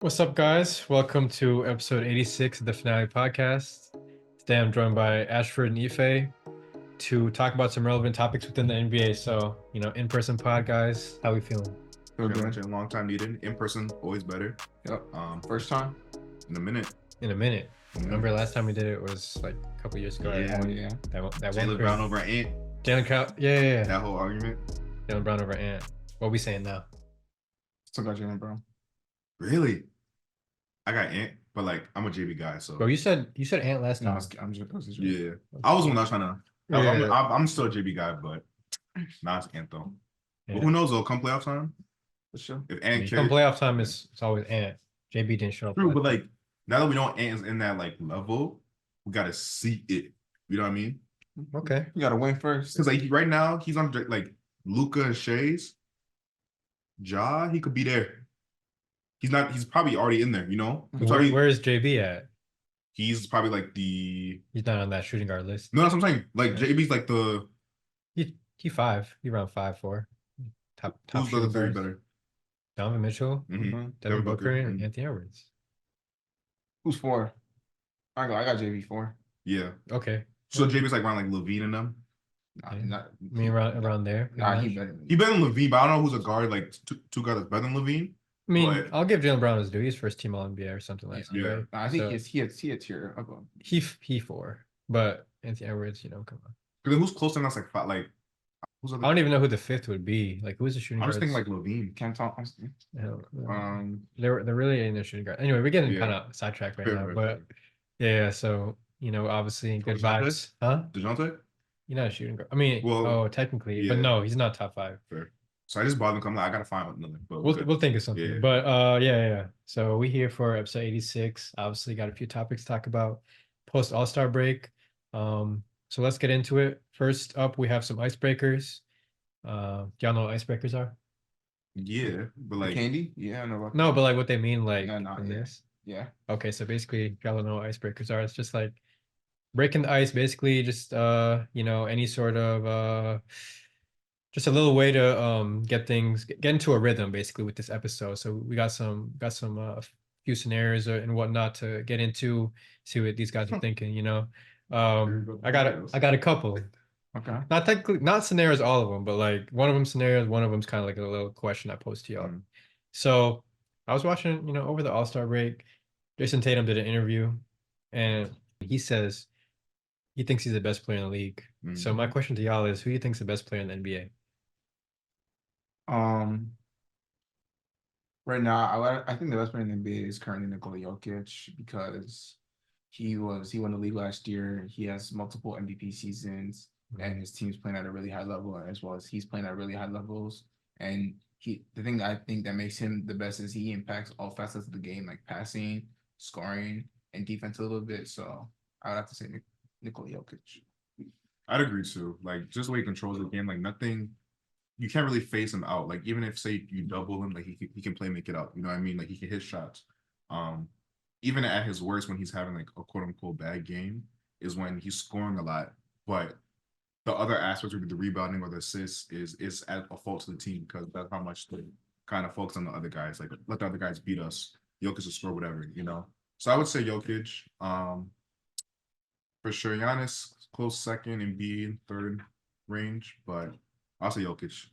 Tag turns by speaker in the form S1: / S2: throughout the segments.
S1: What's up, guys? Welcome to episode 86 of the Finale Podcast. Today I'm joined by Ashford and Ife to talk about some relevant topics within the NBA. So, in-person pod, guys. How we feeling?
S2: Challenge, long time needed. In person, always better.
S3: Yep. First time
S2: In a minute.
S1: In a minute.
S2: Mhm.
S1: Remember last time we did it was like a couple years ago.
S2: Yeah.
S3: Oh yeah.
S1: That
S2: Jaylen
S1: one
S2: Brown over Ant.
S1: Yeah.
S2: That whole argument.
S1: Jaylen Brown over Ant. What we saying now?
S3: Still got Jaylen Brown.
S2: Really? I got Ant, but like I'm a JB guy, so
S1: Bro, you said Ant last
S3: No,
S1: time.
S3: I'm just
S2: yeah. I was when I was trying to.
S1: Yeah.
S2: I'm still a JB guy, but not Ant though.
S1: Yeah.
S2: But who knows though? Come playoff time,
S3: for sure.
S2: if
S1: I mean,
S2: Ant
S1: come
S2: carries,
S1: playoff time it's always Ant. JB didn't show up.
S2: true.
S1: last
S2: But
S1: time.
S2: like now that we know Ant is in that like level, we gotta see it. You know what I mean?
S1: Okay.
S3: You gotta win first.
S2: Because like right now he's on like Luka and Shay's. He could be there. He's not. He's probably already in there. You know.
S1: Where is JB at?
S2: He's probably like the.
S1: He's not on that shooting guard list.
S2: No, that's what I'm saying. Like JB's like the.
S1: He 5. He around 5'4". Top
S2: Who's the
S1: shooting
S2: other three
S1: guards.
S2: better?
S1: Donovan Mitchell,
S2: Mhm.
S1: Devin Booker, and
S2: Mhm.
S1: Anthony Edwards.
S3: Who's 4? I got JV 4.
S2: Yeah.
S1: Okay.
S2: So JB's like around like Levine and them.
S3: Nah,
S1: Yeah.
S3: not,
S1: I mean around there.
S3: Nah,
S1: pretty
S3: he
S1: much.
S3: better.
S2: He better than Levine, but I don't know who's a guard like two guys that's better than Levine.
S1: I mean,
S2: but-
S1: I'll give Jaylen Brown his due. He's first team All NBA or something like that.
S2: Yeah.
S1: Right?
S3: Nah, I think
S1: So,
S3: he a tier above.
S1: he 4, but Anthony Edwards, come on.
S2: Because who's close to us like five, like who's
S1: I
S2: other?
S1: don't even know who the 5th would be. Like who's the shooting
S2: I'm
S1: guard?
S2: just thinking like Levine.
S3: Cam Thompson.
S1: They're really in the shooting guard. Anyway, we're getting
S2: Yeah.
S1: kind of sidetracked right
S2: Fair,
S1: now,
S2: fair,
S1: but yeah. So obviously good
S2: DeJounte?
S1: vibes, huh?
S2: DeJounte.
S1: You're not a shooting guard. I mean,
S2: Well,
S1: technically,
S2: yeah.
S1: but no, he's not top 5.
S2: Fair. So I just bothered him. I'm like, I gotta find another. But
S1: We'll think of something.
S2: Yeah.
S1: But yeah. So we here for episode 86. Obviously got a few topics to talk about post All-Star break. So let's get into it. First up, we have some icebreakers. Do y'all know what icebreakers are?
S2: Yeah, but like
S3: Candy? Yeah, I know about
S1: No, but like what they mean, like
S3: No,
S1: in
S3: yeah.
S1: this.
S3: Yeah.
S1: Okay, so basically, y'all don't know what icebreakers are. It's just like breaking the ice, basically just any sort of just a little way to get into a rhythm basically with this episode. So we got some few scenarios and whatnot to get into, see what these guys are thinking, I got a couple.
S3: Okay.
S1: Not technically, not scenarios, all of them, but like one of them scenarios, one of them's kind of like a little question I posed to y'all.
S2: Mm.
S1: So I was watching, over the All-Star break, Jason Tatum did an interview and he says he thinks he's the best player in the league. So my question to y'all is, who do you think's the best player in the NBA?
S3: Right now, I think the best player in the NBA is currently Nikola Jokic because he won the league last year. He has multiple MVP seasons, and his team's playing at a really high level, as well as he's playing at really high levels. And the thing that I think that makes him the best is he impacts all facets of the game, like passing, scoring, and defense a little bit. So I would have to say Nikola Jokic.
S2: I'd agree too. Like just the way he controls the game, like nothing. You can't really face him out. Like even if say you double him, like he can play make it out. You know what I mean? Like he can hit shots. Even at his worst, when he's having like a quote unquote bad game, is when he's scoring a lot. But the other aspects would be the rebounding or the assists is at a fault to the team because that's how much they kind of focus on the other guys. Like let the other guys beat us. Jokic will score whatever, So I would say Jokic. For sure, Giannis close second and Embiid third range, but I'll say Jokic.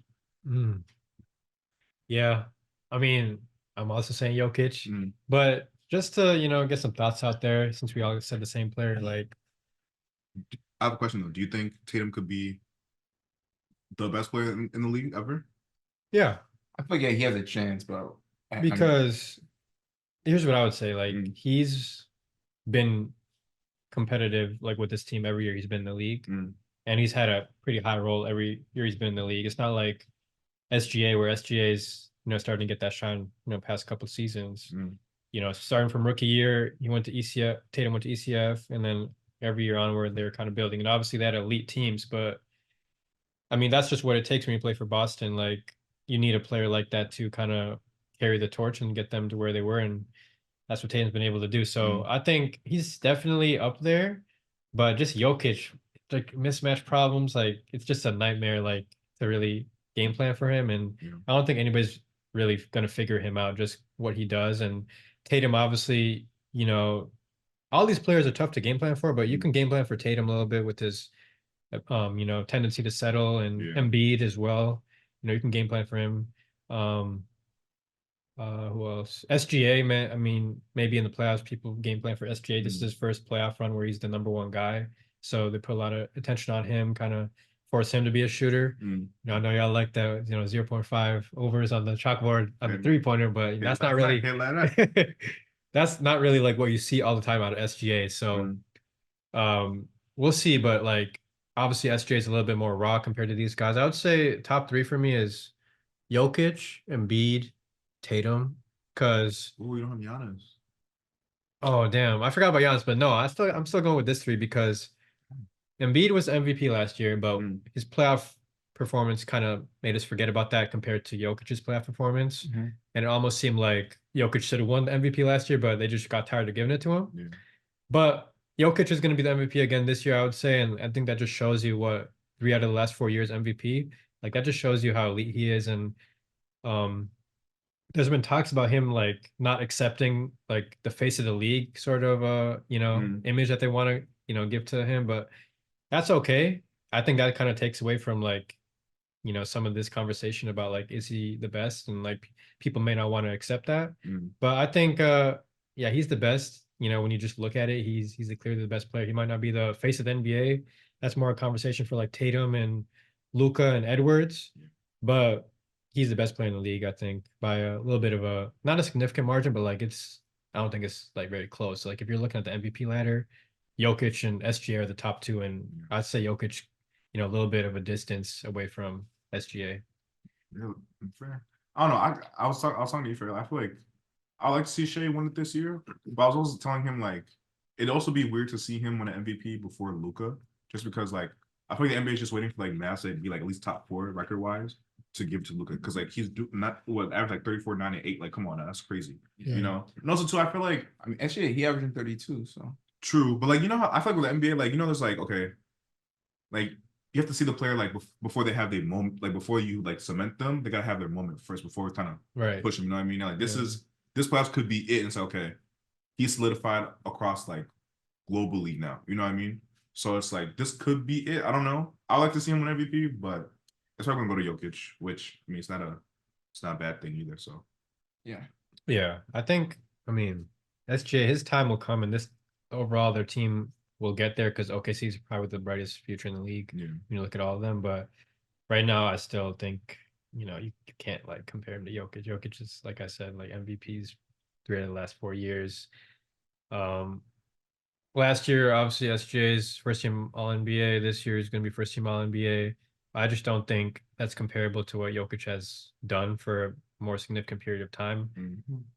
S1: Yeah, I mean, I'm also saying Jokic,
S2: Mm.
S1: but just to get some thoughts out there, since we all said the same player, like
S2: I have a question though. Do you think Tatum could be the best player in the league ever?
S1: yeah,
S3: I feel like he has a chance, but
S1: because here's what I would say, like
S2: Mm.
S1: he's been competitive like with this team every year he's been in the league, and he's had a pretty high role every year he's been in the league. It's not like SGA where SGA's starting to get that shine past couple seasons. Starting from rookie year, he went to ECF, Tatum went to ECF, and then every year onward they're kind of building. And obviously they had elite teams, but I mean that's just what it takes when you play for Boston. Like you need a player like that to kind of carry the torch and get them to where they were, and that's what Tatum's been able to do. So I think he's definitely up there, but just Jokic, like mismatch problems, like it's just a nightmare, like to really game plan for him. And I don't think anybody's really gonna figure him out, just what he does. And Tatum, obviously, all these players are tough to game plan for, but you can game plan for Tatum a little bit with his, tendency to settle, and Embiid as well. You can game plan for him. Who else? SGA, man. I mean, maybe in the playoffs, people game plan for SGA. This is his first playoff run where he's the #1 guy, so they put a lot of attention on him, kind of force him to be a shooter. I know y'all like that, 0.5 overs on the chalkboard on the 3-pointer, but that's not really that's not really like what you see all the time out of SGA. So, we'll see, but like obviously SGA is a little bit more raw compared to these guys. I would say top 3 for me is Jokic, Embiid, Tatum, because
S2: we don't have Giannis.
S1: Oh damn, I forgot about Giannis, but no, I'm still going with this 3 because Embiid was MVP last year, but his playoff performance kind of made us forget about that compared to Jokic's playoff performance. And it almost seemed like Jokic should have won the MVP last year, but they just got tired of giving it to him. But Jokic is going to be the MVP again this year, I would say, and I think that just shows you what 3 out of the last 4 years MVP. Like that just shows you how elite he is, and there's been talks about him like not accepting like the face of the league sort of image that they want to give to him, but that's okay. I think that kind of takes away from like some of this conversation about like is he the best, and like people may not want to accept that. But I think yeah, he's the best. When you just look at it, he's clearly the best player. He might not be the face of the NBA. That's more a conversation for like Tatum and Luka and Edwards, but he's the best player in the league, I think, by a little bit of not a significant margin, but like I don't think it's like very close. Like if you're looking at the MVP ladder, Jokic and SGA are the top 2, and I'd say Jokic, a little bit of a distance away from SGA.
S2: Yeah, fair. I don't know. I was talking to you, fair. I feel like I like to see Shea win it this year, but I was also telling him like it'd also be weird to see him win an MVP before Luka, just because like I feel like the NBA is just waiting for like Mavs to be like at least top 4 record wise to give to Luka, because like he's not average like 34, 9, and 8. Like come on, that's crazy. And also too, I feel like
S3: SGA he averaging 32, so
S2: true, but like how I feel like with the NBA, like there's like okay, like you have to see the player like before they have their moment, like before you like cement them, they gotta have their moment first before kind of push them. You know what I mean? Like this playoffs could be it, and it's okay. He's solidified across like globally now. You know what I mean? So it's like this could be it. I don't know. I like to see him win MVP, but it's probably gonna go to Jokic, which I mean it's not a bad thing either. So
S1: yeah, I think SJ, his time will come, and this overall their team will get there because OKC is probably the brightest future in the league. When you look at all of them, but right now I still think you can't like compare him to Jokic. Jokic is, like I said, like MVPs 3 out of the last 4 years. Last year, obviously SJ's first team All NBA. This year is going to be first team All NBA. I just don't think that's comparable to what Jokic has done for a more significant period of time.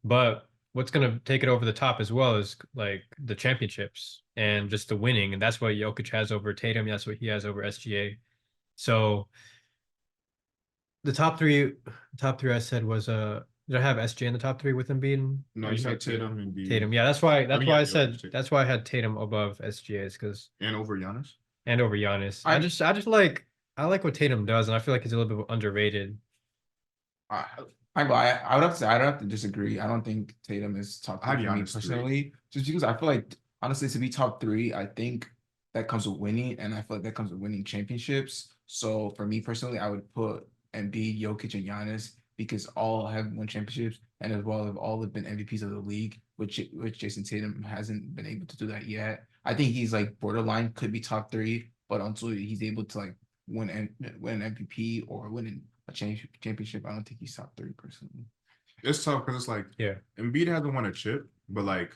S1: But what's going to take it over the top as well is like the championships and just the winning, and that's what Jokic has over Tatum. That's what he has over SGA. So the top three I said was did I have SGA in the top 3 with Embiid?
S2: No, you said Tatum and Embiid.
S1: Tatum, yeah, that's why I said that's why I had Tatum above SGA's because
S2: and over Giannis.
S1: I like what Tatum does, and I feel like he's a little bit underrated.
S3: I would have to say I don't have to disagree. I don't think Tatum is top 3 for me personally, just because I feel like honestly to be top 3, I think that comes with winning, and I feel like that comes with winning championships. So for me personally, I would put Embiid, Jokic, and Giannis because all have won championships, and as well have all have been MVPs of the league, which Jason Tatum hasn't been able to do that yet. I think he's like borderline could be top 3, but until he's able to like win an MVP or win a championship, I don't think he's top 3 personally.
S2: It's tough because it's like Embiid hasn't won a chip, but like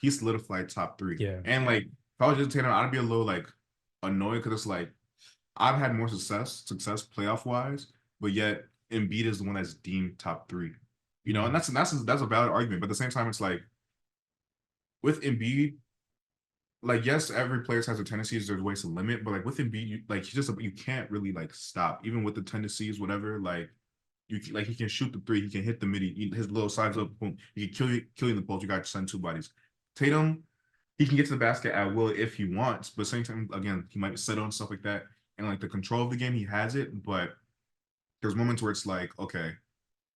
S2: he solidified top 3. And like if I was just Tatum, I'd be a little like annoyed because it's like I've had more success playoff wise, but yet Embiid is the one that's deemed top 3. And that's a valid argument. But at the same time, it's like with Embiid, like yes, every player has a tendencies. There's ways to limit, but like with Embiid, you can't really like stop even with the tendencies, whatever. Like he can shoot the 3, he can hit the midi, his little sides up, boom, he can kill you in the post. You got to send 2 bodies. Tatum, he can get to the basket at will if he wants, but same time again, he might settle and stuff like that. And like the control of the game, he has it, but there's moments where it's like, okay,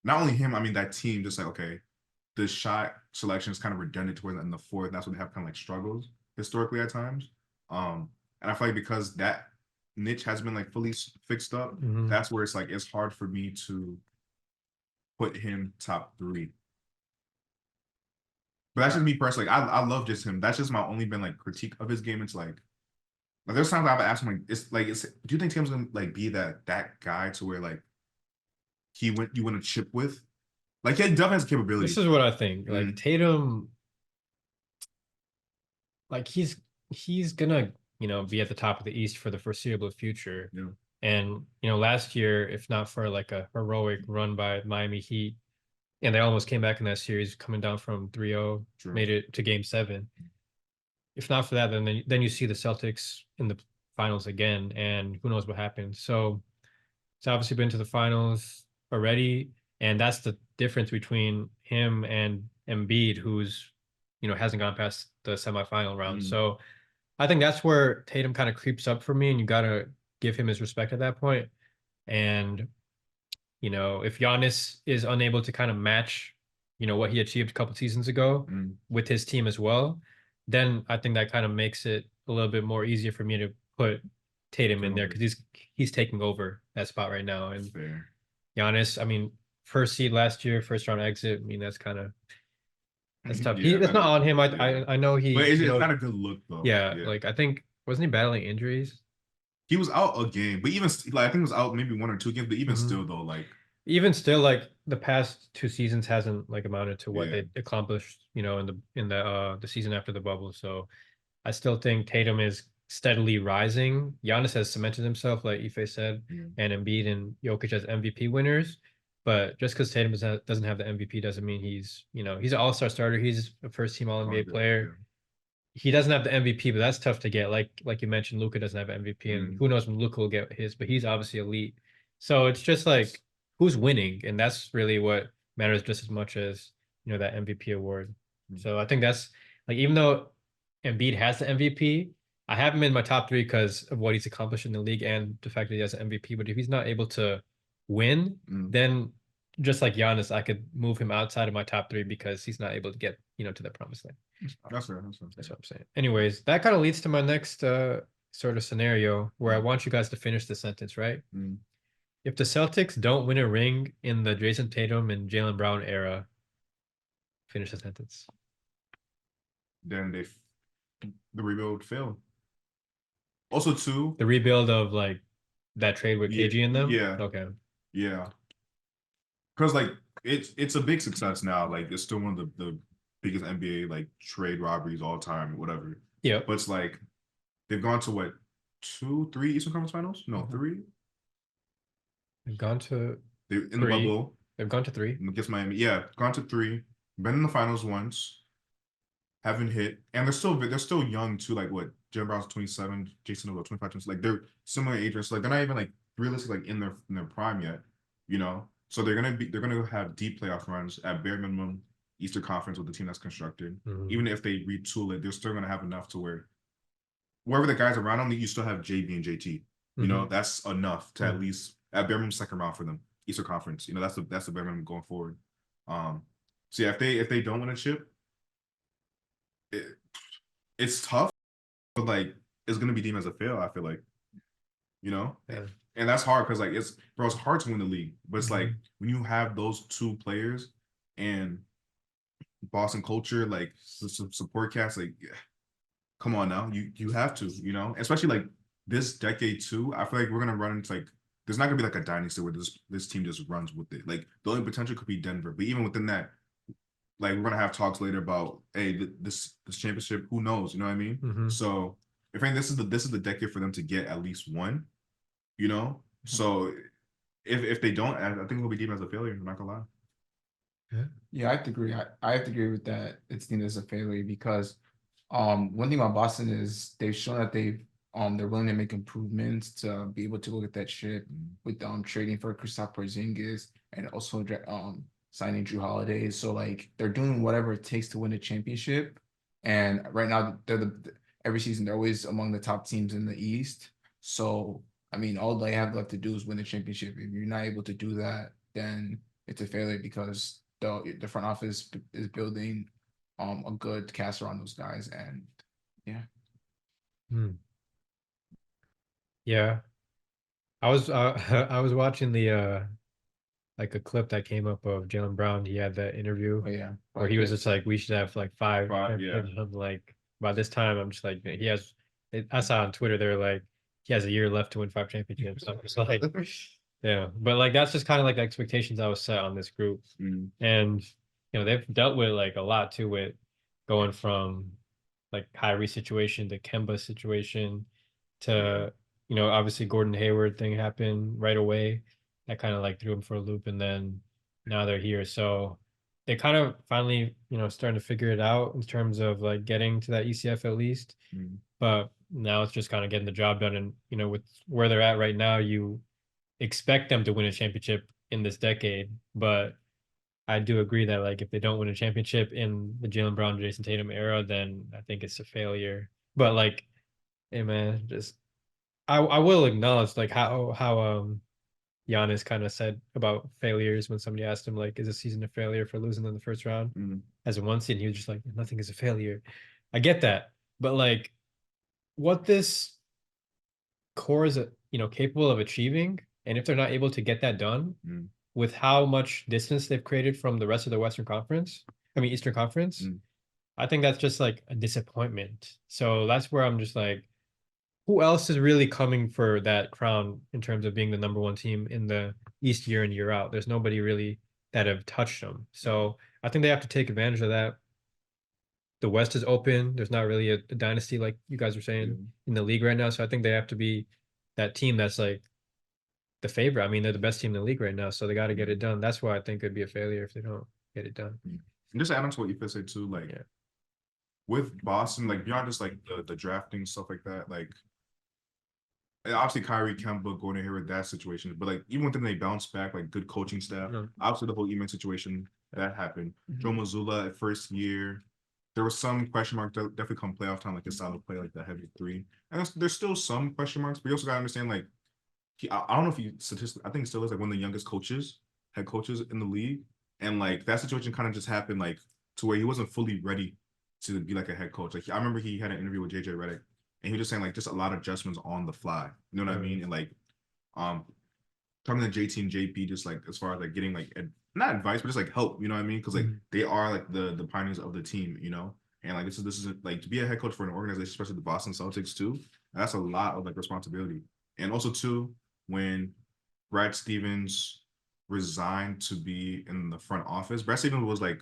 S2: not only him, I mean that team, just like okay, the shot selection is kind of redundant towards in the fourth. That's when they have kind of like struggles historically at times. And I feel like because that niche has been like fully fixed up, that's where it's like it's hard for me to put him top 3. But that's just me personally. I love just him. That's just my only been like critique of his game. It's like there's times I've asked him like do you think Tatum's gonna like be that guy to where like you win a chip with? Like he definitely has capability.
S1: This is what I think. Like Tatum, like he's gonna, be at the top of the East for the foreseeable future.
S2: Yeah.
S1: And last year, if not for like a heroic run by Miami Heat, and they almost came back in that series, coming down from 3-0, made it to Game 7. If not for that, then you see the Celtics in the finals again, and who knows what happens. So it's obviously been to the finals already, and that's the difference between him and Embiid, who's hasn't gone past the semifinal round. So I think that's where Tatum kind of creeps up for me, and you gotta give him his respect at that point. And if Giannis is unable to kind of match, what he achieved a couple seasons ago with his team as well, then I think that kind of makes it a little bit more easier for me to put Tatum in there because he's taking over that spot right now. And Giannis, I mean, first seed last year, first round exit. I mean, that's tough. That's not on him. I know he.
S2: But it's not a good look though.
S1: Yeah, like I think wasn't he battling injuries?
S2: He was out a game, but even like I think he was out maybe 1 or 2 games. But even still though, like
S1: the past 2 seasons hasn't like amounted to what they accomplished, in the season after the bubble. So I still think Tatum is steadily rising. Giannis has cemented himself, like Ife said, and Embiid and Jokic as MVP winners. But just because Tatum doesn't have the MVP doesn't mean he's an all-star starter. He's a first-team All-NBA player. He doesn't have the MVP, but that's tough to get. Like you mentioned, Luka doesn't have MVP, and who knows when Luka will get his. But he's obviously elite. So it's just like who's winning, and that's really what matters just as much as that MVP award. So I think that's like even though Embiid has the MVP, I have him in my top 3 because of what he's accomplished in the league and the fact that he has an MVP. But if he's not able to win, then just like Giannis, I could move him outside of my top 3 because he's not able to get to the promised land.
S2: That's what
S1: I'm saying. Anyways, that kind of leads to my next sort of scenario where I want you guys to finish the sentence, right? If the Celtics don't win a ring in the Jason Tatum and Jaylen Brown era, finish the sentence.
S2: Then the rebuild failed. Also, too,
S1: the rebuild of like that trade with KG in them.
S2: Yeah.
S1: Okay.
S2: Yeah. Because like it's a big success now. Like it's still one of the biggest NBA like trade robberies all time, whatever.
S1: Yeah.
S2: But it's like they've gone to what 2, 3 Eastern Conference Finals? No, 3.
S1: They've gone to
S2: in
S1: 3.
S2: The bubble.
S1: They've gone to 3
S2: against Miami. Yeah, gone to 3. Been in the finals once. Haven't hit, and they're still young too. Like what? Jaylen Brown's 27, Jason about 25, 26. Like they're similar ages. So like they're not even like realistically like in their prime yet. So they're gonna have deep playoff runs at bare minimum. Eastern Conference with the team that's constructed. Even if they retool it, they're still gonna have enough to where wherever the guys around them, you still have JB and JT. That's enough to at least at bare minimum second round for them. Eastern Conference. That's the bare minimum going forward. So yeah, if they don't win a chip, it's tough, but like it's gonna be deemed as a fail. I feel like, and that's hard because like it's hard to win the league, but it's like when you have those 2 players and Boston culture, like support cast, like come on now, you have to, especially like this decade too. I feel like we're gonna run into like there's not gonna be like a dynasty where this team just runs with it. Like the only potential could be Denver, but even within that. Like we're gonna have talks later about this championship. Who knows? You know what I mean? So if I think this is the decade for them to get at least one. So if they don't, I think it'll be deemed as a failure. I'm not gonna lie.
S3: Yeah, I have to agree. I have to agree with that. It's deemed as a failure because one thing about Boston is they've shown that they're willing to make improvements to be able to go get that ship with trading for Kristaps Porzingis and also signing Drew Holiday. So like they're doing whatever it takes to win a championship. And right now they're every season they're always among the top teams in the East. So I mean, all they have left to do is win the championship. If you're not able to do that, then it's a failure because the front office is building a good cast around those guys, and yeah.
S1: Yeah, I was I was watching the like a clip that came up of Jalen Brown. He had that interview
S3: But yeah,
S1: where he was just like, we should have like five.
S2: Yeah.
S1: I'm like, by this time, I'm just like, he has. I saw on Twitter they're like, he has a year left to win 5 championships. So I'm just like, yeah, but like that's just kind of like the expectations I was set on this group, and they've dealt with like a lot too with going from like Kyrie situation to Kemba situation to obviously Gordon Hayward thing happened right away. That kind of like threw him for a loop, and then now they're here. So they kind of finally, starting to figure it out in terms of like getting to that ECF at least. But now it's just kind of getting the job done. And, with where they're at right now, you expect them to win a championship in this decade. But I do agree that like if they don't win a championship in the Jalen Brown, Jason Tatum era, then I think it's a failure. But like, hey man, just I will acknowledge like how Giannis kind of said about failures when somebody asked him like, is a season a failure for losing in the first round as a one seed? And he was just like, nothing is a failure. I get that, but like, what this core is, capable of achieving, and if they're not able to get that done with how much distance they've created from the rest of the Eastern Conference, I think that's just like a disappointment. So that's where I'm just like, who else is really coming for that crown in terms of being the number one team in the East year in, year out? There's nobody really that have touched them. So I think they have to take advantage of that. The West is open. There's not really a dynasty like you guys are saying in the league right now. So I think they have to be that team that's like the favorite. I mean, they're the best team in the league right now, so they got to get it done. That's why I think it'd be a failure if they don't get it done.
S2: And just to add on to what you said too, like with Boston, like beyond just like the drafting stuff like that, like obviously Kyrie, Kemba, Gordon Hayward, that situation, but like even when they bounce back, like good coaching staff, obviously the whole Eman situation that happened. Joe Mazzulla at first year, there was some question marks that definitely come playoff time, like his style of play, like the heavy three, and there's still some question marks, but you also gotta understand like I don't know if you statistically, I think it still is like one of the youngest head coaches in the league, and like that situation kind of just happened like to where he wasn't fully ready to be like a head coach. Like I remember he had an interview with JJ Redick, and he was just saying like just a lot of adjustments on the fly. You know what I mean? And like talking to JT and JP, just like as far as like getting like not advice, but just like help. You know what I mean? Because like they are like the pioneers of the team. And like this is like to be a head coach for an organization, especially the Boston Celtics too. That's a lot of like responsibility, and also too when Brad Stevens resigned to be in the front office. Brad Stevens was like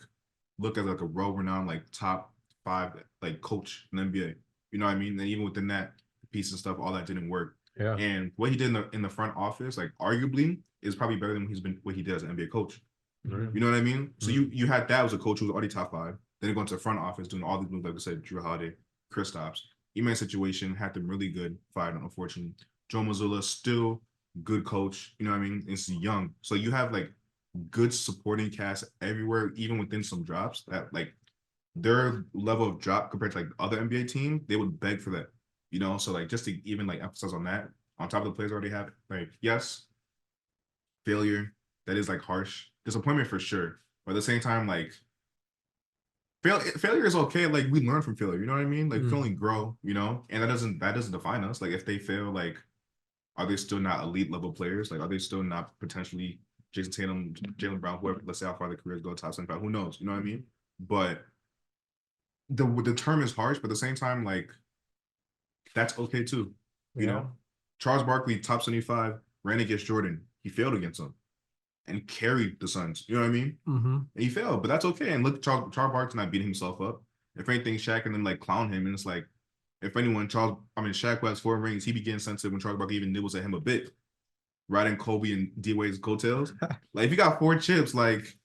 S2: looked as like a world-renowned like top 5 like coach in the NBA. You know what I mean? And even within that piece of stuff, all that didn't work.
S1: Yeah.
S2: And what he did in the front office, like arguably, is probably better than what he did as an NBA coach. You know what I mean? So you had that as a coach who was already top 5. Then going to the front office doing all these moves, like I said, Drew Holiday, Kristaps. Eman situation had them really good, fired unfortunately. Joe Mazzulla still good coach, you know what I mean? It's young. So you have like good supporting cast everywhere, even within some drops that like their level of drop compared to like other NBA team, they would beg for that. So like just to even like emphasize on that, on top of the players already have, like, yes, failure, that is like harsh. Disappointment for sure. But at the same time, like failure is okay. Like we learn from failure, you know what I mean? Like failing grow, and that doesn't define us. Like if they fail, like are they still not elite level players? Like, are they still not potentially Jason Tatum, Jalen Brown, whoever, let's say how far their careers go, top 75, who knows? You know what I mean? But the term is harsh, but at the same time, like, that's okay too. You know? Charles Barkley, top 75, ran against Jordan. He failed against him and carried the Suns. You know what I mean? And he failed, but that's okay. And look, Charles Barkley's not beating himself up. If anything, Shaq and then like clown him, and it's like, if anyone, Shaq who has 4 rings, he began sensitive when Charles Barkley even nibbles at him a bit, riding Kobe and D-Wade's coattails. Like if you got 4 chips, like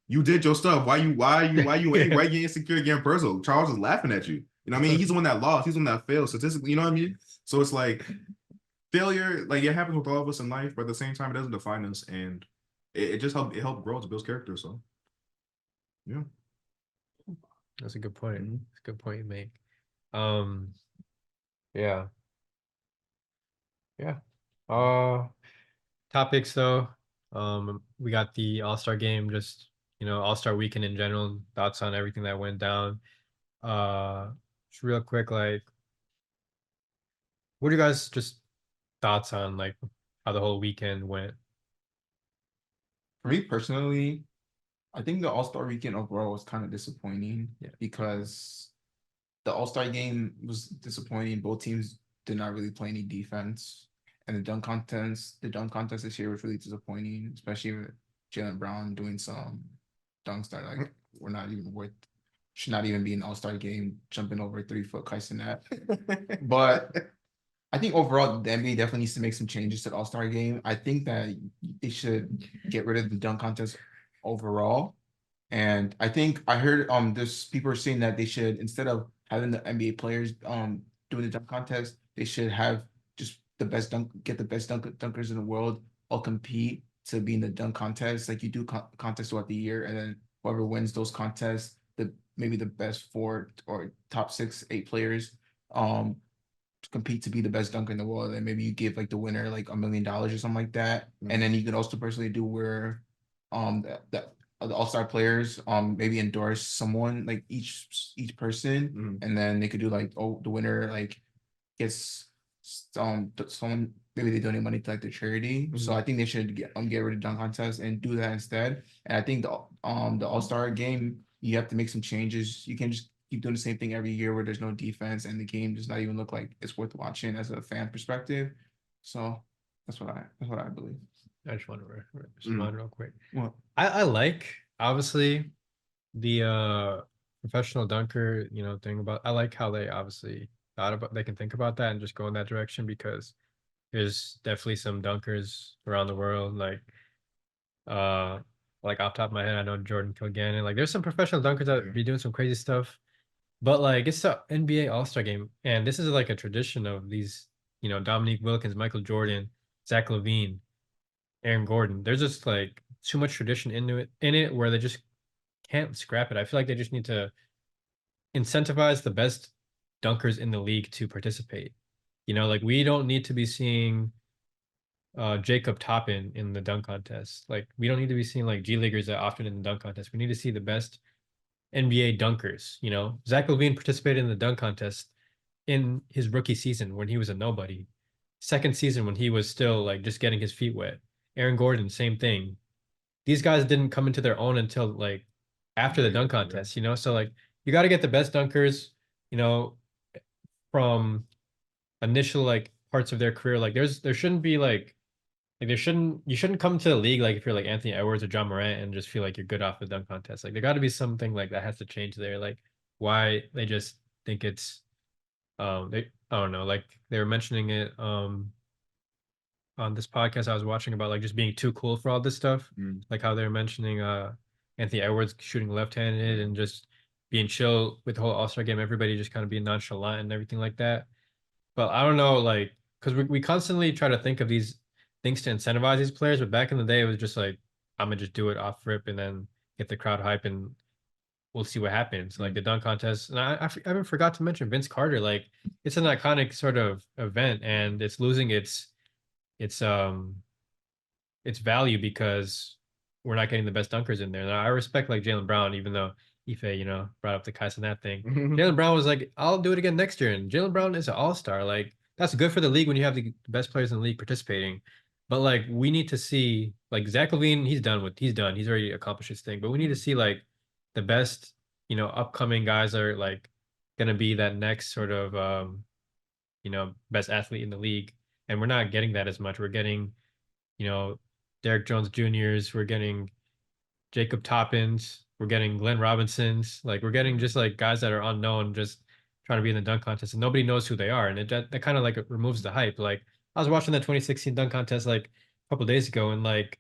S2: you did your stuff. Why you angry? Why you getting insecure again personal? Charles is laughing at you. You know what I mean? He's the one that lost. He's the one that failed statistically. You know what I mean? So it's like failure, like it happens with all of us in life, but at the same time, it doesn't define us, and it just helped grow to build character. So yeah.
S1: That's a good point. That's a good point you make. Yeah. Topics though. We got the All-Star game just, All-Star Weekend in general, thoughts on everything that went down. Just real quick, like, what are you guys just thoughts on like how the whole weekend went?
S3: For me personally, I think the All-Star weekend overall was kind of disappointing
S1: Yeah.
S3: because the All-Star game was disappointing. Both teams did not really play any defense. And the dunk contest this year was really disappointing, especially with Jalen Brown doing some dunks that like were not even worth, should not even be an All-Star game, jumping over 3 foot Kyson net. But I think overall the NBA definitely needs to make some changes to the All-Star game. I think that they should get rid of the dunk contest overall. And I think I heard this people are saying that they should, instead of having the NBA players doing the dunk contest, they should have just get the best dunkers in the world all compete to be in the dunk contest. Like you do contests throughout the year, and then whoever wins those contests, maybe the best 4 or top 6, 8 players compete to be the best dunker in the world, and maybe you give like the winner like $1 million or something like that. And then you could also personally do where the all-star players maybe endorse someone like each person, and then they could do like, oh, the winner like gets someone, maybe they donate money to like the charity. So I think they should get rid of dunk contest and do that instead. And I think the all-star game, you have to make some changes. You can't just keep doing the same thing every year where there's no defense and the game does not even look like it's worth watching as a fan perspective. So that's what I believe.
S1: I just want to respond real quick.
S3: Well,
S1: I like obviously the professional dunker, thing about, I like how they obviously they can think about that and just go in that direction, because there's definitely some dunkers around the world, like off top of my head, I know Jordan Kilgannon. Like there's some professional dunkers that be doing some crazy stuff. But like it's the NBA All-Star game, and this is like a tradition of these, Dominique Wilkins, Michael Jordan, Zach LaVine, Aaron Gordon. There's just like too much tradition in it where they just can't scrap it. I feel like they just need to incentivize the best dunkers in the league to participate. Like we don't need to be seeing Jacob Toppin in the dunk contest. Like we don't need to be seeing like G Leaguers that often in the dunk contest. We need to see the best NBA dunkers. Zach LaVine participated in the dunk contest in his rookie season when he was a nobody. Second season when he was still like just getting his feet wet. Aaron Gordon, same thing. These guys didn't come into their own until like after the dunk contest, So like you got to get the best dunkers, from initial like parts of their career. Like there shouldn't be you shouldn't come to the league like if you're like Anthony Edwards or John Morant and just feel like you're good off the dunk contest. Like there got to be something like that has to change there. Like why they just think it's I don't know, like they were mentioning it on this podcast I was watching about like just being too cool for all this stuff. Like how they were mentioning Anthony Edwards shooting left-handed and just being chill with the whole All-Star game, everybody just kind of being nonchalant and everything like that. But I don't know, like, because we constantly try to think of these things to incentivize these players, but back in the day, it was just like, I'm gonna just do it off rip and then get the crowd hype and we'll see what happens. Like the dunk contest, and I even forgot to mention Vince Carter. Like it's an iconic sort of event, and it's losing its its value because we're not getting the best dunkers in there. Now I respect like Jalen Brown, even though Ife, brought up the Kai that thing. Jalen Brown was like, I'll do it again next year. And Jalen Brown is an all-star. Like, that's good for the league when you have the best players in the league participating. But like we need to see like Zach LaVine, he's done. He's already accomplished his thing. But we need to see like the best, upcoming guys are like gonna be that next sort of best athlete in the league. And we're not getting that as much. We're getting, Derek Jones Juniors, we're getting Jacob Toppins, we're getting Glenn Robinsons, like we're getting just like guys that are unknown, just trying to be in the dunk contest, and nobody knows who they are, and that kind of like removes the hype. Like I was watching that 2016 dunk contest like a couple days ago, and like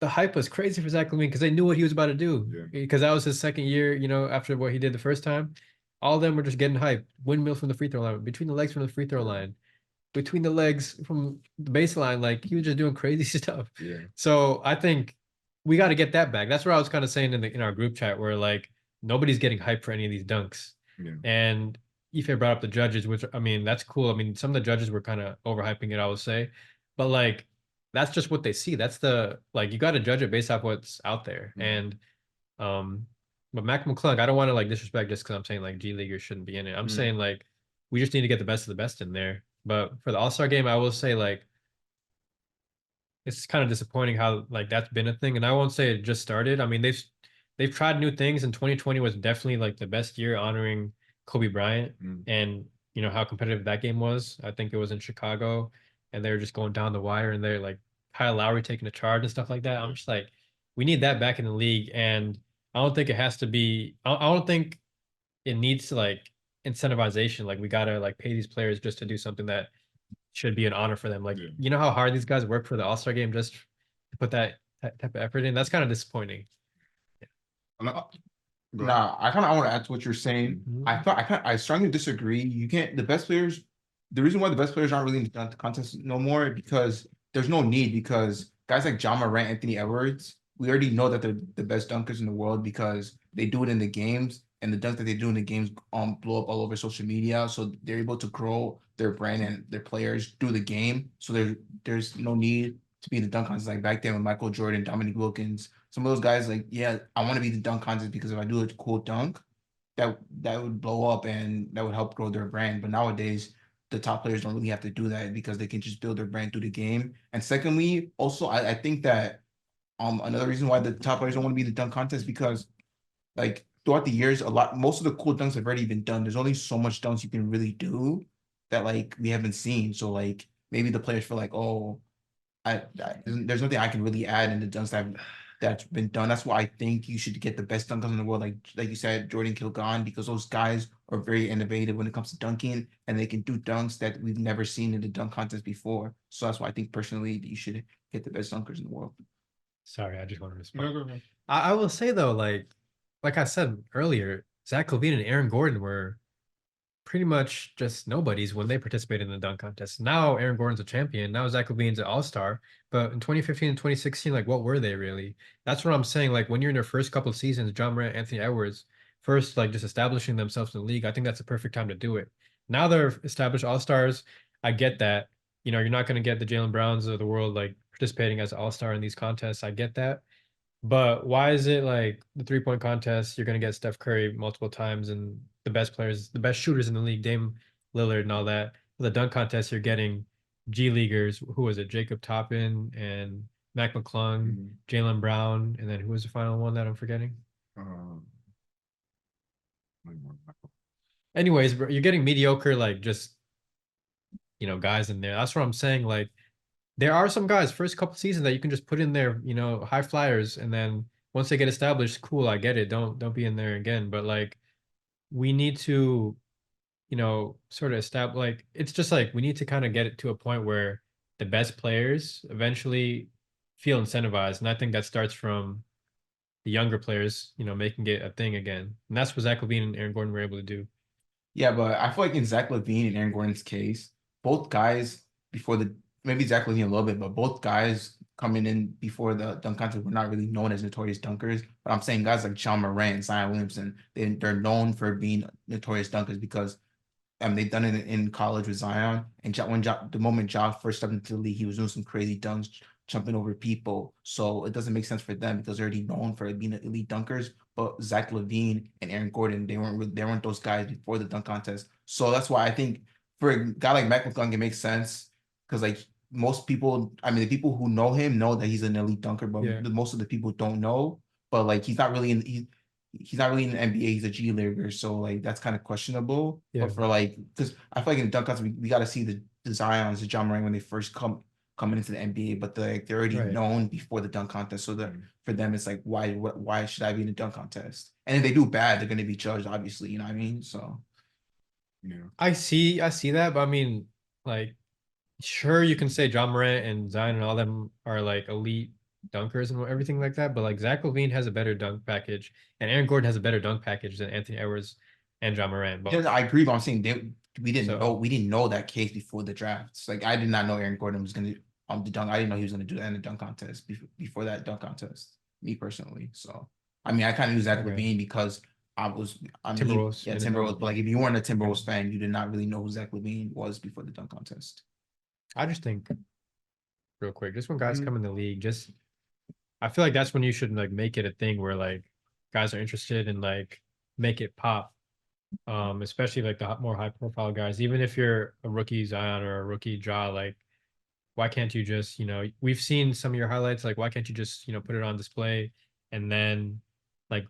S1: the hype was crazy for Zach LaVine because they knew what he was about to do, because that was his second year, after what he did the first time. All of them were just getting hyped. Windmill from the free throw line, between the legs from the free throw line, between the legs from the baseline, like he was just doing crazy stuff. So I think we got to get that back. That's what I was kind of saying in our group chat, where like nobody's getting hyped for any of these dunks. And Ife brought up the judges, which I mean that's cool. I mean some of the judges were kind of overhyping it, I would say, but like that's just what they see. That's the like you got to judge it based off what's out there.
S2: Mhm.
S1: And but Mac McClung, I don't want to like disrespect just because I'm saying like G Leaguers shouldn't be in it. I'm saying like we just need to get the best of the best in there. But for the All-Star game, I will say like it's kind of disappointing how like that's been a thing. And I won't say it just started. I mean, they've tried new things, and 2020 was definitely like the best year honoring Kobe Bryant and you know how competitive that game was. I think it was in Chicago, and they were just going down the wire, and they're like Kyle Lowry taking a charge and stuff like that. I'm just like, we need that back in the league, and I don't think it has to be. I don't think it needs to like incentivization. Like we gotta like pay these players just to do something that should be an honor for them. Like,
S2: Yeah.
S1: you know how hard these guys work for the All-Star game just to put that type of effort in? That's kind of disappointing.
S3: Nah, I kind of want to add to what you're saying.
S1: Mhm.
S3: I strongly disagree. You can't the best players. The reason why the best players aren't really in the dunk contest no more because there's no need because guys like John Morant, Anthony Edwards, we already know that they're the best dunkers in the world because they do it in the games and the dunk that they do in the games blow up all over social media. So they're able to grow their brand and their players through the game. So there's no need to be in the dunk contest like back then with Michael Jordan, Dominique Wilkins, some of those guys, like, yeah, I want to be the dunk contest because if I do a cool dunk, that would blow up and that would help grow their brand. But nowadays, the top players don't really have to do that because they can just build their brand through the game. And secondly, also, I think that another reason why the top players don't want to be the dunk contest because like throughout the years, most of the cool dunks have already been done. There's only so much dunks you can really do that like we haven't seen. So like maybe the players feel like, oh, there's nothing I can really add in the dunks that's been done. That's why I think you should get the best dunkers in the world, like you said, Jordan Kilgallen, because those guys are very innovative when it comes to dunking, and they can do dunks that we've never seen in the dunk contest before. So that's why I think personally that you should get the best dunkers in the world.
S1: Sorry, I just want to
S2: No,
S1: respond.
S2: go ahead.
S1: I will say though, like I said earlier, Zach LaVine and Aaron Gordon were pretty much just nobodies when they participated in the dunk contest. Now Aaron Gordon's a champion. Now Zach LaVine's an all-star. But in 2015 and 2016, like what were they really? That's what I'm saying. Like when you're in your first couple of seasons, John Morant, Anthony Edwards, first like just establishing themselves in the league, I think that's the perfect time to do it. Now they're established all-stars. I get that. You know, you're not going to get the Jalen Browns of the world like participating as an all-star in these contests. I get that. But why is it like the 3-point contest? You're gonna get Steph Curry multiple times and the best players, the best shooters in the league, Dame Lillard and all that. The dunk contest, you're getting G Leaguers. Who was it? Jacob Toppin and Mac McClung, Jalen Brown, and then who was the final one that I'm forgetting?
S2: Um,
S1: Anyways, bro, you're getting mediocre, like just guys in there. That's what I'm saying. Like there are some guys first couple seasons that you can just put in there, high flyers, and then once they get established, cool, I get it. Don't be in there again. But like we need to, sort of establish like it's just like we need to kind of get it to a point where the best players eventually feel incentivized. And I think that starts from the younger players, making it a thing again. And that's what Zach LaVine and Aaron Gordon were able to do.
S3: Yeah, but I feel like in Zach LaVine and Aaron Gordon's case, both guys before the maybe Zach LaVine a little bit, but both guys coming in before the dunk contest were not really known as notorious dunkers. But I'm saying guys like John Morant and Zion Williamson, they're known for being notorious dunkers because they've done it in college with Zion. And the moment Ja first stepped into the league, he was doing some crazy dunks, jumping over people. So it doesn't make sense for them because they're already known for being elite dunkers. But Zach LaVine and Aaron Gordon, they weren't those guys before the dunk contest. So that's why I think for a guy like Mac McClung, it makes sense because like most people, I mean, the people who know him know that he's an elite dunker, but
S1: Yeah.
S3: most of the people don't know. But like he's not really he's not really in the NBA. He's a G Leaguer, so like that's kind of questionable.
S1: Yeah.
S3: But for like, because I feel like in the dunk contest, we got to see the Zions, the John Moran when they first coming into the NBA, but they're already
S1: Right.
S3: known before the dunk contest. So that for them, it's like why should I be in the dunk contest? And if they do bad, they're going to be judged, obviously. You know what I mean? So
S2: yeah.
S1: I see that, but I mean, like, sure, you can say John Morant and Zion and all them are like elite dunkers and everything like that, but like Zach LaVine has a better dunk package, and Aaron Gordon has a better dunk package than Anthony Edwards and John Morant both.
S3: yeah, I agree, but I'm saying we
S1: So
S3: didn't know that case before the draft. It's like I did not know Aaron Gordon was going to the dunk. I didn't know he was going to do that in the dunk contest before that dunk contest. Me personally, so I mean, I kind of knew Zach
S1: okay.
S3: LaVine because I mean,
S1: Timberwolves,
S3: Timberwolves. But like, if you weren't a Timberwolves fan, you did not really know who Zach LaVine was before the dunk contest.
S1: I just think real quick. Just when guys come in the league, just I feel like that's when you should like make it a thing where like guys are interested and like make it pop. Especially like the more high profile guys. Even if you're a rookie Zion or a rookie Ja, like why can't you just, we've seen some of your highlights, like why can't you just, put it on display and then like,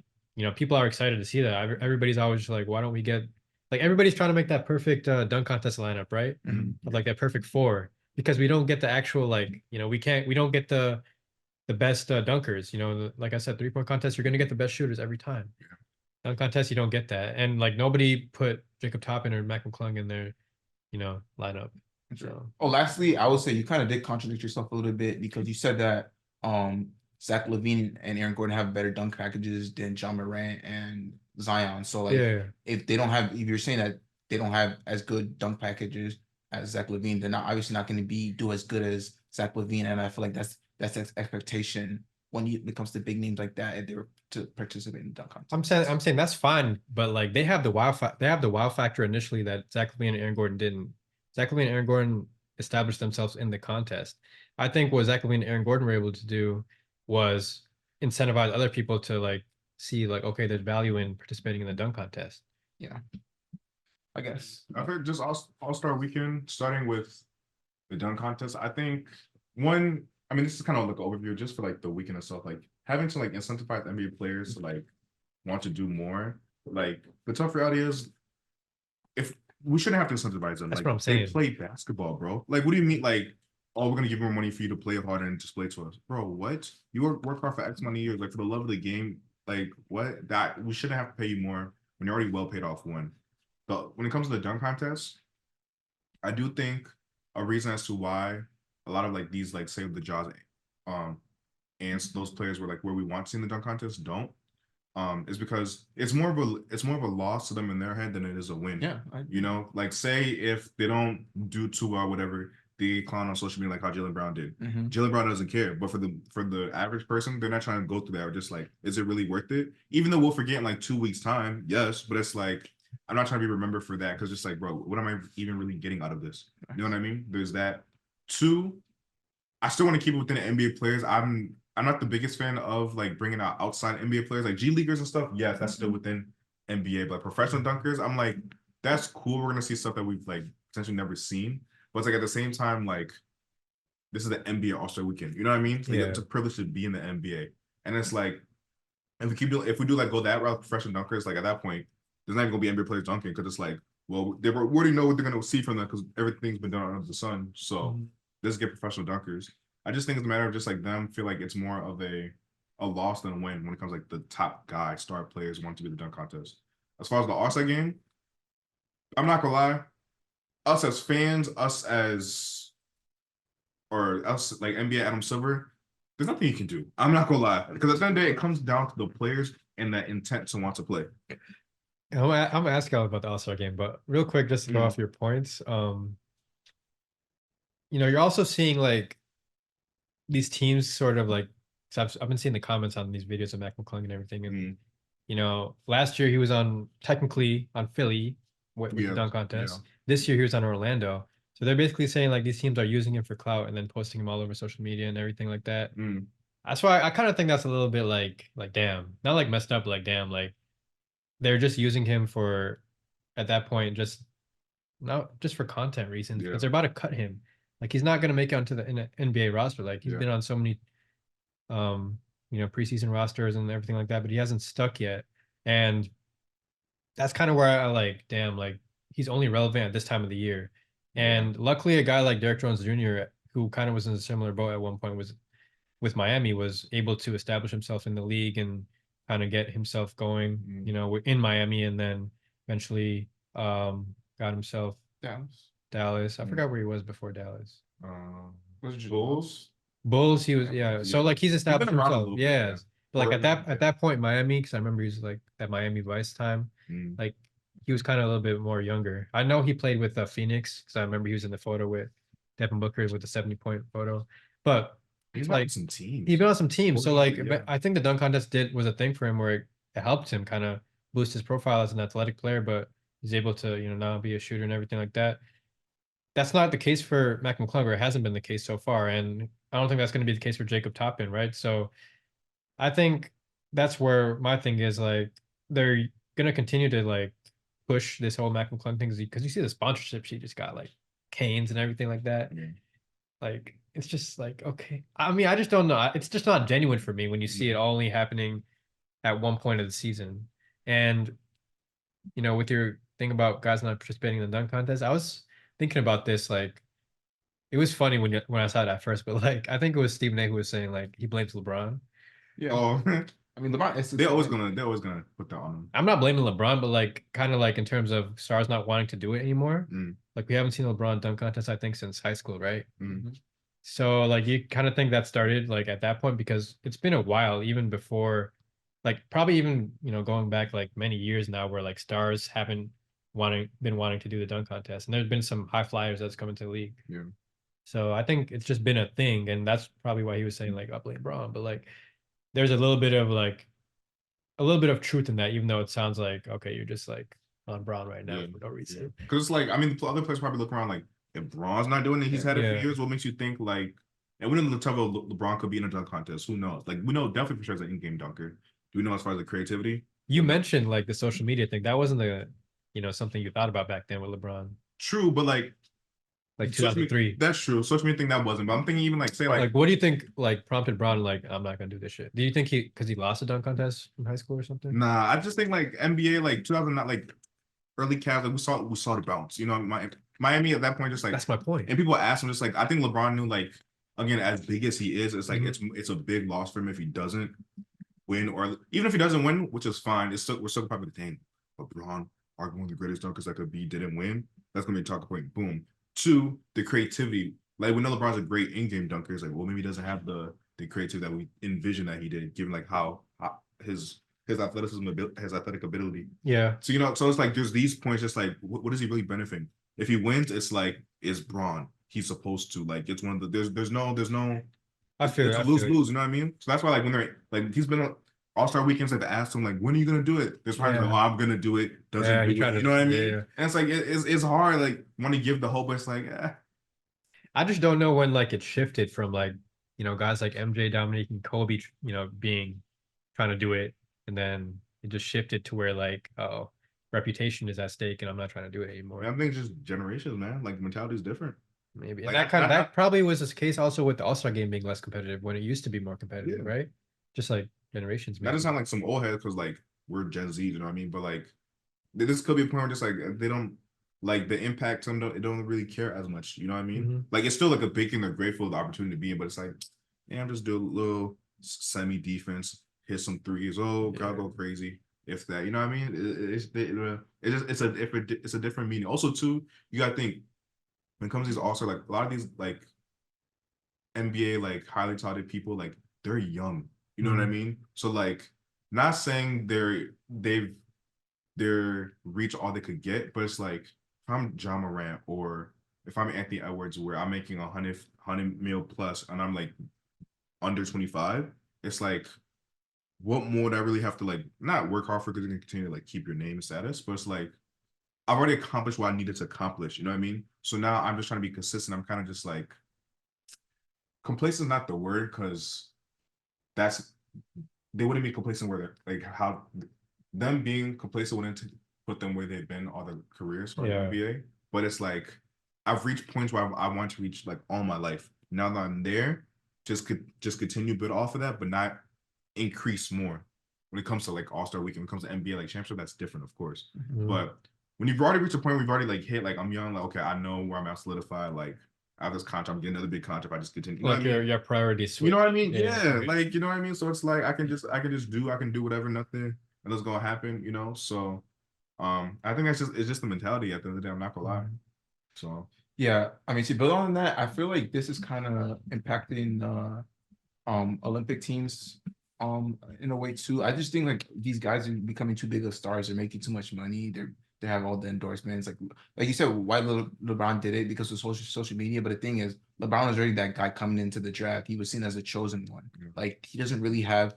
S1: people are excited to see that. Everybody's always just like, why don't we get like everybody's trying to make that perfect dunk contest lineup, right? Of like that perfect four because we don't get the actual like, we don't get the best dunkers, like I said, 3-point contest, you're gonna get the best shooters every time. Dunk contest, you don't get that. And like nobody put Jacob Toppin or Mac McClung in their, lineup. So
S3: Oh, lastly, I would say you kind of did contradict yourself a little bit because you said that Zach LaVine and Aaron Gordon have better dunk packages than John Morant and Zion. So like
S1: yeah.
S3: if you're saying that they don't have as good dunk packages as Zach LaVine, they're not obviously not going to do as good as Zach LaVine. And I feel like that's expectation when it comes to big names like that if they were to participate in dunk contest.
S1: I'm saying that's fine, but like they have the wow factor initially that Zach LaVine and Aaron Gordon didn't. Zach LaVine and Aaron Gordon established themselves in the contest. I think what Zach LaVine and Aaron Gordon were able to do was incentivize other people to like see like, okay, there's value in participating in the dunk contest.
S3: Yeah, I guess.
S2: I've heard just All-Star Weekend, starting with the dunk contest. I think this is kind of like an overview just for like the weekend itself, like having to like incentivize NBA players to like want to do more. Like the tough reality is, if we shouldn't have to incentivize them.
S1: That's
S2: like,
S1: what I'm saying.
S2: They play basketball, bro. Like, what do you mean? Like, oh, we're gonna give more money for you to play harder and display to us, bro. What? You work hard for X amount of years, like for the love of the game. Like, what? That we shouldn't have to pay you more when you're already well paid off one. But when it comes to the dunk contest, I do think a reason as to why a lot of like these like say the Jaws, and those players were like where we want to see in the dunk contest don't, is because it's more of a loss to them in their head than it is a win.
S3: Yeah,
S2: like say if they don't do too well, whatever, they clown on social media like how Jaylen Brown did. Jaylen Brown doesn't care, but for the average person, they're not trying to go through that. Or just like, is it really worth it? Even though we'll forget in like 2 weeks time, yes, but it's like I'm not trying to be remembered for that because just like, bro, what am I even really getting out of this? You know what I mean? There's that. 2, I still want to keep it within the NBA players. I'm not the biggest fan of like bringing out outside NBA players like G Leaguers and stuff. Yes, that's still within NBA, but professional dunkers, I'm like, that's cool. We're gonna see stuff that we've like potentially never seen. But it's like at the same time, like this is the NBA All-Star Weekend. You know what I mean? Like, it's a privilege to be in the NBA, and it's like if we do like go that route, professional dunkers, like at that point, there's not even gonna be NBA players dunking because it's like, well, we already know what they're gonna see from them because everything's been done under the sun. So let's get professional dunkers. I just think it's a matter of just like them feel like it's more of a loss than a win when it comes like the top guy star players want to be the dunk contest. As far as the All-Star game, I'm not gonna lie, us as fans, or us like NBA Adam Silver, there's nothing you can do. I'm not gonna lie, because at the end of the day, it comes down to the players and that intent to want to play.
S1: I'm gonna ask you all about the All-Star game, but real quick, just to go off your points, you're also seeing like these teams sort of like, so I've been seeing the comments on these videos of Mac McClung and everything, and last year he was technically on Philly with the dunk contest. This year he was on Orlando, so they're basically saying like these teams are using him for clout and then posting him all over social media and everything like that. That's why I kind of think that's a little bit like damn, not like messed up, like damn, like they're just using him for at that point just for content reasons because they're about to cut him. Like he's not going to make it onto the NBA roster. Like he's been on so many, preseason rosters and everything like that, but he hasn't stuck yet. And that's kind of where I like, damn, like he's only relevant at this time of the year. And luckily, a guy like Derrick Jones Jr., who kind of was in a similar boat at one point, was with Miami, was able to establish himself in the league and kind of get himself going, in Miami, and then eventually got himself Dallas. I forgot where he was before Dallas.
S3: Was it
S1: Bulls. He was So like he's established himself. Yes. But like at that point, Miami, because I remember he was like that Miami Vice time. Like he was kind of a little bit more younger. I know he played with Phoenix because I remember he was in the photo with Devin Booker with the 70-point photo. But
S2: he's
S1: like
S2: on some teams.
S1: He's been on some teams. So like I think the dunk contest was a thing for him where it helped him kind of boost his profile as an athletic player, but he's able to, now be a shooter and everything like that. that's not the case for Mac McClung, or it hasn't been the case so far, and I don't think that's going to be the case for Jacob Toppin, right? So I think that's where my thing is, like, they're gonna continue to like push this whole Mac McClung thing because you see the sponsorship she just got, like Canes and everything like that.
S2: Yeah.
S1: Like it's just like, okay. I mean, I just don't know. It's just not genuine for me when you see it only happening at one point of the season. And with your thing about guys not participating in the dunk contest, I was thinking about this. Like, it was funny when I saw it at first, but like I think it was Stephen A who was saying like he blames LeBron.
S3: Yeah.
S2: Oh,
S3: I mean, LeBron.
S2: they're always gonna put that on him.
S1: I'm not blaming LeBron, but like kind of like in terms of stars not wanting to do it anymore.
S2: Mm.
S1: Like we haven't seen a LeBron dunk contest, I think, since high school, right?
S2: Mm.
S1: So like you kind of think that started like at that point because it's been a while, even before, like probably even going back like many years now, where like stars haven't been wanting to do the dunk contest, and there's been some high flyers that's come into the league.
S2: Yeah.
S1: So I think it's just been a thing, and that's probably why he was saying like, "I blame LeBron," but like there's a little bit of truth in that, even though it sounds like, okay, you're just like on Braun right now for no reason.
S2: Because it's like, I mean, the other players probably look around like, if Braun's not doing it, he's had it for years. What makes you think like, and we know the top of LeBron could be in a dunk contest. Who knows? Like, we know definitely for sure he's an in-game dunker. Do we know as far as the creativity?
S1: You mentioned like the social media thing. That wasn't something you thought about back then with LeBron.
S2: True, but like
S1: 2003.
S2: That's true. Social media thing that wasn't. But I'm thinking even like, say like
S1: what do you think like prompted Braun like, I'm not gonna do this shit? Do you think because he lost a dunk contest in high school or something?
S2: Nah, I just think like NBA like 2000, not like early Cavs, like we saw the bounce. Miami at that point just like,
S1: that's my point.
S2: And people ask him just like, I think LeBron knew like, again, as big as he is, it's like it's a big loss for him if he doesn't win, or even if he doesn't win, which is fine. We're still probably saying LeBron, arguably one of the greatest dunkers that could be, didn't win. That's gonna be a talking point. Boom. Two, the creativity. Like we know LeBron's a great in-game dunker. It's like, well, maybe he doesn't have the creativity that we envision that he did, given like how his athleticism, his athletic ability.
S1: Yeah.
S2: So so it's like there's these points. Just like what is he really benefiting? If he wins, it's like, is Braun? He's supposed to, like, it's one of the there's no.
S1: I feel
S2: it's a lose. You know what I mean? So that's why like when they're like, he's been All-Star weekends, like asked him like, when are you gonna do it? There's probably like, oh, I'm gonna do it. Doesn't do it. You know what I mean? Yeah. And it's like it's hard. Like want to give the hope, but it's like,
S1: I just don't know when like it shifted from like guys like MJ, Dominique, and Kobe, being trying to do it, and then it just shifted to where like, oh, reputation is at stake, and I'm not trying to do it anymore.
S2: I think just generations, man. Like mentality is different.
S1: Maybe like, that probably was the case also with the All-Star game being less competitive when it used to be more competitive, right? Just like generations.
S2: That doesn't sound like some old heads because like we're Gen Z, you know what I mean? But like this could be a point where just like they don't like the impact. Some don't really care as much, you know what I mean? Like it's still like a big thing. They're grateful for the opportunity to be in, but it's like, yeah, I'm just do a little semi defense, hit some threes. Oh, God, go crazy. If that, you know what I mean? It's a different meaning. Also, too, you gotta think when it comes to these All-Star, like a lot of these like NBA like highly touted people, like they're young. You know what I mean? So like, not saying they've reached all they could get, but it's like if I'm John Morant or if I'm Anthony Edwards, where I'm making 100 mil plus and I'm like under 25, it's like, what more would I really have to like not work hard for, because you can continue to like keep your name and status, but it's like I've already accomplished what I needed to accomplish. You know what I mean? So now I'm just trying to be consistent. I'm kind of just like, complacent is not the word, because they wouldn't be complacent where they're like, how them being complacent wouldn't put them where they've been all their careers for the NBA. But it's like I've reached points where I want to reach like all my life. Now that I'm there, just continue build off of that, but not increase more. When it comes to like All-Star Weekend, when it comes to NBA like championship, that's different, of course. But when you've already reached a point where you've already like hit, like I'm young, like okay, I know where I'm at solidified, like I have this contract, I'm getting another big contract. I just continue.
S1: Like your priorities switch.
S2: You know what I mean? Yeah. Like, you know what I mean? So it's like I can do whatever, nothing, and it's gonna happen, you know? So I think it's just the mentality at the end of the day, I'm not gonna lie. So
S3: yeah, I mean, to build on that, I feel like this is kind of impacting Olympic teams in a way too. I just think like these guys are becoming too big of stars, they're making too much money, they have all the endorsements. Like you said, why LeBron did it because of social media. But the thing is, LeBron was already that guy coming into the draft. He was seen as a chosen one. Like he doesn't really have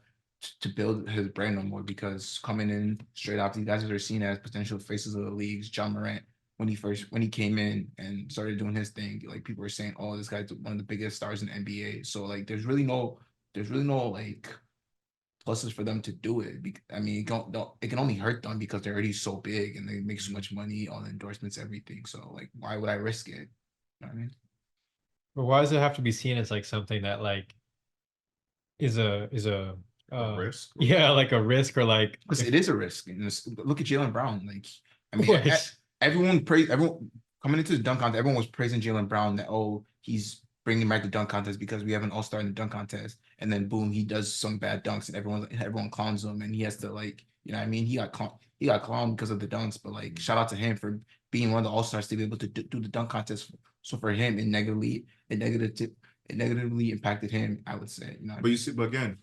S3: to build his brand no more, because coming in straight off, these guys are seen as potential faces of the leagues. John Morant when he came in and started doing his thing. Like people were saying, "Oh, this guy's one of the biggest stars in the NBA." So like, there's really no like pluses for them to do it. I mean, it can only hurt them because they're already so big and they make so much money, all the endorsements, everything. So like, why would I risk it? You know what I mean?
S1: But why does it have to be seen as like something that like is a
S2: risk?
S1: yeah, like a risk or like
S3: Because it is a risk. And look at Jaylen Brown. Like, I mean,
S1: what?
S3: everyone coming into the dunk contest, everyone was praising Jaylen Brown that, oh, he's bringing back the dunk contest because we have an all-star in the dunk contest. And then boom, he does some bad dunks and everyone clowns him and he has to like, you know what I mean? He got clowned because of the dunks, but like shout out to him for being one of the all-stars to be able to do the dunk contest. So for him, it negatively impacted him, I would say. You know what I
S2: But
S3: mean?
S2: you see, but again,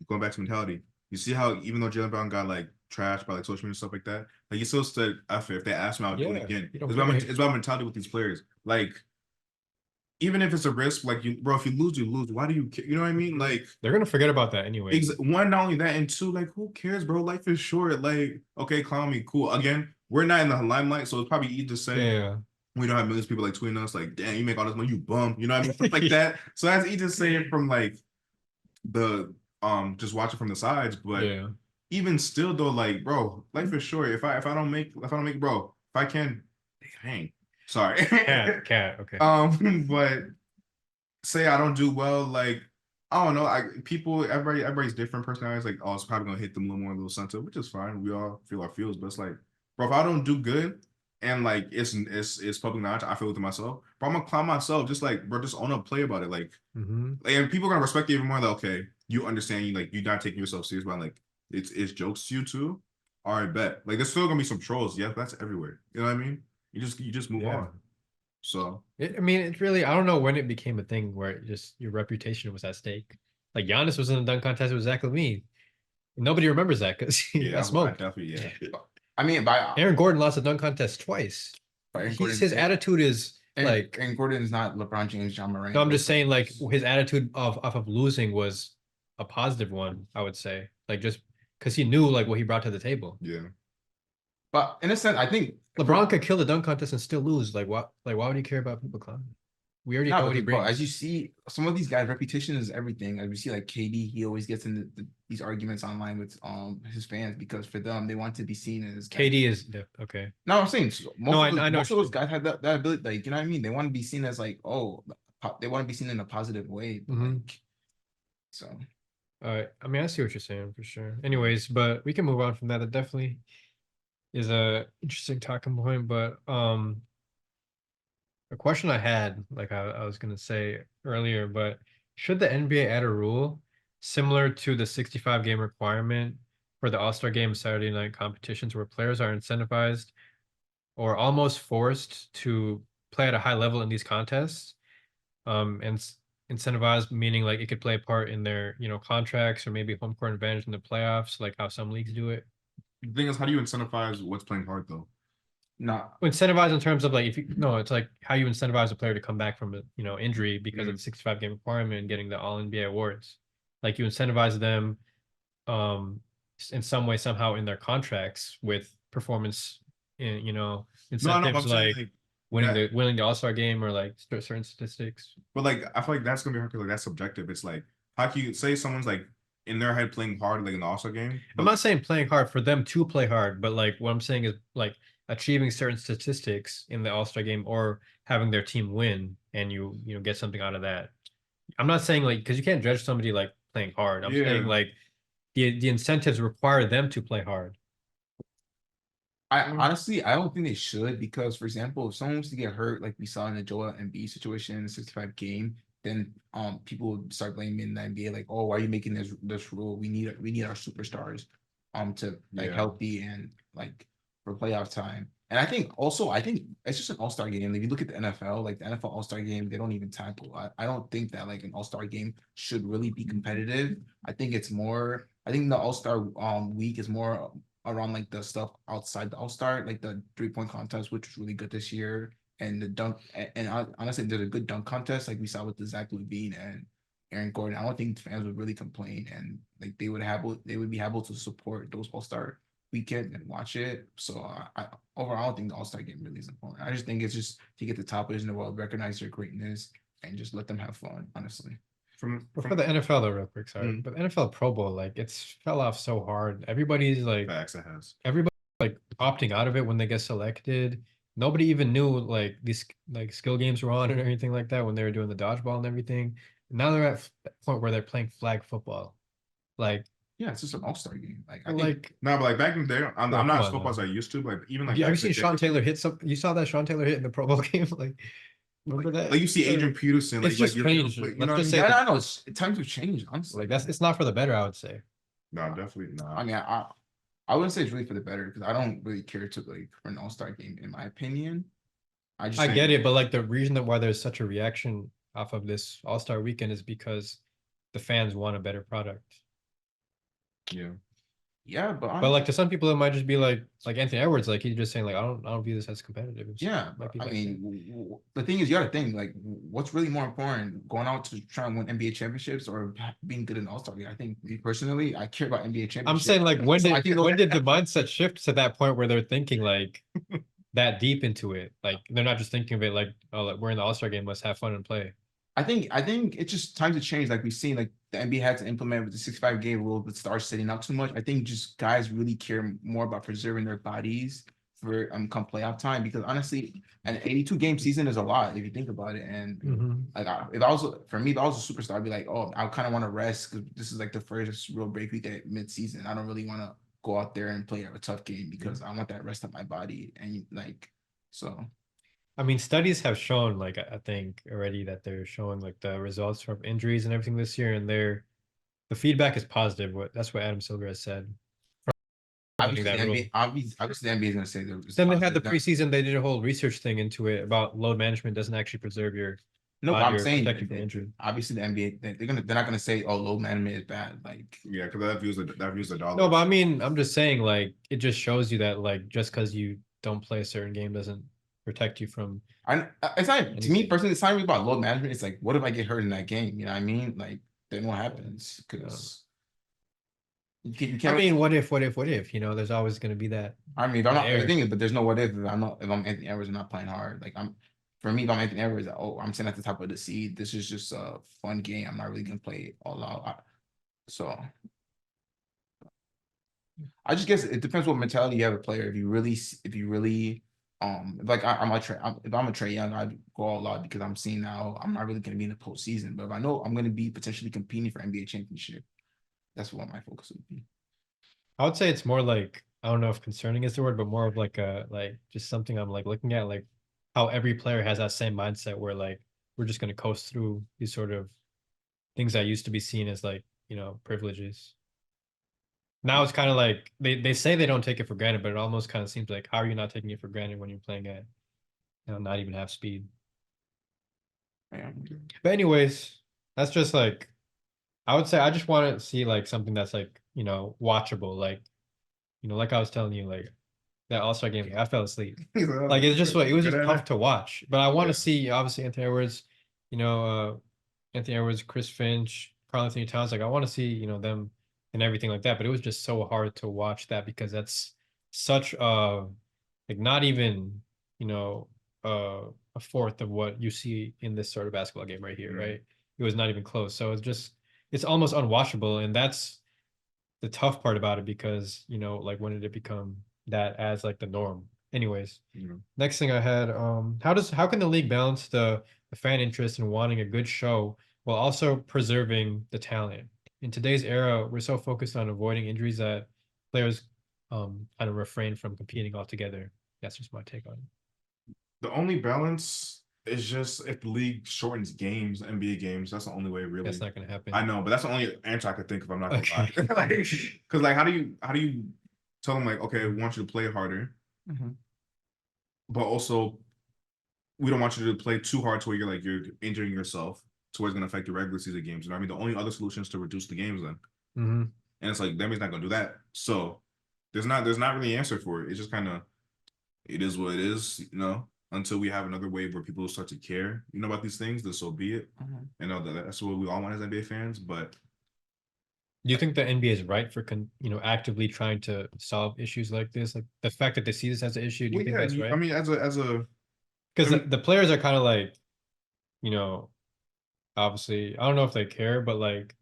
S2: going back to mentality, you see how even though Jaylen Brown got like trashed by like social media and stuff like that, like he still stood after. If they asked him, I would do it
S1: Yeah,
S2: again.
S1: you don't
S2: It's
S1: care.
S2: about mentality with these players. Like even if it's a risk, like you, bro, if you lose, you lose. Why do you care? You know what I mean? Like
S1: They're gonna forget about that anyway.
S2: one, not only that, and two, like who cares, bro? Life is short. Like okay, clown me, cool. Again, we're not in the limelight, so it's probably easy to say.
S1: Yeah.
S2: We don't have millions of people like tweeting us, like, damn, you make all this money, you bum. You know what I mean? Stuff like that. So that's easy to say it from like the just watch it from the sides, but
S1: Yeah.
S2: even still though, like bro, life is short. If I don't make bro, if I can hang. Sorry.
S1: Cat, okay.
S2: But say I don't do well, like I don't know. Everybody's different personalities. Like, oh, it's probably gonna hit them a little more, a little sensitive, which is fine. We all feel our feels, but it's like, bro, if I don't do good and like it's public knowledge, I feel within myself, bro, I'm gonna clown myself. Just like, bro, just own up, play about it. Like, and people are gonna respect you even more. Like, okay, you understand, you like you're not taking yourself serious, but like it's jokes to you too. All right, bet. Like, there's still gonna be some trolls. Yeah, that's everywhere. You know what I mean? You just move on. So
S1: I mean, it's really, I don't know when it became a thing where it just your reputation was at stake. Like Giannis was in the dunk contest with Zach LaVine. Nobody remembers that because he got
S2: I
S1: smoked.
S2: definitely
S3: I mean,
S1: Aaron Gordon lost a dunk contest twice. His attitude is like,
S3: Aaron Gordon is not LeBron James, John Morant.
S1: no, I'm just saying like his attitude off of losing was a positive one, I would say. Like just because he knew like what he brought to the table.
S2: Yeah.
S3: But in a sense, I think
S1: LeBron could kill the dunk contest and still lose. Like what? Like why would he care about people clowning? We already know what he brings.
S3: As you see, some of these guys' reputation is everything. As we see, like KD, he always gets in these arguments online with his fans because for them, they want to be seen as
S1: KD is okay.
S3: No, I'm saying
S1: I know
S3: most of those guys have that ability. Like you know what I mean? They want to be seen as like they want to be seen in a positive way. Like, so.
S1: All right. I mean, I see what you're saying for sure. Anyways, but we can move on from that. It definitely is a interesting talking point. But a question I had, like I was gonna say earlier, but should the NBA add a rule similar to the 65 game requirement for the All-Star Game Saturday night competitions where players are incentivized or almost forced to play at a high level in these contests? And incentivized meaning like it could play a part in their, contracts or maybe home court advantage in the playoffs, like how some leagues do it.
S2: The thing is, how do you incentivize what's playing hard though?
S1: Incentivize in terms of like it's like how you incentivize a player to come back from a injury because of the 65 game requirement and getting the all NBA awards. Like you incentivize them in some way somehow in their contracts with performance incentives like winning the All-Star game or like certain statistics.
S2: But like I feel like that's gonna be hard because like that's subjective. It's like how can you say someone's like in their head playing hard like in the All-Star game?
S1: I'm not saying playing hard for them to play hard, but like what I'm saying is like achieving certain statistics in the All-Star game or having their team win and you get something out of that. I'm not saying like because you can't judge somebody like playing hard. I'm saying like the incentives require them to play hard.
S3: I honestly don't think they should because, for example, if someone was to get hurt, like we saw in the Joel Embiid situation in the 65 game, then people would start blaming the NBA like, oh, why are you making this rule? We need our superstars to like healthy and like for playoff time. And I think it's just an all-star game. If you look at the NFL, like the NFL all-star game, they don't even tackle. I don't think that like an all-star game should really be competitive. I think the all-star week is more around like the stuff outside the all-star, like the 3-point contest, which was really good this year. And the dunk, and honestly, there's a good dunk contest like we saw with the Zach LaVine and Aaron Gordon. I don't think fans would really complain, and like they would be able to support those all-star weekend and watch it. So overall, I don't think the All-Star game really is important. I just think it's just to get the top players in the world, recognize their greatness, and just let them have fun, honestly.
S1: For the NFL though, real quick, sorry. But the NFL Pro Bowl, like it's fell off so hard. Everybody's like
S2: Facts, it has.
S1: everybody like opting out of it when they get selected. Nobody even knew like these like skill games were on and everything like that when they were doing the dodgeball and everything. Now they're at that point where they're playing flag football. Like
S3: Yeah, it's just an All-Star game. Like I think
S1: like
S2: No, but like back in the day, I'm
S1: Bro,
S2: not
S1: come
S2: as
S1: on,
S2: football as
S1: man.
S2: I used to. But even like
S1: have
S2: back
S1: you seen
S2: in the day,
S1: Sean Taylor hit some? You saw that Sean Taylor hit in the Pro Bowl game? Like remember that?
S2: like you see Adrian Peterson, like
S1: It's just
S2: you're
S1: changed.
S2: you
S1: Let's
S2: know
S1: just
S2: what I
S1: say
S2: mean?
S3: I know times have changed, honestly.
S1: like it's not for the better, I would say.
S2: No, definitely not.
S3: I mean, I wouldn't say it's really for the better because I don't really care to like for an All-Star game, in my opinion.
S1: I get it, but like the reason that why there's such a reaction off of this All-Star weekend is because the fans want a better product.
S2: Yeah.
S3: Yeah,
S1: But like to some people, it might just be like Anthony Edwards, like he's just saying like I don't view this as competitive.
S3: yeah,
S1: might be
S3: I
S1: like
S3: mean, the thing is, you got to think like, what's really more important, going out to try and win NBA championships or being good in All-Star game? I think me personally, I care about NBA championships.
S1: I'm saying like when
S3: So
S1: did the mindset shift to that point where they're thinking like that deep into it? Like they're not just thinking of it like, oh, like, we're in the All-Star game, let's have fun and play.
S3: I think it's just time to change. Like we've seen, like the NBA had to implement with the 6'5" game rule, but stars sitting out too much. I think just guys really care more about preserving their bodies for come playoff time, because honestly, an 82 game season is a lot if you think about it. And like if I was for me, if I was a superstar, I'd be like, oh, I kind of want to rest because this is like the first real break week at mid-season. I don't really want to go out there and play a tough game because I want that rest of my body. And like so.
S1: I mean, studies have shown, like, I think already that they're showing like the results from injuries and everything this year, and the feedback is positive. That's what Adam Silver has said.
S3: Obviously, the NBA is going to say that.
S1: Then they had the preseason. They did a whole research thing into it about load management doesn't actually preserve your
S3: No,
S1: body
S3: I'm
S1: or
S3: saying
S1: protect you from injury.
S3: obviously the NBA they're not gonna say, oh, load management is bad. Like
S2: Yeah, because that views the dollar.
S1: No, but I mean, I'm just saying, like, it just shows you that, like, just because you don't play a certain game doesn't protect you from.
S3: it's not to me personally. It's not really about load management. It's like, what if I get hurt in that game? You know what I mean? Like, then what happens? Because you can't.
S1: I mean, what if? You know, there's always going to be that.
S3: I mean, if I'm not thinking, but there's no what if I'm Anthony Edwards and not playing hard. Like for me, if I'm Anthony Edwards, I'm sitting at the top of the seed. This is just a fun game. I'm not really gonna play all out. So I just guess it depends what mentality you have a player. If you really, like if I'm a Trey Young, I'd go all out because I'm seeing now I'm not really gonna be in the postseason. But if I know I'm gonna be potentially competing for NBA championship, that's what my focus would be.
S1: I would say it's more like, I don't know if concerning is the word, but more of like just something I'm like looking at, like how every player has that same mindset where like we're just gonna coast through these sort of things that used to be seen as like, you know, privileges. Now it's kind of like they say they don't take it for granted, but it almost kind of seems like, how are you not taking it for granted when you're playing at, you know, not even half speed?
S3: Yeah.
S1: But anyways, that's just like, I would say I just want to see like something that's like, you know, watchable. Like, you know, like I was telling you, like that All-Star game, I fell asleep. Like it was just tough to watch. But I want to see obviously Anthony Edwards, you know, Anthony Edwards, Chris Finch, Karl Anthony Towns. Like I want to see, you know, them and everything like that. But it was just so hard to watch that because that's such like not even, you know, a fourth of what you see in this sort of basketball game right here, right? It was not even close. So it's almost unwatchable, and that's the tough part about it because, you know, like when did it become that as like the norm? Anyways, next thing I had, how can the league balance the fan interest in wanting a good show while also preserving the talent? In today's era, we're so focused on avoiding injuries that players kind of refrain from competing altogether. That's just my take on it.
S2: The only balance is just if the league shortens games, NBA games. That's the only way, really.
S1: That's not going to happen.
S2: I know, but that's the only answer I could think of. I'm not gonna lie. Like, because like, how do you tell them like, okay, we want you to play harder, but also we don't want you to play too hard to where you're injuring yourself to where it's gonna affect your regular season games. You know what I mean? The only other solution is to reduce the games then. And it's like Demi's not gonna do that. So there's not really an answer for it. It's just kind of, it is what it is, you know. Until we have another wave where people start to care, you know, about these things, then so be it. I know that's what we all want as NBA fans, but
S1: Do you think the NBA is right for actively trying to solve issues like this? Like the fact that they see this as an issue, do you
S2: Well,
S1: think
S2: yeah,
S1: that's
S2: I
S1: right?
S2: mean,
S1: Because
S2: I mean,
S1: the players are kind of like, you know, obviously, I don't know if they care, but like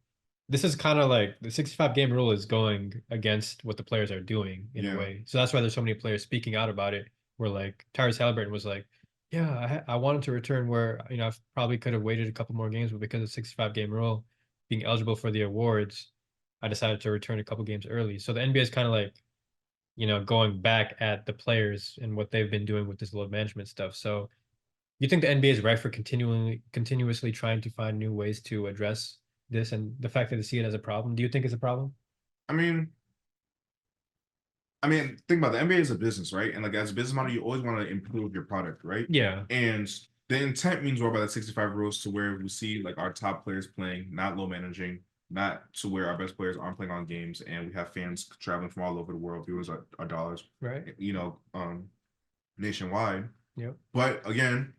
S1: this is kind of like the 65 game rule is going against what the players are doing in a
S2: yeah,
S1: way. So that's why there's so many players speaking out about it. Where like Tyrese Halliburton was like, "Yeah, I wanted to return where I probably could have waited a couple more games, but because of the 65 game rule, being eligible for the awards, I decided to return a couple games early." So the NBA is kind of like going back at the players and what they've been doing with this load management stuff. So you think the NBA is right for continuously trying to find new ways to address this and the fact that they see it as a problem? Do you think it's a problem?
S2: I mean, think about it, the NBA is a business, right? And like as a business model, you always want to improve your product, right?
S1: Yeah.
S2: And the intent means more by the 65 rules to where we see like our top players playing, not low managing, not to where our best players aren't playing on games, and we have fans traveling from all over the world, viewers are dollars,
S1: Right.
S2: nationwide.
S1: Yep.
S2: But again,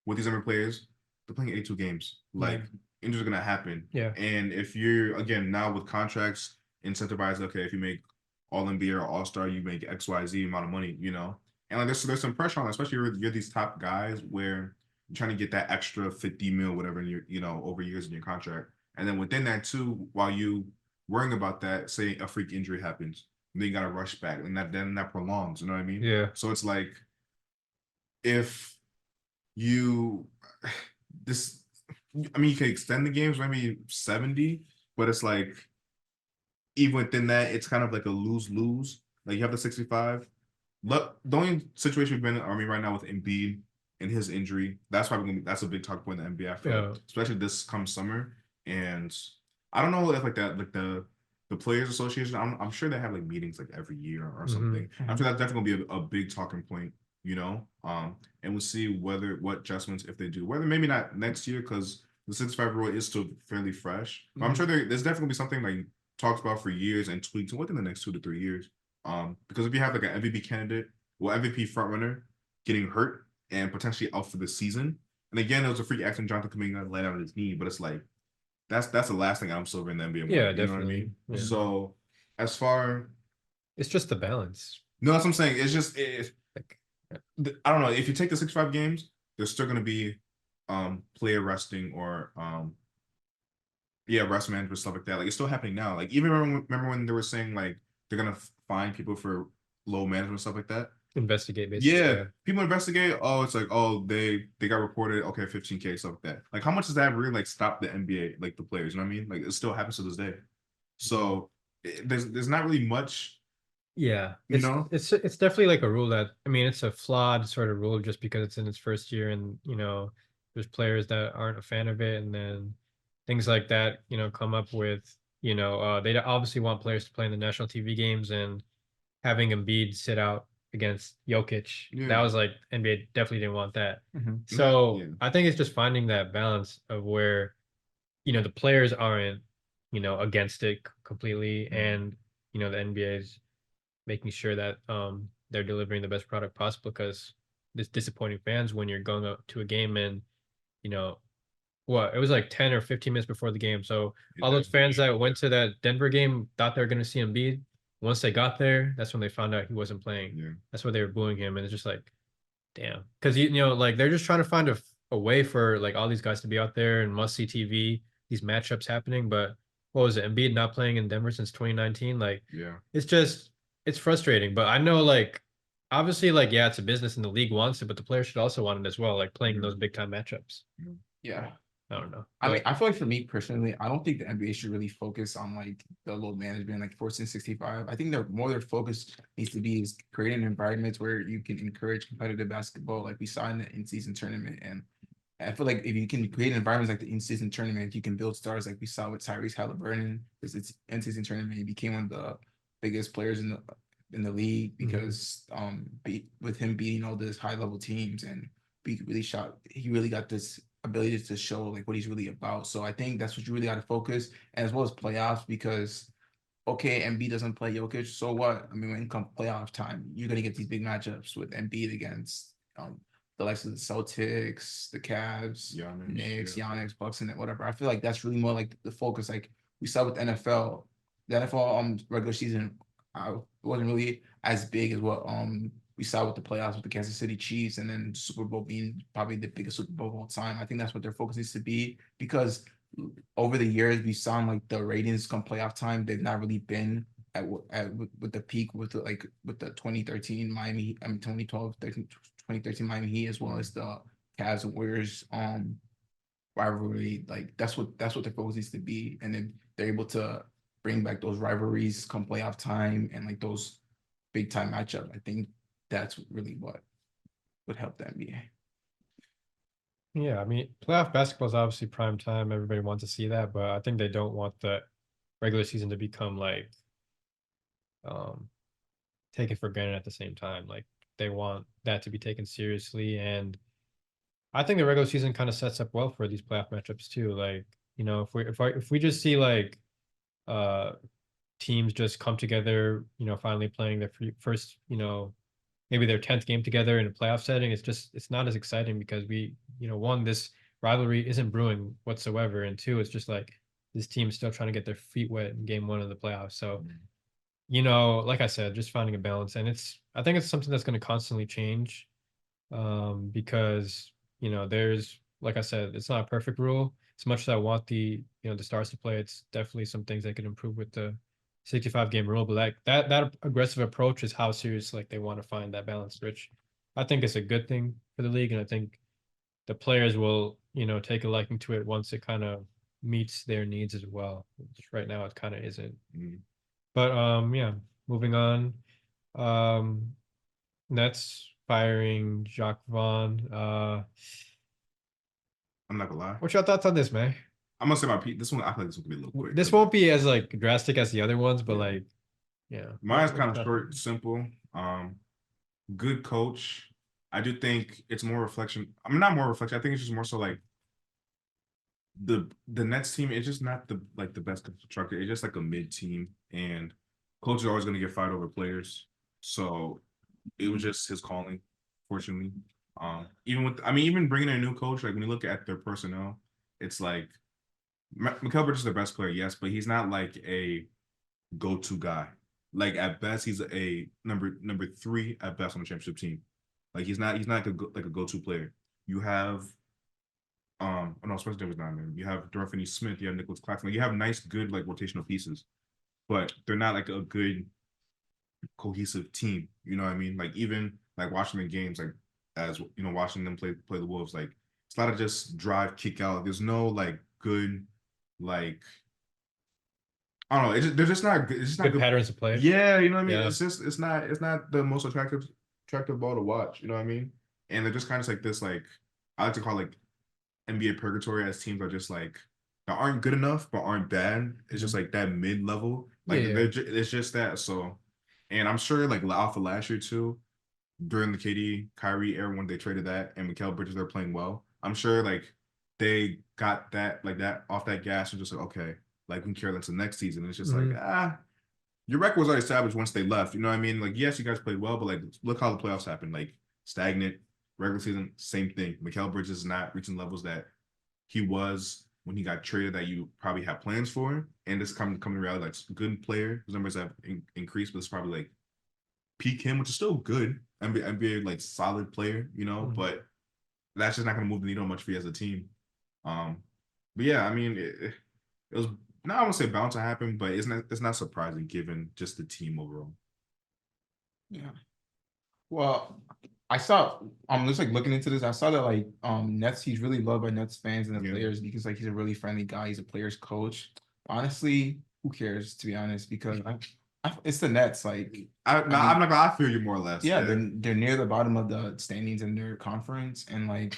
S2: with these NBA players, they're playing 82 games. Like injuries are gonna happen.
S1: Yeah.
S2: And if you're again now with contracts incentivized, okay, if you make all NBA or All Star, you make XYZ amount of money, And like there's some pressure on, especially you're these top guys where you're trying to get that extra 50 mil, whatever, in your over years in your contract. And then within that too, while you worrying about that, say a freak injury happens, then you gotta rush back, and that prolongs. You know what I mean?
S1: Yeah.
S2: So it's like if you this you can extend the games maybe 70, but it's like even within that, it's kind of like a lose-lose. Like you have the 65. Look, the only situation we've been in, right now with Embiid and his injury, that's probably that's a big talk point in the NBA. I feel like, especially this come summer. And I don't know if like that, like the Players Association. I'm sure they have like meetings like every year or something. I'm sure that's definitely gonna be a big talking point. And we'll see what adjustments if they do. Whether maybe not next year because the 65 rule is still fairly fresh. But I'm sure there's definitely gonna be something like talked about for years and tweaked within the next 2 to 3 years. Because if you have like an MVP candidate or MVP frontrunner getting hurt and potentially out for the season, and again, it was a freak accident, Jonathan Kuminga laid out his knee, but it's like that's the last thing I'm silver in the NBA.
S1: Yeah,
S2: you know what I mean?
S1: Yeah.
S2: So as far
S1: it's just the balance.
S2: No, that's what I'm saying. It's just
S1: Like,
S2: I don't know. If you take the 65 games, there's still gonna be player resting or rest management stuff like that. Like it's still happening now. Like even remember when they were saying like they're gonna find people for low management stuff like that.
S1: investigate basically.
S2: Yeah, people investigate. Oh, it's like they got reported. Okay, 15K stuff like that. Like how much does that really like stop the NBA like the players? You know what I mean? Like it still happens to this day. So there's not really much.
S1: Yeah,
S2: It's
S1: it's definitely like a rule that it's a flawed sort of rule just because it's in its first year and there's players that aren't a fan of it and then things like that come up with they obviously want players to play in the national TV games and having Embiid sit out against Jokic, that was like NBA definitely didn't want that. So I think it's just finding that balance of where the players aren't against it completely and the NBA is making sure that they're delivering the best product possible because it's disappointing fans when you're going up to a game and you know what it was like 10 or 15 minutes before the game. So all those fans that went to that Denver game thought they were going to see Embiid. Once they got there, that's when they found out he wasn't playing.
S2: Yeah.
S1: That's why they were booing him, and it's just like, damn, because like they're just trying to find a way for like all these guys to be out there and must see TV, these matchups happening. But what was it? Embiid not playing in Denver since 2019. Like, it's frustrating. But I know like obviously like yeah, it's a business and the league wants it, but the players should also want it as well, like playing in those big time matchups.
S3: Yeah.
S1: I don't know.
S3: I mean, I feel like for me personally, I don't think the NBA should really focus on like the load management, like forcing 65. I think their focus needs to be is creating environments where you can encourage competitive basketball, like we saw in the in-season tournament. And I feel like if you can create environments like the in-season tournament, you can build stars like we saw with Tyrese Halliburton. Because it's in-season tournament, he became one of the biggest players in the league because with him beating all these high level teams and he really got this ability to show like what he's really about. So I think that's what you really got to focus, and as well as playoffs, because okay, Embiid doesn't play Jokic, so what? I mean, when it comes playoff time, you're gonna get these big matchups with Embiid against the likes of the Celtics, the Cavs, Knicks, Giannis, Bucks, and whatever. I feel like that's really more like the focus. Like we saw with the NFL, the NFL regular season wasn't really as big as what we saw with the playoffs with the Kansas City Chiefs, and then Super Bowl being probably the biggest Super Bowl of all time. I think that's what their focus needs to be, because over the years we saw like the ratings come playoff time, they've not really been with the peak with the 2013 Miami, 2012, 2013 Miami Heat, as well as the Cavs and Warriors rivalry. Like that's what their focus needs to be, and then they're able to bring back those rivalries come playoff time and like those big time matchup. I think that's really what would help the NBA.
S1: Yeah, I mean, playoff basketball is obviously prime time. Everybody wants to see that, but I think they don't want the regular season to become like taken for granted at the same time. Like they want that to be taken seriously, and I think the regular season kind of sets up well for these playoff matchups too. Like, you know, if we just see like teams just come together, you know, finally playing their first, you know, maybe their 10th game together in a playoff setting, it's not as exciting because one, this rivalry isn't brewing whatsoever, and two, it's just like this team is still trying to get their feet wet in game one of the playoffs. So, you know, like I said, just finding a balance, and I think it's something that's going to constantly change, because you know, there's, like I said, it's not a perfect rule. As much as I want the stars to play, it's definitely some things they could improve with the 65 game rule. But like that aggressive approach is how serious like they want to find that balance, which I think is a good thing for the league, and I think the players will, you know, take a liking to it once it kind of meets their needs as well. Which right now it kind of isn't. But yeah, moving on. Nets firing Jacques Vaughn.
S2: I'm not gonna lie.
S1: What's your thoughts on this, man?
S2: I'm gonna say my Pete. This one, I feel like this one could be a little quick.
S1: This won't be as like drastic as the other ones, but
S2: Yeah.
S1: like, yeah.
S2: Mine's kind of short, simple. Good coach. I do think it's more reflection. I mean, not more reflection. I think it's just more so like the Nets team is just not the best constructed. It's just like a mid team, and coach is always gonna get fired over players. So it was just his calling, fortunately. Even bringing in a new coach, like when you look at their personnel, it's like Mikal Bridges is the best player, yes, but he's not like a go-to guy. Like at best, he's a number 3 at best on the championship team. Like he's not like a go-to player. You have oh no, Spencer Dinwiddie's not there. You have Dorian Finney-Smith, you have Nicholas Claxton. Like you have nice, good like rotational pieces, but they're not like a good cohesive team. You know what I mean? Like even like watching the games, like as you know, watching them play the Wolves, like it's a lot of just drive, kick out. There's no like good like I don't know. They're just not good. It's just not
S1: good patterns of play.
S2: Yeah, you know what I mean.
S1: Yeah.
S2: It's not the most attractive ball to watch. You know what I mean? And they're just kind of like this like I like to call like NBA purgatory, as teams are just like that aren't good enough but aren't bad. It's just like that mid level. Like it's just that. So, and I'm sure like off of last year too, during the KD Kyrie era when they traded that and Mikal Bridges, they're playing well. I'm sure like they got that off that gas and just like okay, like we can carry that to the next season. And it's just like your record was already established once they left. You know what I mean? Like yes, you guys played well, but like look how the playoffs happened. Like stagnant. Regular season, same thing. Mikal Bridges is not reaching levels that he was when he got traded that you probably have plans for. And this coming to reality, like good player, his numbers have increased, but it's probably like peak him, which is still good. NBA like solid player, you know, but that's just not going to move the needle much for you as a team. But yeah, I mean, it was not I won't say bound to happen, but it's not surprising given just the team overall.
S3: Yeah. Well, I saw just like looking into this, I saw that like Nets, he's really loved by Nets fans and the players because like he's a really friendly guy. He's a player's coach. Honestly, who cares to be honest? Because it's the Nets. Like
S2: I'm not gonna. I feel you more or less.
S3: Yeah, they're near the bottom of the standings in their conference, and like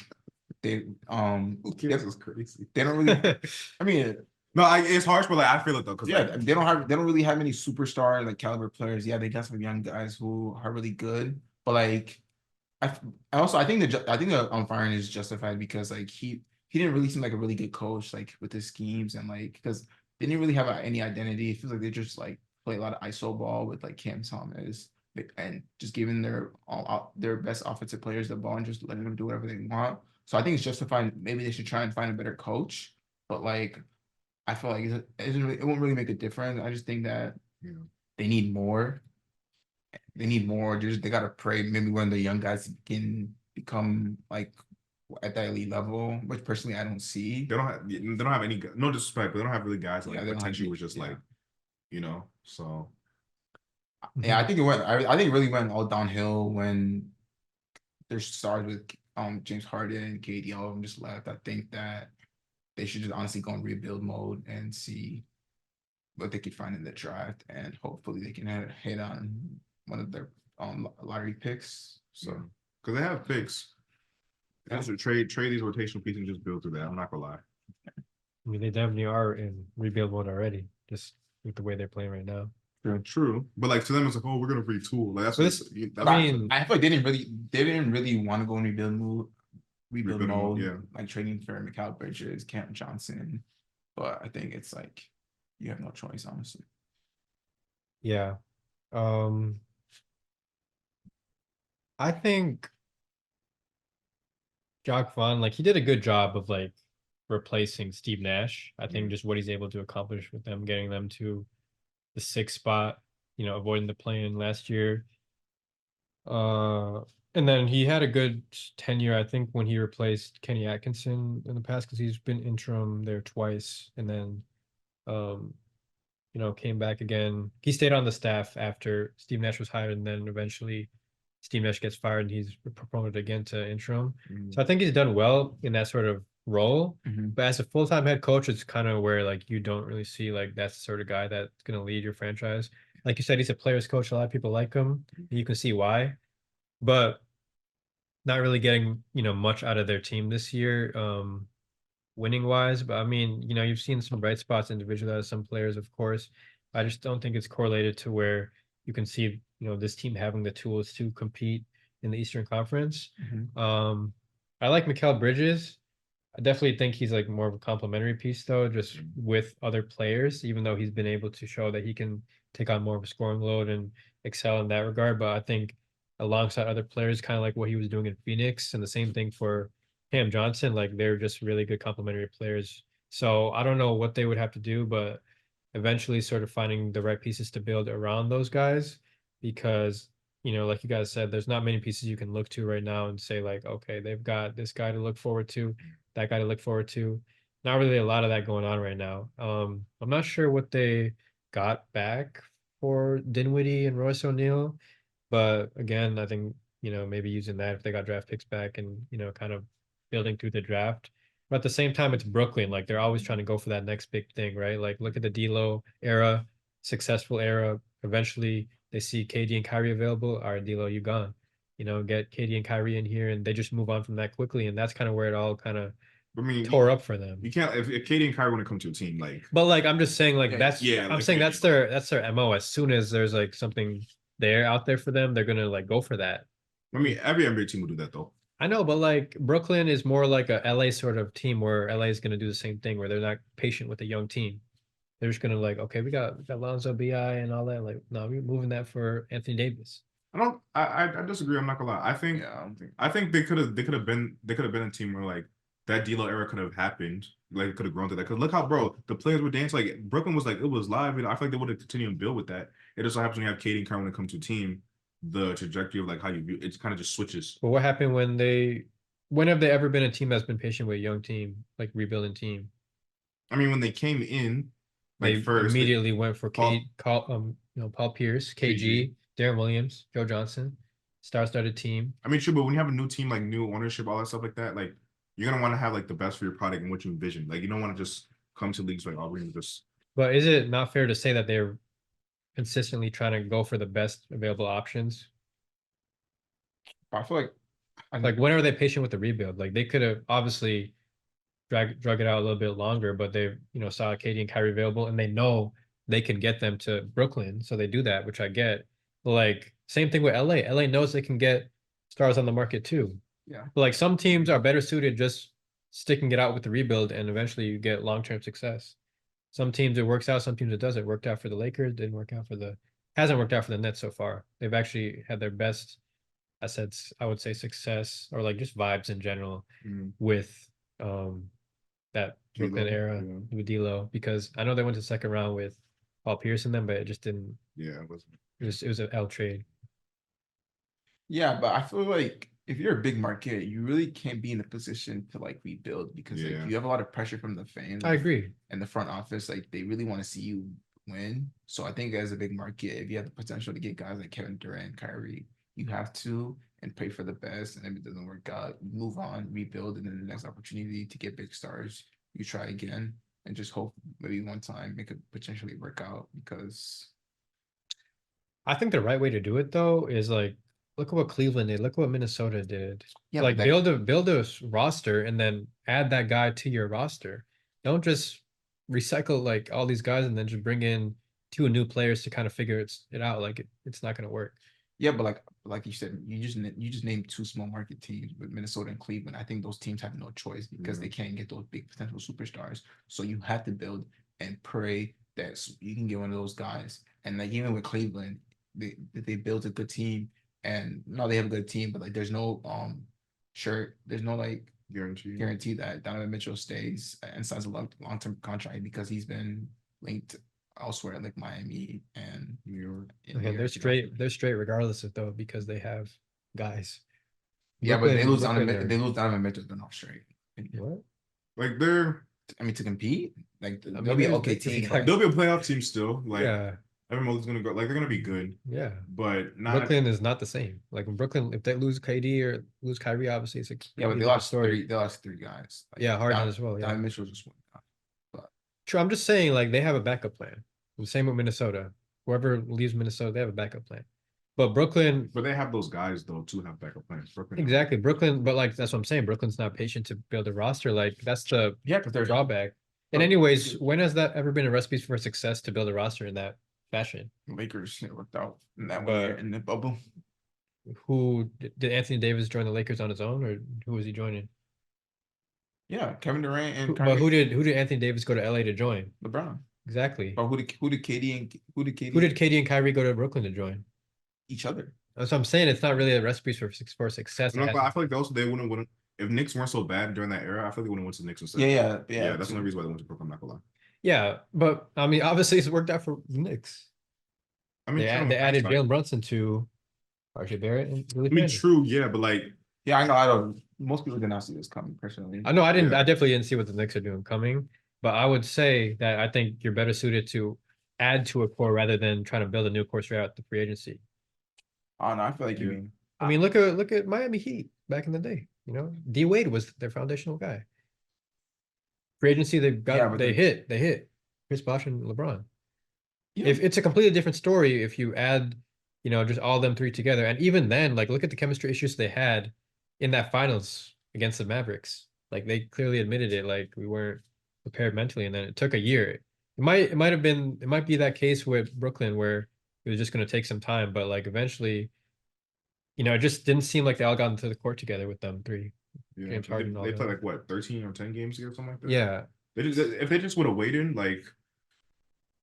S3: they
S2: who cares? It's crazy.
S3: They don't really. I mean.
S2: No, it's harsh, but like I feel it though, because
S3: they don't really have many superstar like caliber players. Yeah, they got some young guys who are really good, but like I think the firing is justified because like he didn't really seem like a really good coach like with his schemes and like because they didn't really have any identity. It feels like they just like play a lot of iso ball with like Cam Thomas and just giving their best offensive players the ball and just letting them do whatever they want. So I think it's justified. Maybe they should try and find a better coach, but like I feel like it won't really make a difference. I just think that they need more. They need more. Just they gotta pray. Maybe one of the young guys can become like at that elite level, which personally I don't see.
S2: They don't have any, no disrespect, but they don't have really guys that
S3: Yeah,
S2: like
S3: they don't have
S2: potentially
S3: any-
S2: was just
S3: yeah.
S2: like, so
S3: Yeah, I think it went. I think it really went all downhill when there's stars with James Harden and KD. All of them just left. I think that they should just honestly go in rebuild mode and see what they could find in the draft, and hopefully they can hit on one of their lottery picks. So
S2: because they have picks.
S3: Yeah.
S2: Just trade these rotational pieces and just build through that. I'm not gonna lie.
S1: I mean, they definitely are in rebuild mode already, just with the way they're playing right now.
S2: Yeah, true. But like to them, it's like, oh, we're gonna retool. Like
S3: I feel like they didn't really want to go in rebuild mode.
S2: Yeah.
S3: Like trading for Mikal Bridges, Cam Johnson, but I think it's like you have no choice, honestly.
S1: Yeah. I think Jacques Vaughn, like he did a good job of like replacing Steve Nash. I think just what he's able to accomplish with them, getting them to the 6th spot, avoiding the play-in last year. And then he had a good tenure, I think, when he replaced Kenny Atkinson in the past, because he's been interim there twice, and then came back again. He stayed on the staff after Steve Nash was hired, and then eventually Steve Nash gets fired and he's promoted again to interim. So I think he's done well in that sort of role. But as a full-time head coach, it's kind of where like you don't really see like that's the sort of guy that's going to lead your franchise. Like you said, he's a player's coach. A lot of people like him. And you can see why. But not really getting, much out of their team this year, winning wise. But I mean, you've seen some bright spots individually out of some players, of course. I just don't think it's correlated to where you can see, this team having the tools to compete in the Eastern Conference. I like Mikal Bridges. I definitely think he's like more of a complementary piece though, just with other players, even though he's been able to show that he can take on more of a scoring load and excel in that regard. But I think alongside other players, kind of like what he was doing in Phoenix, and the same thing for Cam Johnson, like they're just really good complementary players. So I don't know what they would have to do, but eventually sort of finding the right pieces to build around those guys, because like you guys said, there's not many pieces you can look to right now and say like, okay, they've got this guy to look forward to, that guy to look forward to. Not really a lot of that going on right now. I'm not sure what they got back for Dinwiddie and Royce O'Neal, but again, I think maybe using that if they got draft picks back and kind of building through the draft. But at the same time, it's Brooklyn. Like they're always trying to go for that next big thing, right? Like look at the D'Lo era, successful era. Eventually, they see KD and Kyrie available. All right, D'Lo, you gone. Get KD and Kyrie in here, and they just move on from that quickly. And that's kind of where it all kind of tore up for them.
S2: You can't if KD and Kyrie want to come to a team, like.
S1: But like I'm just saying, like I'm
S2: like,
S1: saying that's their MO. As soon as there's like something there out there for them, they're gonna like go for that.
S2: I mean, every NBA team will do that though.
S1: I know, but like Brooklyn is more like a LA sort of team where LA is gonna do the same thing, where they're not patient with a young team. They're just gonna like, okay, we got Lonzo BI and all that. Like, no, we're moving that for Anthony Davis.
S2: I disagree. I'm not gonna lie. I think they could have been a team where like that D'Lo era could have happened. Like could have grown to that. Because look how the players were dancing. Like Brooklyn was like it was live. And I feel like they would have continued and build with that. It just so happens when you have KD and Kyrie when it comes to a team, the trajectory of like how you view it kind of just switches.
S1: But what happened when have they ever been a team that's been patient with a young team, like rebuilding team?
S2: I mean, when they came in, like
S1: they
S2: first
S1: immediately went for Paul Pierce, KG, Darren Williams, Joe Johnson, star-studded team.
S2: I mean, sure, but when you have a new team, like new ownership, all that stuff like that, like you're gonna want to have like the best for your product and what you envision. Like you don't want to just come to leagues like, oh, we're gonna just.
S1: But is it not fair to say that they're consistently trying to go for the best available options?
S3: I feel
S1: like when are they patient with the rebuild? Like they could have obviously drug it out a little bit longer, but they saw KD and Kyrie available and they know they can get them to Brooklyn, so they do that, which I get. But like same thing with LA. LA knows they can get stars on the market too.
S3: Yeah.
S1: But like some teams are better suited just sticking it out with the rebuild, and eventually you get long-term success. Some teams it works out, some teams it doesn't. It worked out for the Lakers, didn't work out hasn't worked out for the Nets so far. They've actually had their best assets, I would say, success or like just vibes in general with that Brooklyn
S2: D'Lo,
S1: era
S2: yeah.
S1: with D'Lo, because I know they went to second round with Paul Pierce in them, but it just didn't.
S2: Yeah, it wasn't.
S1: It was an L trade.
S3: Yeah, but I feel like if you're a big market, you really can't be in a position to like rebuild because like
S2: Yeah.
S3: you have a lot of pressure from the fans
S1: I agree.
S3: and the front office. Like they really want to see you win. So I think as a big market, if you have the potential to get guys like Kevin Durant, Kyrie, you have to and pray for the best. And if it doesn't work out, you move on, rebuild, and then the next opportunity to get big stars, you try again and just hope maybe one time it could potentially work out because
S1: I think the right way to do it though is like look at what Cleveland did, look at what Minnesota did.
S3: yeah,
S1: Like
S3: but
S1: build a roster and then add that guy to your roster. Don't just recycle like all these guys and then just bring in two new players to kind of figure it out. Like it's not gonna work.
S3: yeah, but like you said, you just named two small market teams with Minnesota and Cleveland. I think those teams have no choice because they can't get those big potential superstars. So you have to build and pray that you can get one of those guys. And like even with Cleveland, they built a good team, and no, they have a good team, but like there's no there's no like guarantee that Donovan Mitchell stays and signs a long term contract because he's been linked elsewhere like Miami and New York.
S1: Okay, they're straight regardless of though because they have guys.
S3: Yeah, but they lose
S1: Brooklyn
S3: Donovan. They lose Donovan Mitchell. They're not straight.
S1: what?
S2: Like they're
S3: I mean, to compete, like
S1: I
S3: they'll
S1: mean,
S3: be an
S1: there's-
S3: okay
S1: there's
S3: team.
S1: like-
S2: they'll be a playoff team still. Like
S1: Yeah,
S2: everyone's gonna go. Like they're gonna be good,
S1: yeah.
S2: but not.
S1: Brooklyn is not the same. Like when Brooklyn, if they lose KD or lose Kyrie, obviously it's a
S3: Yeah, but
S1: completely
S3: they
S1: different
S3: lost
S1: story.
S3: three. They lost three guys. Like,
S1: Yeah, Harden as well. Yeah,
S3: Donovan Mitchell just one guy. But
S1: true. I'm just saying, like they have a backup plan. The same with Minnesota. Whoever leaves Minnesota, they have a backup plan. But Brooklyn,
S2: But they have those guys though to have backup plans. Brooklyn
S1: exactly. Brooklyn, but like that's what I'm saying. Brooklyn's not patient to build a roster. Like that's the
S3: yeah, but they're
S1: drawback. And anyways, when has that ever been a recipe for success to build a roster in that fashion?
S3: Lakers. It worked out in that one
S1: But-
S3: year in the bubble.
S1: Who did Anthony Davis join the Lakers on his own, or who was he joining?
S3: Yeah, Kevin Durant and
S1: But who did Anthony Davis go to LA to join?
S3: LeBron?
S1: Exactly.
S3: But who did KD and who did KD
S1: Who did KD and Kyrie go to Brooklyn to join?
S3: each other?
S1: That's what I'm saying. It's not really a recipe for success.
S2: I feel like they wouldn't. If Knicks weren't so bad during that era, I feel like they wouldn't went to Knicks instead.
S3: Yeah.
S2: That's the only reason why they went to Brooklyn. I'm not gonna lie.
S1: Yeah, but I mean, obviously it's worked out for the Knicks.
S2: I mean,
S1: They added Jalen Brunson to RJ Barrett and Willie Fandle.
S2: true, yeah, but like,
S3: Yeah, I know. I don't. Most people did not see this coming personally.
S1: I know I didn't.
S2: Yeah.
S1: I definitely didn't see what the Knicks are doing coming, but I would say that I think you're better suited to add to a core rather than trying to build a new core straight out the free agency.
S3: I don't know. I feel like you
S2: Yeah.
S3: mean.
S1: I mean, look at Miami Heat back in the day. You know, D Wade was their foundational guy. Free agency, they hit Chris Bosh and LeBron.
S3: Yeah.
S1: If it's a completely different story, if you add, just all them three together, and even then, like look at the chemistry issues they had in that finals against the Mavericks. Like they clearly admitted it. Like we weren't prepared mentally, and then it took a year. It might be that case with Brooklyn where it was just going to take some time, but like eventually. It just didn't seem like they all got into the court together with them three.
S2: yeah,
S1: James Harden, all
S2: they
S1: that.
S2: played like what 13 or 10 games together, something like that.
S1: Yeah,
S2: If they just would have waited, like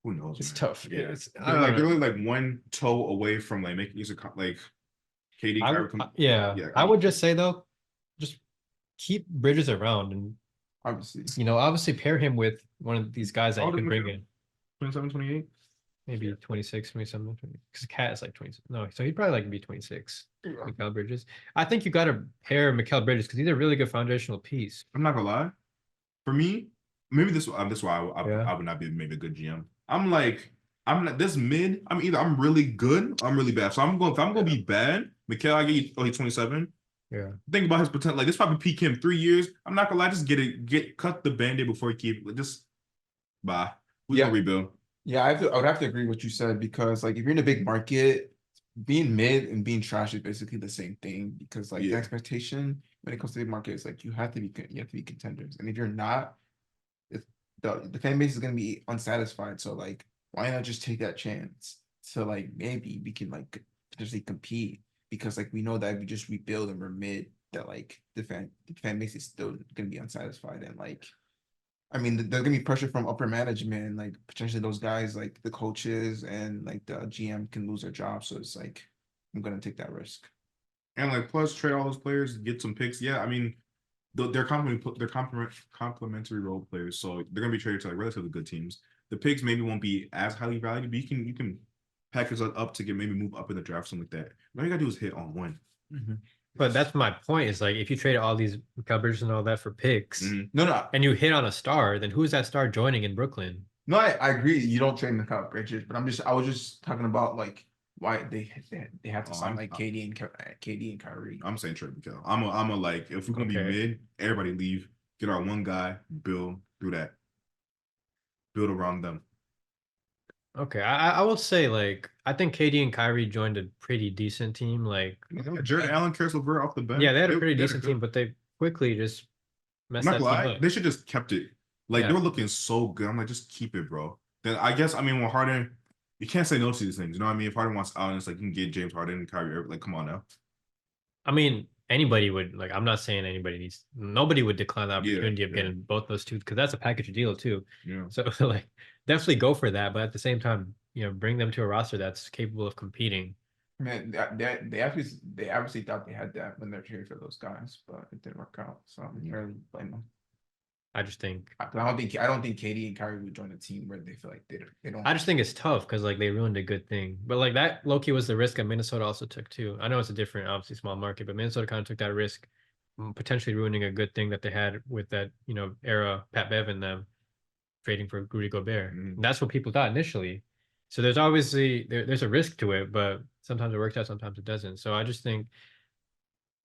S2: who knows?
S1: it's
S2: man.
S1: tough.
S2: Yeah,
S1: I don't know.
S2: they're only like one toe away from like making use of like KD.
S1: I would just say though, just keep Bridges around and
S3: Obviously.
S1: pair him with one of these guys that
S2: How
S1: you
S2: old
S1: can
S2: is
S1: bring
S2: Mikal?
S1: in.
S2: 27, 28.
S1: Maybe 26, 27, because Cat is like 20. No, so he'd probably like be 26. Mikal Bridges. I think you got to pair Mikal Bridges because he's a really good foundational piece.
S2: I'm not gonna lie. For me, maybe this why
S1: Yeah.
S2: I would not be maybe a good GM. I'm not this mid. I'm really good. I'm really bad. So if I'm gonna be bad, Mikal, I get you. Oh, he's 27.
S1: Yeah.
S2: Think about his potential. Like this probably peak him 3 years. I'm not gonna lie. Just cut the band-aid before you keep just bye. We're gonna rebuild.
S3: Yeah, I would have to agree with what you said because like if you're in a big market, being mid and being trash is basically the same thing because like the expectation when it comes to the market is like you have to be contenders, and if you're not, the fan base is gonna be unsatisfied. So like, why not just take that chance to like maybe we can like potentially compete because like we know that if we just rebuild and we're mid, that like the fan base is still gonna be unsatisfied and like. I mean, there's gonna be pressure from upper management, and like potentially those guys, like the coaches and like the GM, can lose their job. So it's like, I'm gonna take that risk.
S2: And like plus trade all those players, get some picks. Yeah, I mean, they're complementary role players, so they're gonna be traded to like relatively good teams. The picks maybe won't be as highly valued, but you can package it up to get maybe move up in the draft, something like that. All you gotta do is hit on one.
S1: But that's my point. Is like if you trade all these covers and all that for picks,
S3: No,
S1: and you hit on a star, then who's that star joining in Brooklyn?
S3: no, I agree. You don't trade Mikal Bridges, but I was just talking about like why they have to sign like KD and Kyrie.
S2: I'm saying trade Mikal. I'm a like if we're gonna be mid, everybody leave, get our one guy, build through that, build around them.
S1: Okay, I will say like I think KD and Kyrie joined a pretty decent team. Like
S2: Jared Allen, Karis LeVert off the bench.
S1: yeah, they had a pretty decent team, but they quickly just messed that team up.
S2: They should just kept it. Like they were looking so good. I'm like, just keep it, bro. Then I guess when Harden, you can't say no to these things. You know what I mean? If Harden wants out, and it's like you can get James Harden and Kyrie. Like, come on now.
S1: I mean, anybody would like. I'm not saying nobody would decline the opportunity of getting both those two because that's a package deal too.
S2: Yeah.
S1: So like, definitely go for that. But at the same time, bring them to a roster that's capable of competing.
S3: Man, they obviously thought they had that when they're cheering for those guys, but it didn't work out. So I'm really blame them.
S1: I just think
S3: I don't think KD and Kyrie would join a team where they feel like they don't.
S1: I just think it's tough because like they ruined a good thing. But like that low-key was the risk that Minnesota also took too. I know it's a different, obviously small market, but Minnesota kind of took that risk, potentially ruining a good thing that they had with that era Pat Bev and them trading for Rudy Gobert. And that's what people thought initially. So there's obviously there's a risk to it, but sometimes it works out, sometimes it doesn't. So I just think,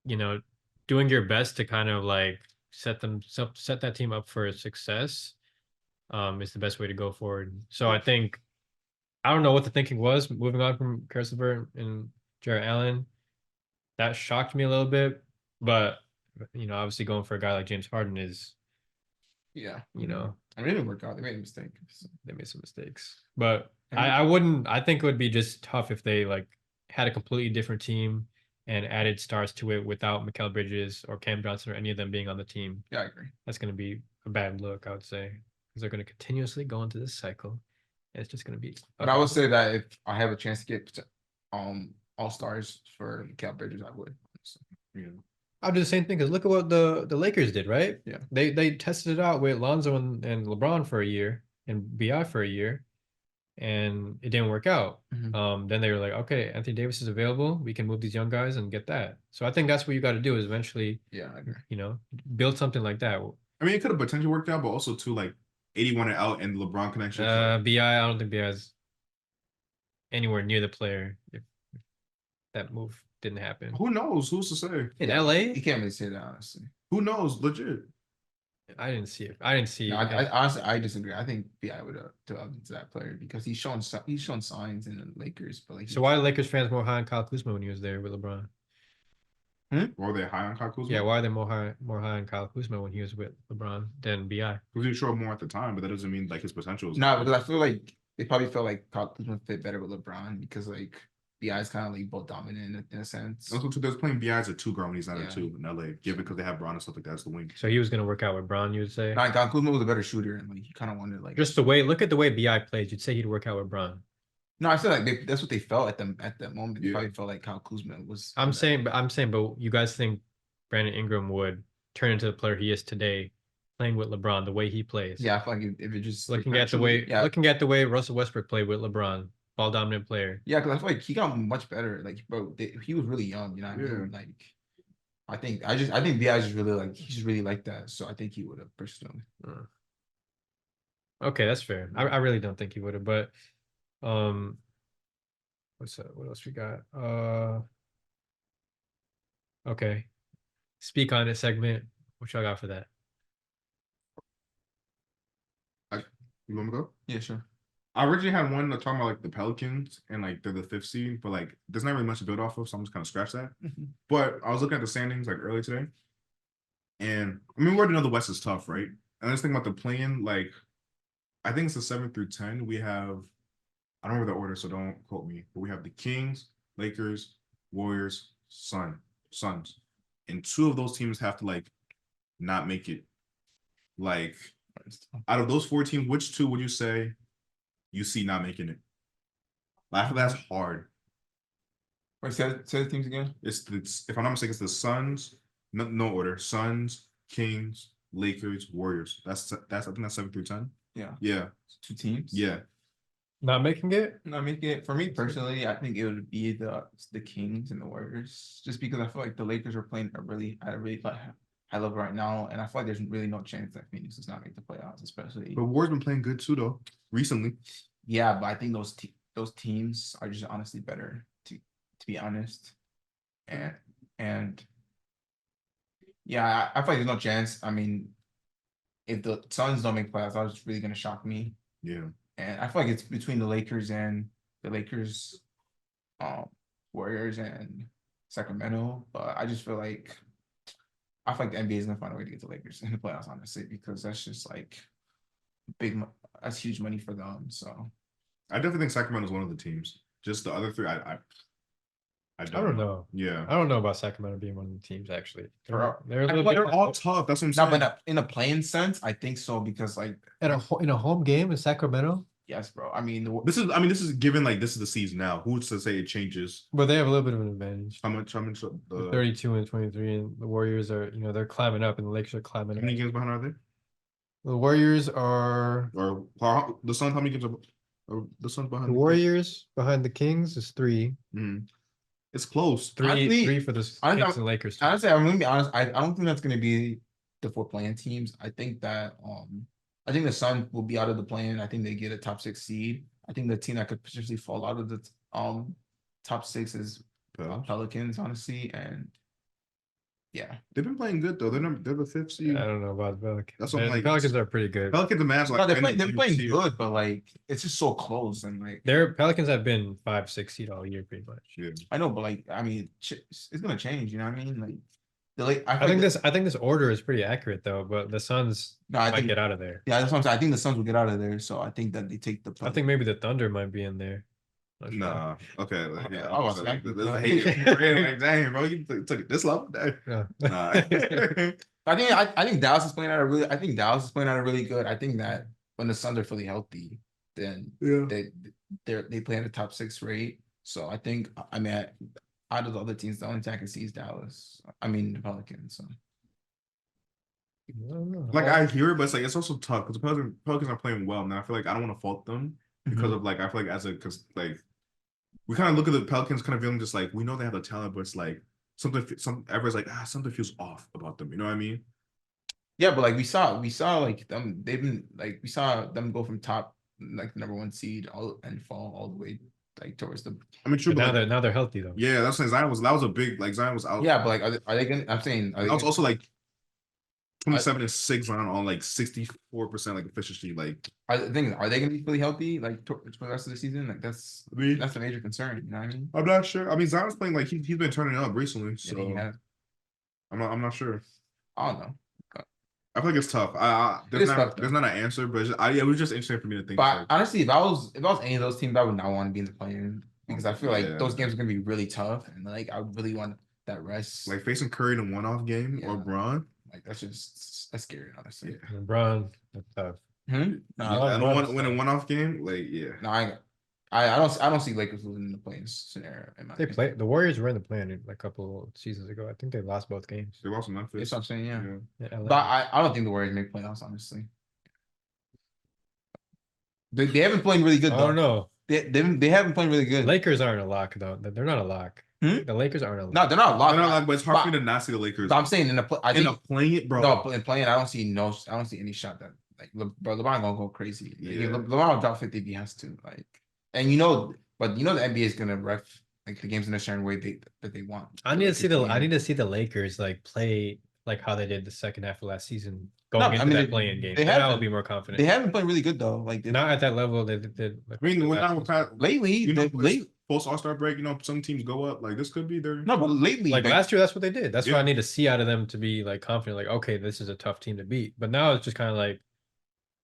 S1: doing your best to kind of like set that team up for success is the best way to go forward. So I think I don't know what the thinking was moving on from Karis LeVert and Jared Allen. That shocked me a little bit, but obviously going for a guy like James Harden is
S3: I mean, it didn't work out. They made a mistake.
S1: They made some mistakes, but I wouldn't. I think it would be just tough if they like had a completely different team and added stars to it without Mikal Bridges or Cam Johnson or any of them being on the team.
S3: Yeah, I agree.
S1: That's going to be a bad look, I would say, because they're going to continuously go into this cycle. And it's just going to be.
S3: But I would say that if I have a chance to get all stars for Mikal Bridges, I would. So,
S1: I'll do the same thing because look at what the Lakers did, right?
S3: Yeah.
S1: They tested it out with Lonzo and LeBron for a year and BI for a year, and it didn't work out. Then they were like, okay, Anthony Davis is available. We can move these young guys and get that. So I think that's what you got to do is eventually,
S3: I agree.
S1: Build something like that.
S2: I mean, it could have potentially worked out, but also too like 81 and out and the LeBron connection.
S1: BI, I don't think BI is anywhere near the player if that move didn't happen.
S2: Who knows? Who's to say?
S1: In LA?
S3: You can't really say that, honestly.
S2: Who knows? Legit.
S1: I didn't see it. I didn't see
S3: no, I honestly, I disagree. I think BI would have developed into that player because he's shown signs in the Lakers. But like,
S1: so why are Lakers fans more high on Kyle Kuzma when he was there with LeBron?
S2: Why were they high on Kyle Kuzma?
S1: Yeah, why are they more high on Kyle Kuzma when he was with LeBron than BI?
S2: Because he showed more at the time, but that doesn't mean like his potential is.
S3: No, because I feel like they probably felt like Kyle Kuzma fit better with LeBron because like BI is kind of like both dominant in a sense.
S2: Also, there's playing BI as a 2 guard when he's not a 2 in LA. Yeah, because they have Bron and stuff like that as the wing.
S1: So he was gonna work out with Bron, you would say?
S3: No, Kyle Kuzma was a better shooter, and like you kind of wanted like
S1: just look at the way BI plays. You'd say he'd work out with Bron.
S3: No, I feel like that's what they felt at that moment. They probably felt like Kyle Kuzma was.
S1: I'm saying, but you guys think Brandon Ingram would turn into the player he is today, playing with LeBron the way he plays?
S3: Yeah, I feel like if it just
S1: looking at the way Russell Westbrook played with LeBron, ball dominant player.
S3: Yeah, because I feel like he got much better. Like, bro, he was really young. You know what I mean? Like, I think BI is really like he's really like that. So I think he would have pushed him.
S1: Okay, that's fair. I really don't think he would have, but what's that? What else we got? Okay. Speak on it segment. What y'all got for that?
S2: You want me to go?
S3: Yeah, sure.
S2: I originally had one to talk about like the Pelicans and like they're the 5th seed, but like there's not really much to build off of, so I'm just kind of scratch that. But I was looking at the standings like earlier today, and I mean we already know the West is tough, right? And let's think about the play-in. Like I think it's the 7 through 10. We have I don't remember the order, so don't quote me, but we have the Kings, Lakers, Warriors, Suns, and 2 of those teams have to like not make it. Like out of those 4 teams, which 2 would you say you see not making it? I feel that's hard.
S3: Wait, say the teams again.
S2: It's if I'm not mistaken, it's the Suns. No order. Suns, Kings, Lakers, Warriors. That's I think that's 7 through 10.
S3: Yeah,
S2: Yeah,
S3: 2 teams.
S2: yeah.
S1: Not making it.
S3: I mean, for me personally, I think it would be the Kings and the Warriors, just because I feel like the Lakers are playing at a really high level right now, and I feel like there's really no chance that Phoenix does not make the playoffs, especially.
S2: But Warriors been playing good too, though. Recently.
S3: Yeah, but I think those teams are just honestly better to be honest, and yeah, I feel like there's no chance. I mean, if the Suns don't make playoffs, that's really gonna shock me.
S2: Yeah.
S3: And I feel like it's between the Lakers, Warriors and Sacramento. But I just feel like the NBA is gonna find a way to get the Lakers in the playoffs, honestly, because that's just like that's huge money for them. So
S2: I definitely think Sacramento is one of the teams. Just the other three, I
S1: don't know.
S2: Yeah.
S1: I don't know about Sacramento being one of the teams actually. They're a little
S2: They're
S1: bit
S2: all tough. That's what I'm
S3: no,
S2: saying.
S3: but in a playing sense, I think so because like
S1: in a home game in Sacramento.
S3: yes, bro. I mean,
S2: this is given like this is the season now. Who's to say it changes?
S1: But they have a little bit of an advantage.
S2: How much?
S1: 32 and 23, and the Warriors are, they're climbing up, and the Lakers are climbing
S2: How
S1: up.
S2: many games behind are they?
S1: The Warriors are.
S2: Or the Suns? How many games are the Suns behind?
S1: The Warriors behind the Kings is 3.
S2: Mm. It's close.
S1: Three for the Kings and Lakers.
S3: Honestly, I'm gonna be honest. I don't think that's gonna be the 4 playing teams. I think that I think the Suns will be out of the play-in. I think they get a top 6 seed. I think the team that could potentially fall out of the top 6 is Pelicans, honestly, and yeah,
S2: they've been playing good though. They're the 5th seed.
S1: I don't know about the Pelicans.
S2: That's what I'm like.
S1: Pelicans are pretty good.
S2: Pelicans and Mavs
S3: no, they're playing good, but like it's just so close and like
S1: Their Pelicans have been 5, 6 seed all year, pretty much.
S2: Yeah.
S3: I know, but like I mean, it's gonna change. You know what I mean? Like
S1: I think this order is pretty accurate though, but the Suns might get out of there.
S3: Yeah, that's what I'm saying. I think the Suns will get out of there, so I think that they take the.
S1: I think maybe the Thunder might be in there.
S2: Nah. Okay. Yeah.
S3: I was like,
S2: this is hate. Dang, bro, you took it this level.
S1: Yeah.
S2: Nah.
S3: I think Dallas is playing at a really. I think Dallas is playing at a really good. I think that when the Suns are fully healthy, then they play at a top 6 rate. So I think out of the other teams, the only team I can see is Dallas. I mean the Pelicans. So.
S2: Like I hear it, but it's like it's also tough because the Pelicans are playing well. Now I feel like I don't want to fault them because of like I feel like because like we kind of look at the Pelicans kind of feeling just like we know they have the talent, but it's like everyone's like something feels off about them. You know what I mean?
S3: Yeah, but like we saw like them. They've been like we saw them go from top like number 1 seed and fall all the way like towards the.
S2: I mean, true.
S1: But now they're healthy though.
S2: Yeah, that's saying that was a big like Zion was out.
S3: Yeah, but like are they gonna? I'm saying
S2: that was also like 27-6 on like 64% like efficiency. Like
S3: are they gonna be fully healthy like for the rest of the season? Like that's a major concern. You know what I mean?
S2: I'm not sure. I mean, Zion's playing like he's been turning up recently, so
S3: yeah,
S2: I'm not sure.
S3: I don't know.
S2: I feel like it's tough. There's not an answer, but it was just interesting for me to think.
S3: But honestly, if I was any of those teams, I would not want to be in the play-in because I feel like those games are gonna be really tough, and like I really want that rest.
S2: Like facing Curry in a one-off game or Braun.
S3: Like that's scary, honestly.
S1: Yeah. LeBron, that's tough.
S3: No,
S2: I don't want to win a one-off game. Like
S3: no, I don't see Lakers losing the play-in scenario.
S1: The Warriors were in the play-in a couple seasons ago. I think they lost both games.
S2: They lost to Memphis.
S3: That's what I'm saying. Yeah.
S1: Yeah,
S3: But I don't think the Warriors make playoffs. Honestly, they haven't played really good. Though.
S1: I don't know.
S3: They haven't played really good.
S1: Lakers aren't a lock though. They're not a lock. The Lakers aren't a lock.
S3: No, they're not a lock.
S2: They're not a lock, but it's hard for me to not see the Lakers.
S3: But I'm saying in
S2: playing it, bro.
S3: No, in playing, I don't see any shot that like bro. LeBron gonna go crazy.
S2: Yeah.
S3: LeBron will drop 50 if he has to. Like, and but the NBA is gonna ref like the games in a certain way that they want.
S1: I need to see the Lakers like play like how they did the second half of last season going into that playing game. Then I'll be more confident.
S3: They haven't played really good though. Like
S1: not at that level. They did.
S2: I mean,
S3: lately,
S2: post All-Star break, some teams go up. Like this could be their
S3: but lately,
S1: like last year, that's what they did. That's what I need to see out of them to be like confident. Like, okay, this is a tough team to beat. But now it's just kind of like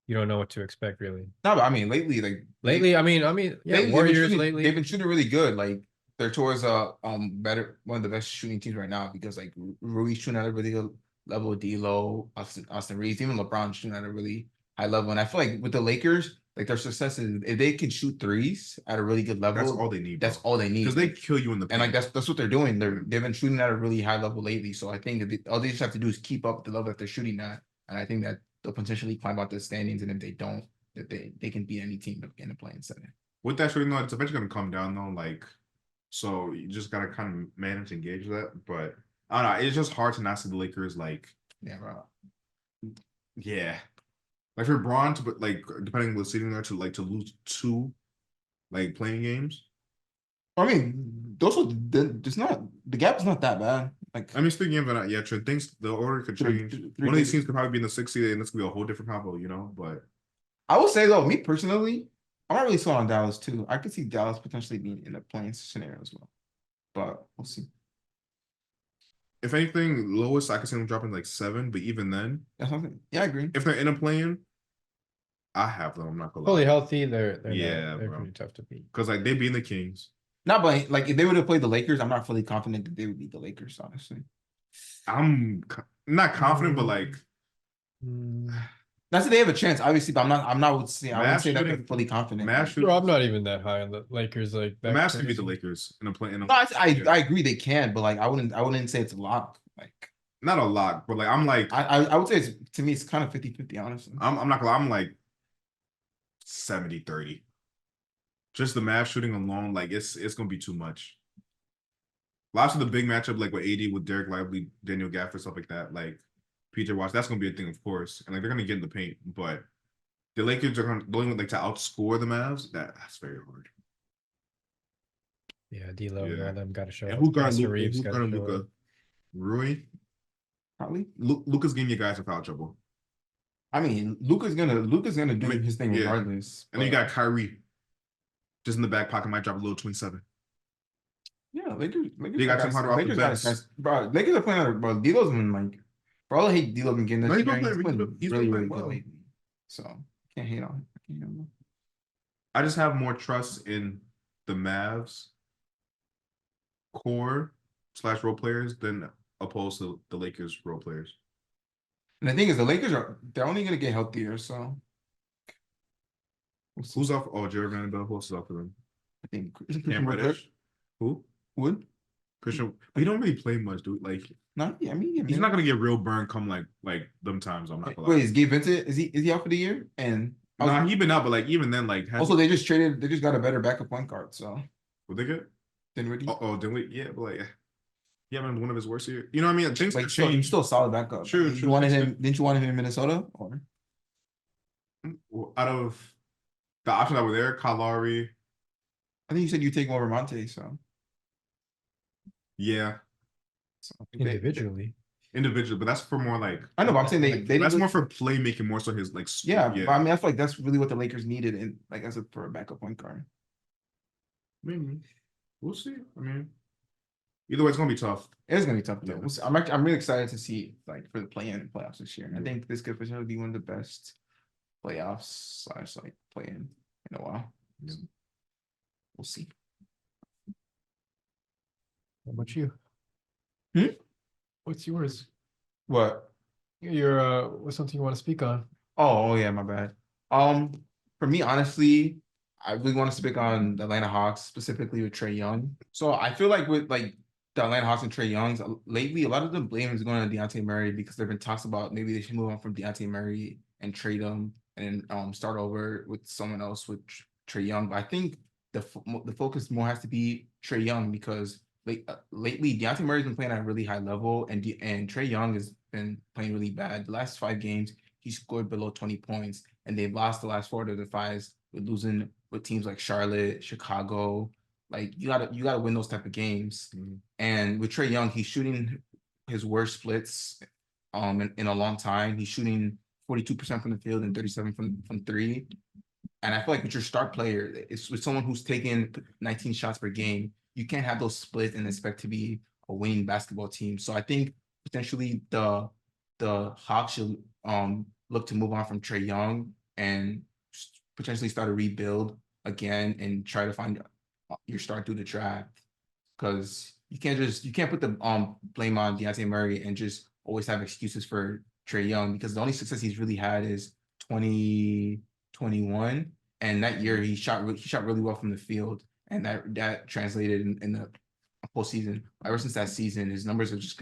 S1: you don't know what to expect really.
S3: No, but I mean lately,
S1: Warriors lately
S3: they've been shooting really good. Like they're towards one of the best shooting teams right now because like Rui's shooting at a really good level, D'Lo, Austin Reeves, even LeBron shooting at a really high level. And I feel like with the Lakers, Like their success is if they can shoot threes at a really good level.
S2: That's all they need.
S3: That's all they need.
S2: Because they kill you in the
S3: and like
S2: paint.
S3: that's what they're doing. They've been shooting at a really high level lately. So I think that all they just have to do is keep up the level that they're shooting at, and I think that they'll potentially climb out the standings. And if they don't, that they can beat any team in the playing setting.
S2: With that shooting, though, it's eventually gonna come down though. Like, so you just gotta kind of manage and gauge that. But I don't know. It's just hard to not see the Lakers like.
S3: Yeah, bro.
S2: Yeah. Like for Braun to but like depending on the seating there to lose 2 like playing games.
S3: I mean, it's not the gap is not that bad. Like
S2: I mean, speaking of that, yeah, true. Things the order could change. One of these teams could probably be in the 6th seed, and this could be a whole different combo, you know. But
S3: I will say though, me personally, I'm not really sold on Dallas too. I could see Dallas potentially being in a playing scenario as well, but we'll see.
S2: If anything, lowest I could see them dropping like 7, but even then,
S3: That's something. Yeah, I agree.
S2: if they're in a play-in, I have them. I'm not gonna
S1: Fully
S2: lie.
S1: healthy, they're
S2: Yeah,
S1: they're
S2: bro.
S1: pretty tough to beat.
S2: Because like they being the Kings.
S3: Not but like if they would have played the Lakers, I'm not fully confident that they would beat the Lakers, honestly.
S2: I'm not confident, but like
S3: That's if they have a chance, obviously, but I wouldn't say that they're
S2: shooting-
S3: fully confident.
S2: Mass
S1: Bro, I'm not even that high on the Lakers. Like
S2: the Mavs could beat the Lakers in a play.
S3: No, I agree they can, but like I wouldn't say it's a lock. Like
S2: Not a lot, but like I'm like
S3: I would say it's to me it's kind of 50-50, honestly.
S2: I'm not gonna lie, I'm like 70-30. Just the Mavs shooting alone, like it's gonna be too much. Lots of the big matchup, like with AD, with Derek Lively, Daniel Gafford, stuff like that, like PJ Watch, that's gonna be a thing, of course. And like they're gonna get in the paint, but the Lakers are going like to outscore the Mavs. That's very hard.
S1: Yeah, D'Lo and all them got to show
S2: And
S1: up.
S2: who guard
S1: Austin
S2: Luka?
S1: Reeves
S2: Who
S1: gotta
S2: guard
S1: show
S2: Luka?
S1: up.
S2: Rui?
S3: Probably.
S2: Luka's getting you guys in foul trouble.
S3: I mean, Luka's gonna do
S2: I mean,
S3: his thing
S2: yeah.
S3: regardless.
S2: And then you got Kyrie. Just in the back pocket, might drop a little 27.
S3: Yeah, Lakers.
S2: They got Tim Hardaway off the
S3: Lakers got
S2: bench.
S3: guys, bro. Lakers are playing out. Bro, D'Lo's been like, bro. I hate D'Lo been getting this.
S2: No, he's
S3: year,
S2: been
S3: and
S2: playing- he's
S3: really
S2: been
S3: really
S2: playing
S3: good
S2: well.
S3: lately. So can't hate on him. I can't hate on him.
S2: I just have more trust in the Mavs core / role players than opposed to the Lakers role players.
S3: And the thing is, the Lakers they're only gonna get healthier. So we'll see.
S2: Who's off? Oh, Jared Vanderbilt. Who else is off for them?
S3: I think
S2: Cam
S3: Christian Wood.
S2: Reddish. Who?
S3: Wood.
S2: Christian. But he don't really play much, dude. Like
S3: No, yeah, I mean,
S2: he's not gonna get real burn come like them times. I'm not gonna lie.
S3: Wait, is Gabe Vincent? Is he out for the year? And
S2: Nah, he been out, but like even then, like
S3: also they just got a better backup point guard. So
S2: what they get?
S3: Dinwiddie.
S2: Then we yeah, but like yeah, man, one of his worst years. You know what I mean? Things
S3: Like
S2: could
S3: still,
S2: change.
S3: still a solid backup.
S2: True,
S3: You
S2: true.
S3: wanted him? Didn't you want him in Minnesota? Or
S2: Out of the options that were there, Kyle Lowry,
S3: I think you said you take him over Monte. So
S2: yeah,
S1: Individually.
S2: individual, but that's for more like
S3: I know, but I'm saying they
S2: that's
S3: didn't-
S2: more for playmaking, more so his like
S3: Yeah, but I mean, I feel like that's really what the Lakers needed, in like for a backup point guard.
S2: Maybe we'll see. I mean, either way, it's gonna be tough.
S3: It is gonna be tough though.
S2: Yeah.
S3: We'll see. I'm really excited to see like for the play-in and playoffs this year. I think this could potentially be one of the best playoffs / like play-in in a while.
S2: Yeah.
S3: So, we'll see.
S1: How about you?
S3: Hmm?
S1: What's yours?
S3: What?
S1: Your what's something you want to speak on?
S3: Oh yeah, my bad. For me, honestly, I really want to speak on the Atlanta Hawks, specifically with Trae Young. So I feel like with like the Atlanta Hawks and Trae Young's lately, a lot of the blame is going on Dejounte Murray because there've been talks about maybe they should move on from Dejounte Murray and trade him and then start over with someone else with Trae Young. But I think the focus more has to be Trae Young because lately Dejounte Murray's been playing at a really high level and Trae Young has been playing really bad. The last 5 games, he scored below 20 points, and they've lost the last 4 to the 5s with losing with teams like Charlotte, Chicago. Like you gotta win those type of games.
S2: Mhm.
S3: And with Trae Young, he's shooting his worst splits in a long time. He's shooting 42% from the field and 37 from 3. And I feel like with your star player, it's with someone who's taking 19 shots per game, you can't have those splits and expect to be a winning basketball team. So I think potentially the Hawks should look to move on from Trae Young and potentially start a rebuild again and try to find your star through the draft. Because you can't put the blame on Dejounte Murray and just always have excuses for Trae Young because the only success he's really had is 2021, And that year he shot really well from the field, and that translated in the postseason. Ever since that season, his numbers have just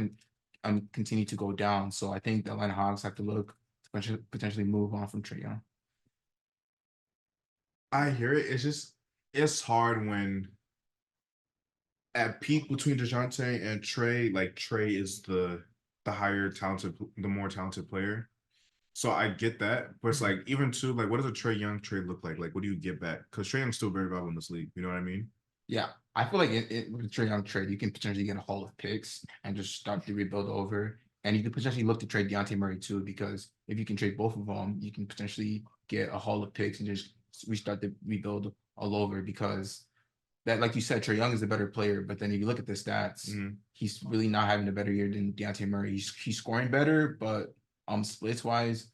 S3: continue to go down. So I think the Atlanta Hawks have to look to potentially move on from Trae Young.
S2: I hear it. It's hard when at peak between DeJounte and Trey, like Trey is the more talented player. So I get that, but it's like even too, like what does a Trey Young trade look like? Like what do you get back? Because Trey Young's still very valuable in this league. You know what I mean?
S3: Yeah, I feel like with the Trae Young trade, you can potentially get a haul of picks and just start the rebuild over. And you could potentially look to trade Deontay Murray too, because if you can trade both of them, you can potentially get a haul of picks and just restart the rebuild all over. Because that, like you said, Trae Young is a better player, but then if you look at the stats, he's really not having a better year than Deontay Murray. He's scoring better, but splits wise,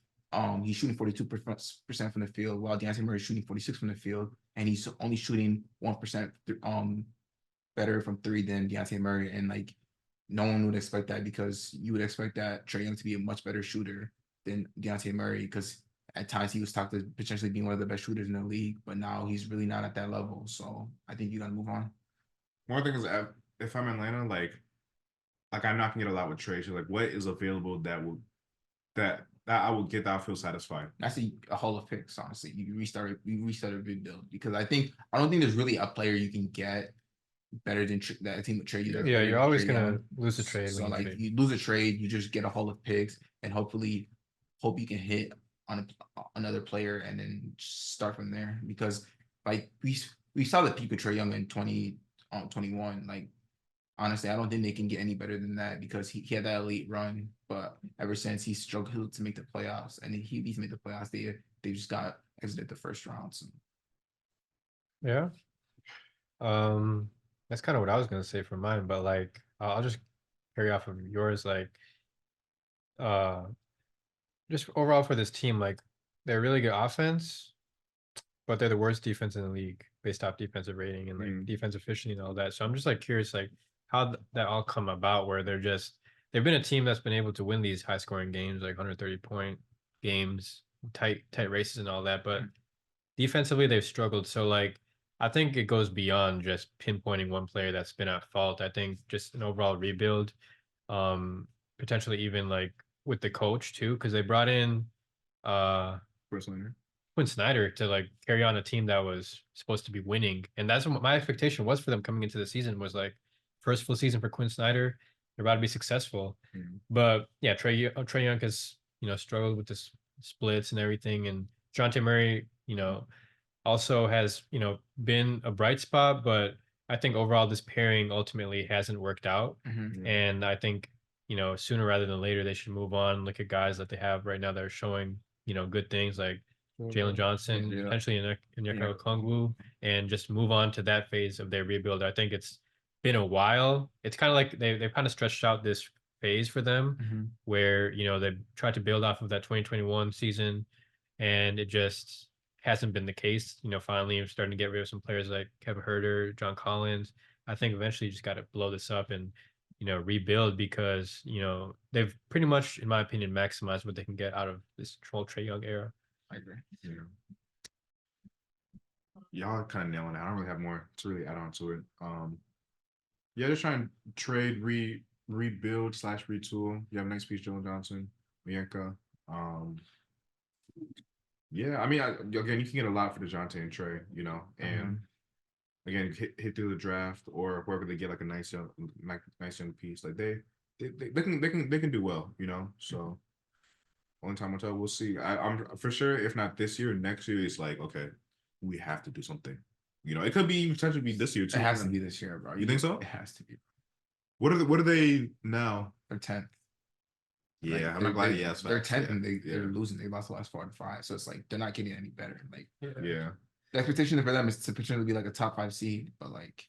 S3: he's shooting 42% from the field, while Deontay Murray is shooting 46 from the field, and he's only shooting 1% better from three than Deontay Murray. And like no one would expect that, because you would expect that Trae Young to be a much better shooter than Deontay Murray, because at times he was talked to potentially being one of the best shooters in the league, but now he's really not at that level. So I think you gotta move on.
S2: One thing is, if I'm Atlanta, like I'm not gonna get a lot with trades. So like, what is available that I will get that I feel satisfied?
S3: That's a haul of picks, honestly. You restart a rebuild, because I don't think there's really a player you can get better than that team would trade you.
S1: Yeah, you're always gonna lose a trade.
S3: So like you lose a trade, you just get a haul of picks, and hopefully hope you can hit on another player and then start from there. Because like we saw the peak of Trae Young in 2021. Like honestly, I don't think they can get any better than that, because he had that elite run, but ever since he struggled to make the playoffs, and he's made the playoffs, they just got exited the first round. So.
S1: Yeah. That's kind of what I was gonna say for mine, but like I'll just carry off of yours. Like, just overall for this team, like they're really good offense, but they're the worst defense in the league based off defensive rating and like defensive efficiency and all that. So I'm just like curious, like how that all come about, where they've been a team that's been able to win these high scoring games, like 130-point games, tight races and all that, but defensively they've struggled. So like I think it goes beyond just pinpointing one player that's been at fault. I think just an overall rebuild, potentially even like with the coach too, because they brought in Quinn Snyder to like carry on a team that was supposed to be winning, and that's what my expectation was for them coming into the season, was like first full season for Quinn Snyder, they're about to be successful. But yeah, Trae Young has struggled with the splits and everything, and DeJounte Murray also has been a bright spot, but I think overall this pairing ultimately hasn't worked out. And I think sooner rather than later they should move on, look at guys that they have right now that are showing good things, like Jalen Johnson, potentially Onyeka Okongwu, and just move on to that phase of their rebuild. I think it's been a while. It's kind of like they've kind of stretched out this phase for them, where they've tried to build off of that 2021 season, and it just hasn't been the case. Finally I'm starting to get rid of some players like Kevin Huerter, John Collins. I think eventually you just got to blow this up and rebuild, because they've pretty much, in my opinion, maximized what they can get out of this whole Trae Young era.
S3: I agree.
S2: Y'all are kind of nailing it. I don't really have more to really add on to it. Yeah, just trying to trade, rebuild / retool. You have next piece, Jalen Johnson, Onyeka. Yeah, I mean, again, you can get a lot for DeJounte and Trae, and again, hit through the draft or wherever they get like a nice young piece. Like they can do well, So only time will tell. We'll see. I'm for sure, if not this year, next year it's like, okay, we have to do something. It could be potentially be this year too.
S3: It has to be this year, bro.
S2: You think so?
S3: It has to be.
S2: What are they now?
S3: They're 10th.
S2: Yeah,
S3: like,
S2: I'm not glad. Yes,
S3: they're 10th and they're losing. They lost the last 4 and 5, so it's like they're not getting any better. Like
S2: yeah,
S3: the expectation for them is to potentially be like a top 5 seed, but like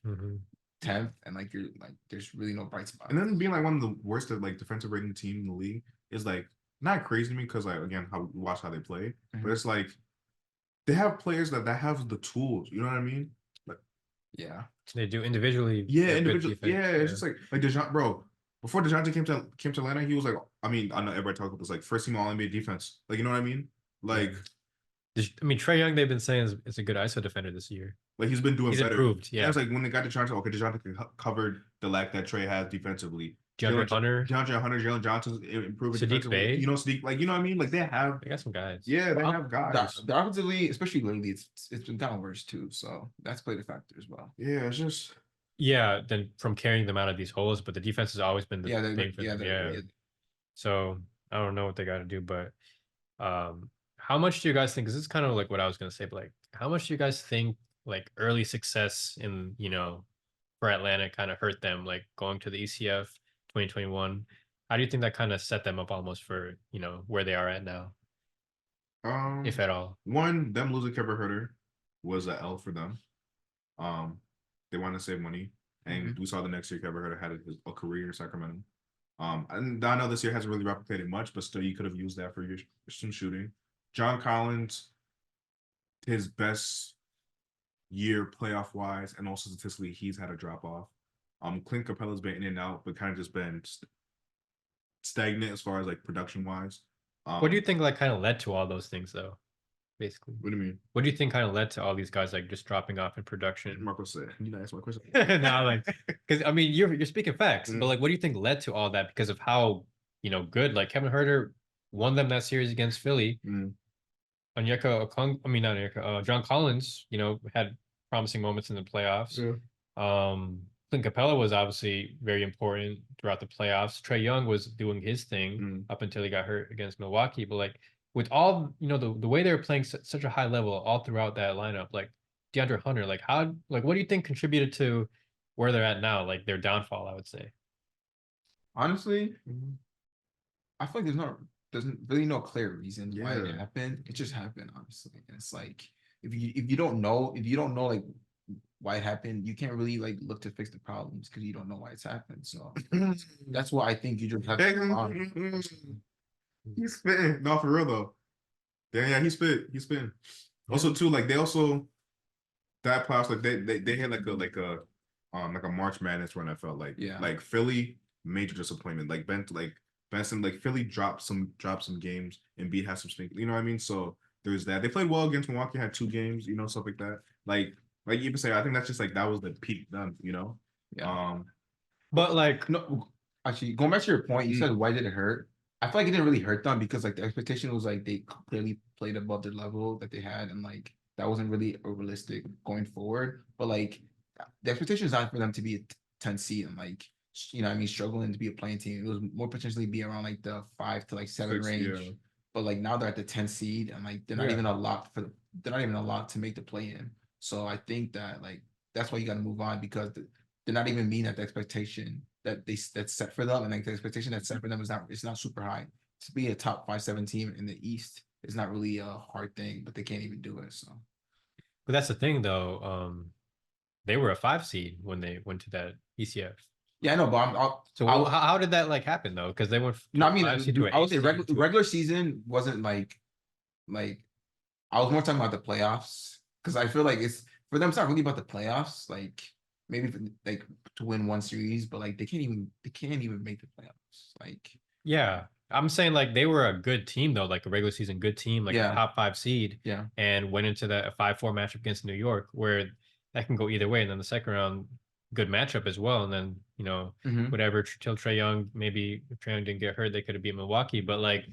S3: 10th, and like you're like there's really no bright spot.
S2: And then being like one of the worst like defensive rating team in the league is like not crazy to me, because like again, watch how they play, but it's like they have players that have the tools. You know what I mean? Like
S1: they do individually.
S2: Yeah, individually. Yeah, it's just like DeJounte, bro. Before DeJounte came to Atlanta, he was like, I mean, I know everybody talks about this, like first team All NBA defense. Like, you know what I mean? Like
S1: I mean, Trae Young, they've been saying is a good ISO defender this year.
S2: Like he's been doing
S1: He's
S2: better.
S1: improved.
S2: And
S1: Yeah.
S2: it's like when they got DeJounte, okay, DeJounte covered the lack that Trey has defensively.
S1: DeAndre Hunter,
S2: Jalen Johnson's improving
S1: Sadiq
S2: defensively.
S1: Bey.
S2: You know, Sadiq, like you know what I mean? Like they
S1: got some guys.
S2: Yeah, they have guys.
S3: The offensively, especially lately, it's been kind of worse too. So that's played a factor as well.
S2: Yeah, it's just
S1: then from carrying them out of these holes, but the defense has always been the thing for them. Yeah. So I don't know what they got to do, but how much do you guys think? Because this is kind of like what I was gonna say, but like, how much do you guys think like early success in for Atlanta kind of hurt them, like going to the ECF 2021? How do you think that kind of set them up almost for where they are at now, if at all?
S2: One, them losing Kevin Herter was a L for them. They want to save money, and we saw the next year Kevin Herter had a career in Sacramento. And I know this year hasn't really replicated much, but still, you could have used that for some shooting. John Collins, his best year playoff wise, and also statistically, he's had a drop off. Clint Capella's been in and out, but kind of just been stagnant as far as like production wise.
S1: What do you think like kind of led to all those things though? Basically,
S2: what do you mean?
S1: What do you think kind of led to all these guys like just dropping off in production?
S2: Markos said, "You know, ask my question."
S1: No, like, because I mean, you're speaking facts, but like, what do you think led to all that? Because of how good like Kevin Herter won them that series against Philly. Onyeka Okong, I mean not Onyeka, John Collins, had promising moments in the playoffs. Clint Capella was obviously very important throughout the playoffs. Trae Young was doing his thing up until he got hurt against Milwaukee, but like. With all the way they were playing such a high level all throughout that lineup, like DeAndre Hunter, like what do you think contributed to where they're at now, like their downfall? I would say.
S3: Honestly, I feel like there's really no clear reason why it happened. It just happened, honestly. And it's like if you don't know like why it happened, you can't really like look to fix the problems because you don't know why it's happened. So that's why I think you just have to.
S2: He's spitting. No, for real though. Yeah, he spit. He's spitting. Also, too, like they also that playoffs, like they had like a March Madness run. I felt like Philly major disappointment. Like Benson, like Philly dropped some games and Embiid had some stink. You know what I mean? So there's that. They played well against Milwaukee, had 2 games, stuff like that. Like you can say, I think that's just like that was the peak done,
S3: Yeah.
S1: But like
S3: no, actually going back to your point, you said why did it hurt? I feel like it didn't really hurt them because like the expectation was like they clearly played above the level that they had, and like that wasn't really realistic going forward. But like the expectation is not for them to be a 10 seed and like struggling to be a playing team. It was more potentially be around like the 5 to 7 range. Yeah. But like now they're at the 10 seed and like they're not even allowed to make the play in. So I think that like that's why you got to move on because they're not even meeting at the expectation that's set for them, and like the expectation that's set for them it's not super high. To be a top 5-7 team in the East is not really a hard thing, but they can't even do it. So,
S1: but that's the thing though. They were a 5 seed when they went to that ECF.
S3: Yeah, I know, but
S1: how did that like happen though? Because they went.
S3: No, I mean, I would say regular season wasn't like I was more talking about the playoffs because I feel like it's for them. It's not really about the playoffs. Like maybe like to win one series, but like they can't even make the playoffs. Like
S1: I'm saying like they were a good team though, like a regular season good team, like a top 5 seed. And went into that 5-4 matchup against New York where that can go either way. And then the second round, good matchup as well. And then whatever till Trae Young, maybe if Trae Young didn't get hurt, they could have beat Milwaukee. But like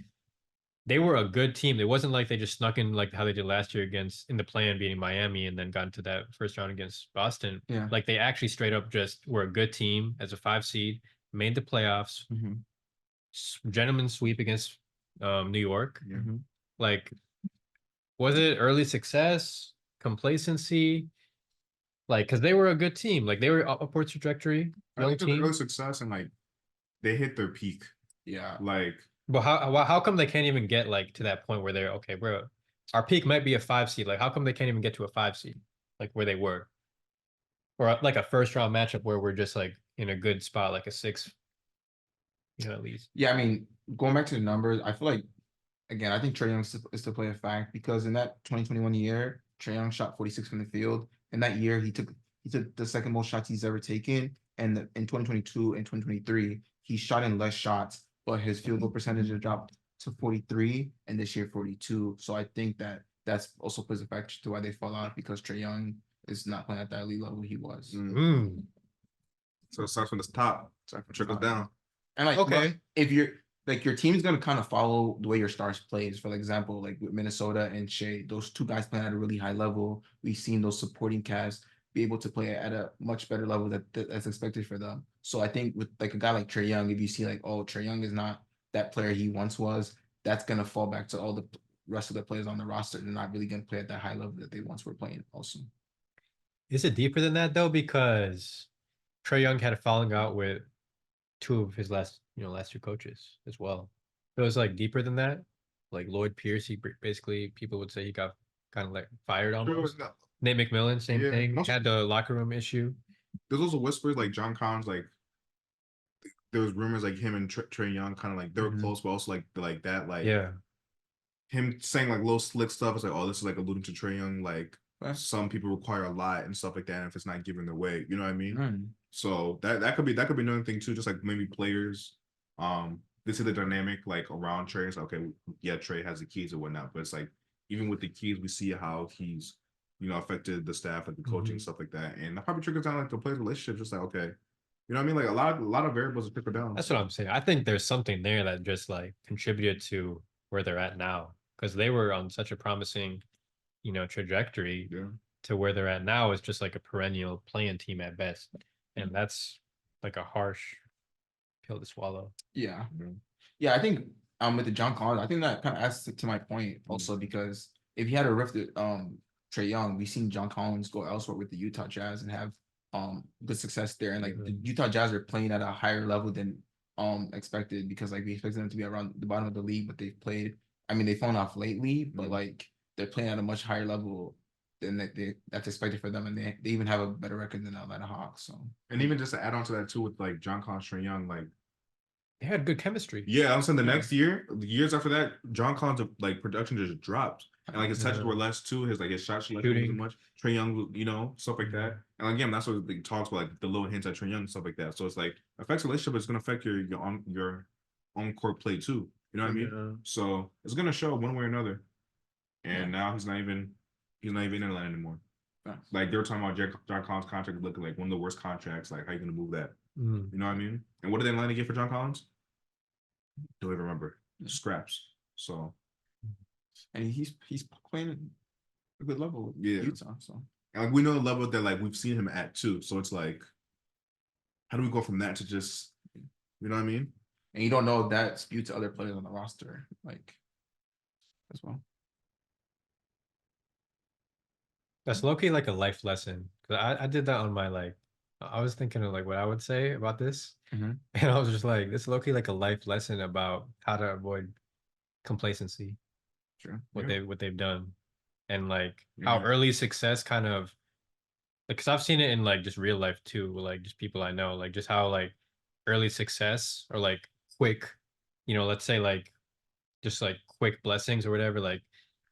S1: they were a good team. It wasn't like they just snuck in like how they did last year in the play-in beating Miami and then got into that first round against Boston. Like they actually straight up just were a good team as a 5 seed, made the playoffs, gentleman sweep against New York. Like, was it early success, complacency? Like, because they were a good team. Like they were upward trajectory.
S2: I think it was early success and like they hit their peak.
S3: Yeah.
S2: Like.
S1: But how come they can't even get like to that point where they're okay, bro? Our peak might be a 5 seed. Like, how come they can't even get to a 5 seed, like where they were, or like a first round matchup where we're just like in a good spot, like a 6, at least.
S3: Yeah, I mean, going back to the numbers, I feel like again, I think Trae Young is to play a fact because in that 2021 year, Trae Young shot 46 from the field. In that year, he took the second most shots he's ever taken, and in 2022 and 2023, he shot in less shots. But his field goal percentage has dropped to 43, and this year 42. So I think that that's also plays a factor to why they fall out because Trae Young is not playing at that elite level he was.
S2: So it starts from the top, trickles down.
S3: And like,
S1: Okay.
S3: if you're like your team's gonna kind of follow the way your stars plays. For example, like with Minnesota and Shea, those two guys playing at a really high level. We've seen those supporting cast be able to play at a much better level that's expected for them. So I think with like a guy like Trae Young, if you see like, oh, Trae Young is not that player he once was, that's gonna fall back to all the rest of the players on the roster. They're not really gonna play at that high level that they once were playing. Also,
S1: Is it deeper than that though? Because Trae Young had a falling out with two of his last two coaches as well. It was like deeper than that. Like Lloyd Pierce, he basically people would say he got kind of like fired almost. Nate McMillan, same thing. Had the locker room issue.
S2: There's also whispers like John Collins, like there was rumors like him and Trae Young kind of like they were close, but also like that, like him saying like little slick stuff. It's like, oh, this is like alluding to Trae Young, like some people require a lot and stuff like that, and if it's not given their way, you know what I mean? So that could be another thing too, just like maybe players, they see the dynamic like around Trae. It's like, okay, yeah, Trae has the keys or whatnot, but it's like even with the keys, we see how he's affected the staff, like the coaching stuff like that, and that probably trickles down like the players' relationship. Just like, okay, you know what I mean? Like a lot of variables trickle down.
S1: That's what I'm saying. I think there's something there that just like contributed to where they're at now because they were on such a promising, trajectory to where they're at now is just like a perennial playing team at best, and that's like a harsh pill to swallow.
S3: Yeah, I think with the John Collins, I think that kind of adds to my point also because if he had a rift Trae Young, we've seen John Collins go elsewhere with the Utah Jazz and have good success there, and like the Utah Jazz are playing at a higher level than expected because like we expected them to be around the bottom of the league, but they've played. I mean, they've fallen off lately, but like they're playing at a much higher level than that's expected for them, and they even have a better record than the Atlanta Hawks. So,
S2: and even just to add on to that too, with like John Collins, Trae Young, like
S1: they had good chemistry.
S2: Yeah, I'm saying the next year, the years after that, John Collins like production just dropped, and like his touches were less too. His shot selection wasn't much. Trae Young, stuff like that. And again, that's what he talks about, like the little hints at Trae Young, stuff like that. So it's like affects relationship, but it's gonna affect your on court play too. You know what I mean? So it's gonna show one way or another. And now he's not even in Atlanta anymore. Like they were talking about John Collins' contract looking like one of the worst contracts. Like how you gonna move that? You know what I mean? And what did Atlanta get for John Collins? Don't even remember. Scraps. So,
S3: and he's playing a good level. Utah. So,
S2: and like we know the level that like we've seen him at too. So it's like, how do we go from that to just, you know what I mean?
S3: And you don't know if that's due to other players on the roster, like as well.
S1: That's low-key like a life lesson. Cause I did that on my I was thinking of like what I would say about this. And I was just like, this low-key like a life lesson about how to avoid complacency.
S3: Sure.
S1: What they've done. And like how early success kind of like because I've seen it in like just real life too, like just people I know, like just how like early success or like quick, let's say like just like quick blessings or whatever, like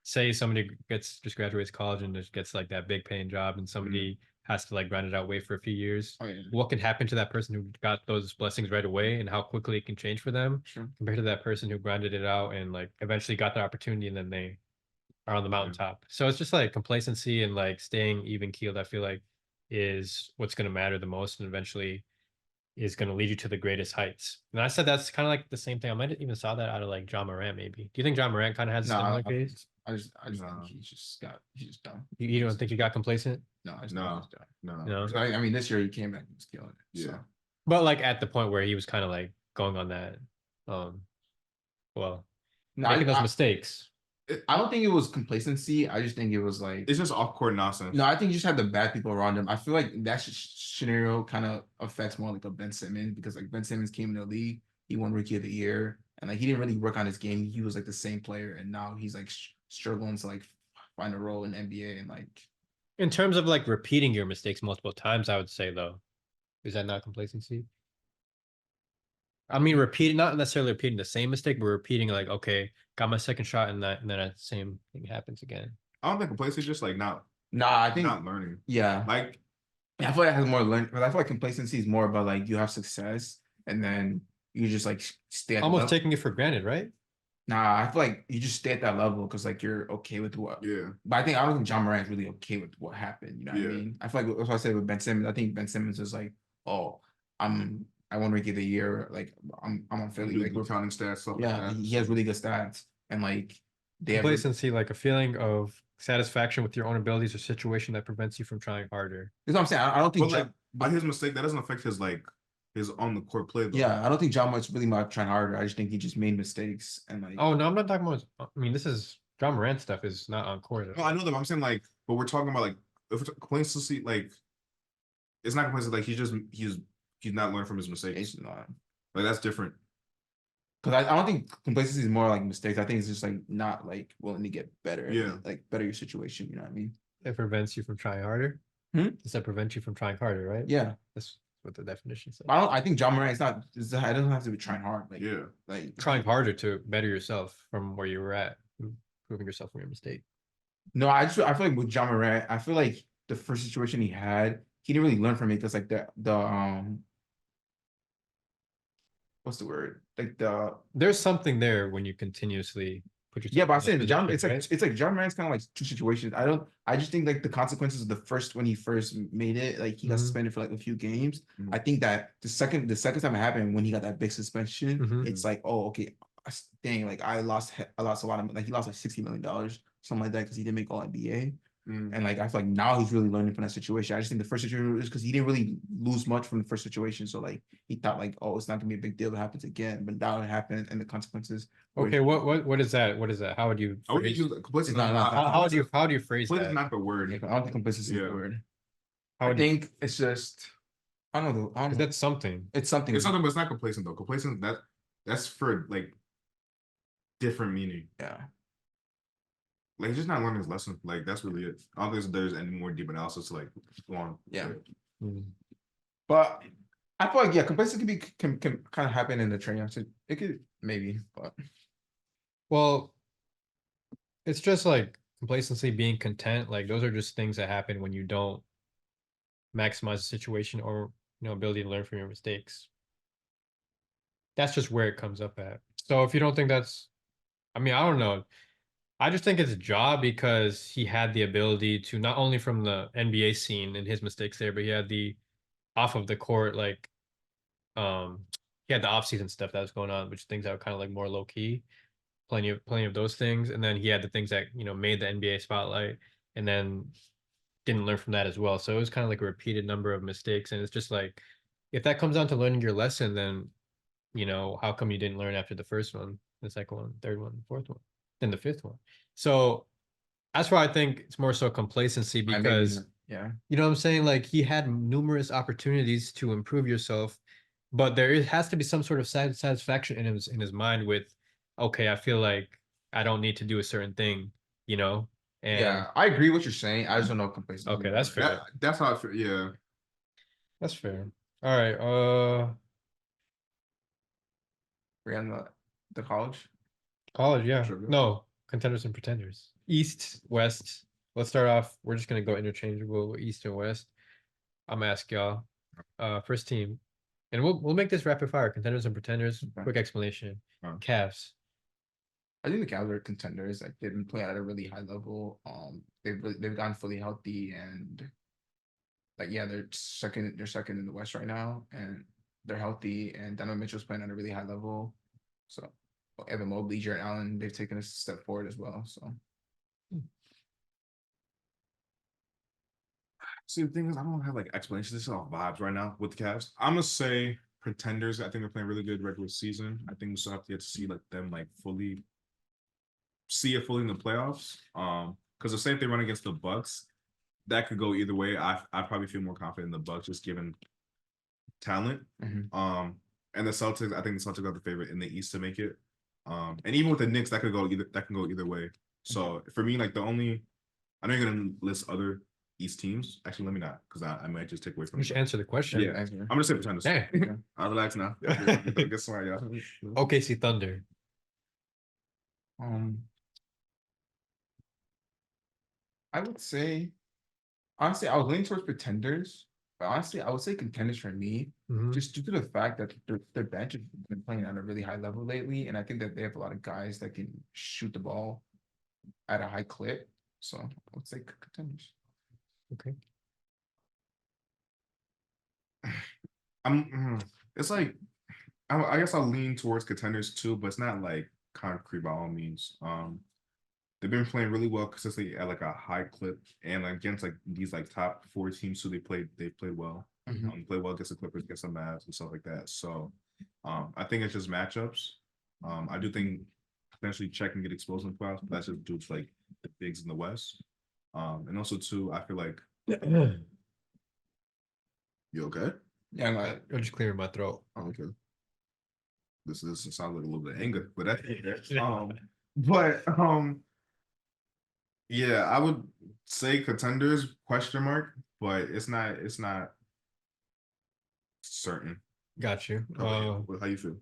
S1: say somebody just graduates college and just gets like that big paying job and somebody has to like grind it out, wait for a few years. What can happen to that person who got those blessings right away and how quickly it can change for them compared to that person who grinded it out and like eventually got the opportunity and then they are on the mountaintop. So it's just like complacency and like staying even keeled, I feel like is what's going to matter the most and eventually is going to lead you to the greatest heights. And I said that's kind of like the same thing. I might have even saw that out of like John Morant maybe. Do you think John Morant kind of has a similar case?
S3: I just think he's just done.
S1: You don't think he got complacent?
S3: No,
S2: no.
S3: I mean, this year he came back and was killing it.
S2: Yeah.
S3: So.
S1: But like at the point where he was kind of like going on that, making those mistakes.
S3: I don't think it was complacency. I just think it was like
S2: it's just off-court nonsense.
S3: No, I think you just had the bad people around him. I feel like that scenario kind of affects more like a Ben Simmons because like Ben Simmons came in the league, he won Rookie of the Year, and like he didn't really work on his game. He was like the same player, and now he's like struggling to like find a role in NBA and like.
S1: In terms of like repeating your mistakes multiple times, I would say though, is that not complacency? I mean, not necessarily repeating the same mistake, but repeating like, okay, got my second shot and then that same thing happens again.
S2: I don't think complacency just like not.
S3: Nah, I think
S2: not learning.
S3: Yeah,
S2: like
S3: I feel like it has more learn, but I feel like complacency is more about like you have success and then you just like stay at
S1: almost taking it for granted, right?
S3: Nah, I feel like you just stay at that level because like you're okay with what.
S2: Yeah.
S3: But I don't think John Morant is really okay with what happened. You know what I
S2: Yeah.
S3: mean? I feel like that's what I said with Ben Simmons. I think Ben Simmons is like, oh, I want to Rookie of the Year. Like I'm on Philly. Like
S2: Like counting stats, stuff
S3: yeah,
S2: like that.
S3: he has really good stats and like they have
S1: Complacency, like a feeling of satisfaction with your own abilities or situation that prevents you from trying harder.
S3: that's what I'm saying. I don't think
S2: But like by his mistake, that doesn't affect his like his on the court play though.
S3: yeah, I don't think John Morant's really not trying harder. I just think he just made mistakes and like
S1: Oh no, I'm not talking about. I mean, this is John Morant stuff is not on court.
S2: No, I know that. I'm saying like, but we're talking about like if complacency, like it's not complacency. Like he's not learned from his mistakes.
S3: it's not.
S2: Like that's different.
S3: Because I don't think complacency is more like mistakes. I think it's just like not like willing to get better.
S2: Yeah.
S3: Like better your situation. You know what I mean?
S1: It prevents you from trying harder. Does that prevent you from trying harder? Right?
S3: Yeah.
S1: That's what the definition says.
S3: I think John Morant is not. It doesn't have to be trying hard. Like
S2: Yeah.
S3: like
S1: Trying harder to better yourself from where you were at, improving yourself from your mistake.
S3: No, I feel like with John Morant, I feel like the first situation he had, he didn't really learn from it because like the what's the word? Like
S1: There's something there when you continuously put yourself.
S3: yeah, but I
S1: in
S3: said
S1: those
S3: John.
S1: positions,
S3: It's like John Morant's kind of like two situations. I just think like the consequences of the first when he first made it, like he got
S1: Mhm.
S3: suspended for like a few games.
S2: Mhm.
S3: I think that the second time it happened when he got that big suspension,
S1: Mhm.
S3: it's like oh okay, dang, like I lost a lot of like he lost like $60 million something like that because he didn't make All NBA. And like I feel like now he's really learning from that situation. I just think the first situation was because he didn't really lose much from the first situation. So like he thought like, oh, it's not gonna be a big deal if it happens again. But now it happened and the consequences.
S1: Okay, what is that? What is that? How would you
S2: I would
S1: phrase?
S2: use complacency.
S3: It's not-
S1: How do you phrase
S2: Complacency is
S1: that?
S2: not the word.
S3: I don't think complacency is
S2: Yeah.
S3: the word.
S1: How
S3: I
S1: would you?
S3: think it's just I don't know. I don't know.
S1: That's something.
S3: It's something.
S2: It's something, but it's not complacent though. Complacent that's for like different meaning.
S3: Yeah.
S2: Like he's just not learning his lesson. Like that's really it. I don't think there's any more deep analysis to like go on.
S3: Yeah.
S1: Mhm.
S3: But I feel like yeah, complacency can kind of happen in the training. So it could maybe, but
S1: Well, it's just like complacency, being content. Like those are just things that happen when you don't maximize the situation or ability to learn from your mistakes. That's just where it comes up at. So if you don't think that's, I mean, I don't know. I just think it's a job because he had the ability to not only from the NBA scene and his mistakes there, but he had the off of the court, like he had the off season stuff that was going on, which things that were kind of like more low key. Plenty of those things. And then he had the things that, made the NBA spotlight and then didn't learn from that as well. So it was kind of like a repeated number of mistakes. And it's just like if that comes down to learning your lesson, then how come you didn't learn after the first one, the second one, third one, fourth one, then the fifth one? So that's why I think it's more so complacency because
S3: yeah.
S1: you know what I'm saying? Like he had numerous opportunities to improve yourself, but has to be some sort of satisfaction in his mind with, okay, I feel like I don't need to do a certain thing, And
S3: Yeah, I agree what you're saying. I just don't know complacency.
S1: okay, that's fair.
S2: That's how I feel. Yeah.
S1: That's fair. All right.
S3: We're on the college.
S1: College, yeah.
S2: Sure.
S1: No, contenders and pretenders. East, West. Let's start off. We're just gonna go interchangeable, East and West. I'm gonna ask y'all. First team, and we'll make this rapid fire. Contenders and pretenders.
S3: Okay.
S1: Quick explanation.
S2: Uh.
S1: Cavs.
S3: I think the Cavs are contenders. Like they've been playing at a really high level. They've gotten fully healthy and like yeah, they're second in the West right now, and they're healthy. And Donovan Mitchell's playing at a really high level. So Evan Mobley, Jarrett Allen, they've taken a step forward as well. So
S2: See, the thing is, I don't have like explanations. This is all vibes right now with the Cavs. I'm gonna say pretenders. I think they're playing really good regular season. I think we still have to get to see like them like fully see it fully in the playoffs. Because the same thing run against the Bucks, that could go either way. I probably feel more confident in the Bucks just given talent.
S3: Mhm.
S2: And the Celtics, I think the Celtics are the favorite in the East to make it. And even with the Knicks, that can go either way. So for me, like I know you're gonna list other East teams. Actually, let me not, because I might just take away from
S1: You should answer the question.
S2: Yeah. I'm gonna say pretenders.
S1: Hey.
S2: I'll relax now. Get smart, y'all.
S1: OKC Thunder.
S3: I would say honestly, I was leaning towards pretenders, But honestly, I would say contenders for me,
S1: Mhm.
S3: just due to the fact that their bench has been playing at a really high level lately, and I think that they have a lot of guys that can shoot the ball at a high clip. So I would say contenders.
S1: Okay.
S2: It's like I guess I'll lean towards contenders too, but it's not like concrete by all means. They've been playing really well consistently at like a high clip, and against like these like top 4 teams who they've played well. Played well against the Clippers, against the Mavs and stuff like that. So I think it's just matchups. I do think potentially Czech can get exposed in the playoffs, but that's just due to like the bigs in the West. And also too, I feel like you okay?
S3: Yeah, like,
S1: I'm just clearing my throat.
S2: Oh, okay. This sounds like a little bit of anger, but but yeah, I would say contenders question mark, but it's not certain.
S1: Got you.
S2: How you feel?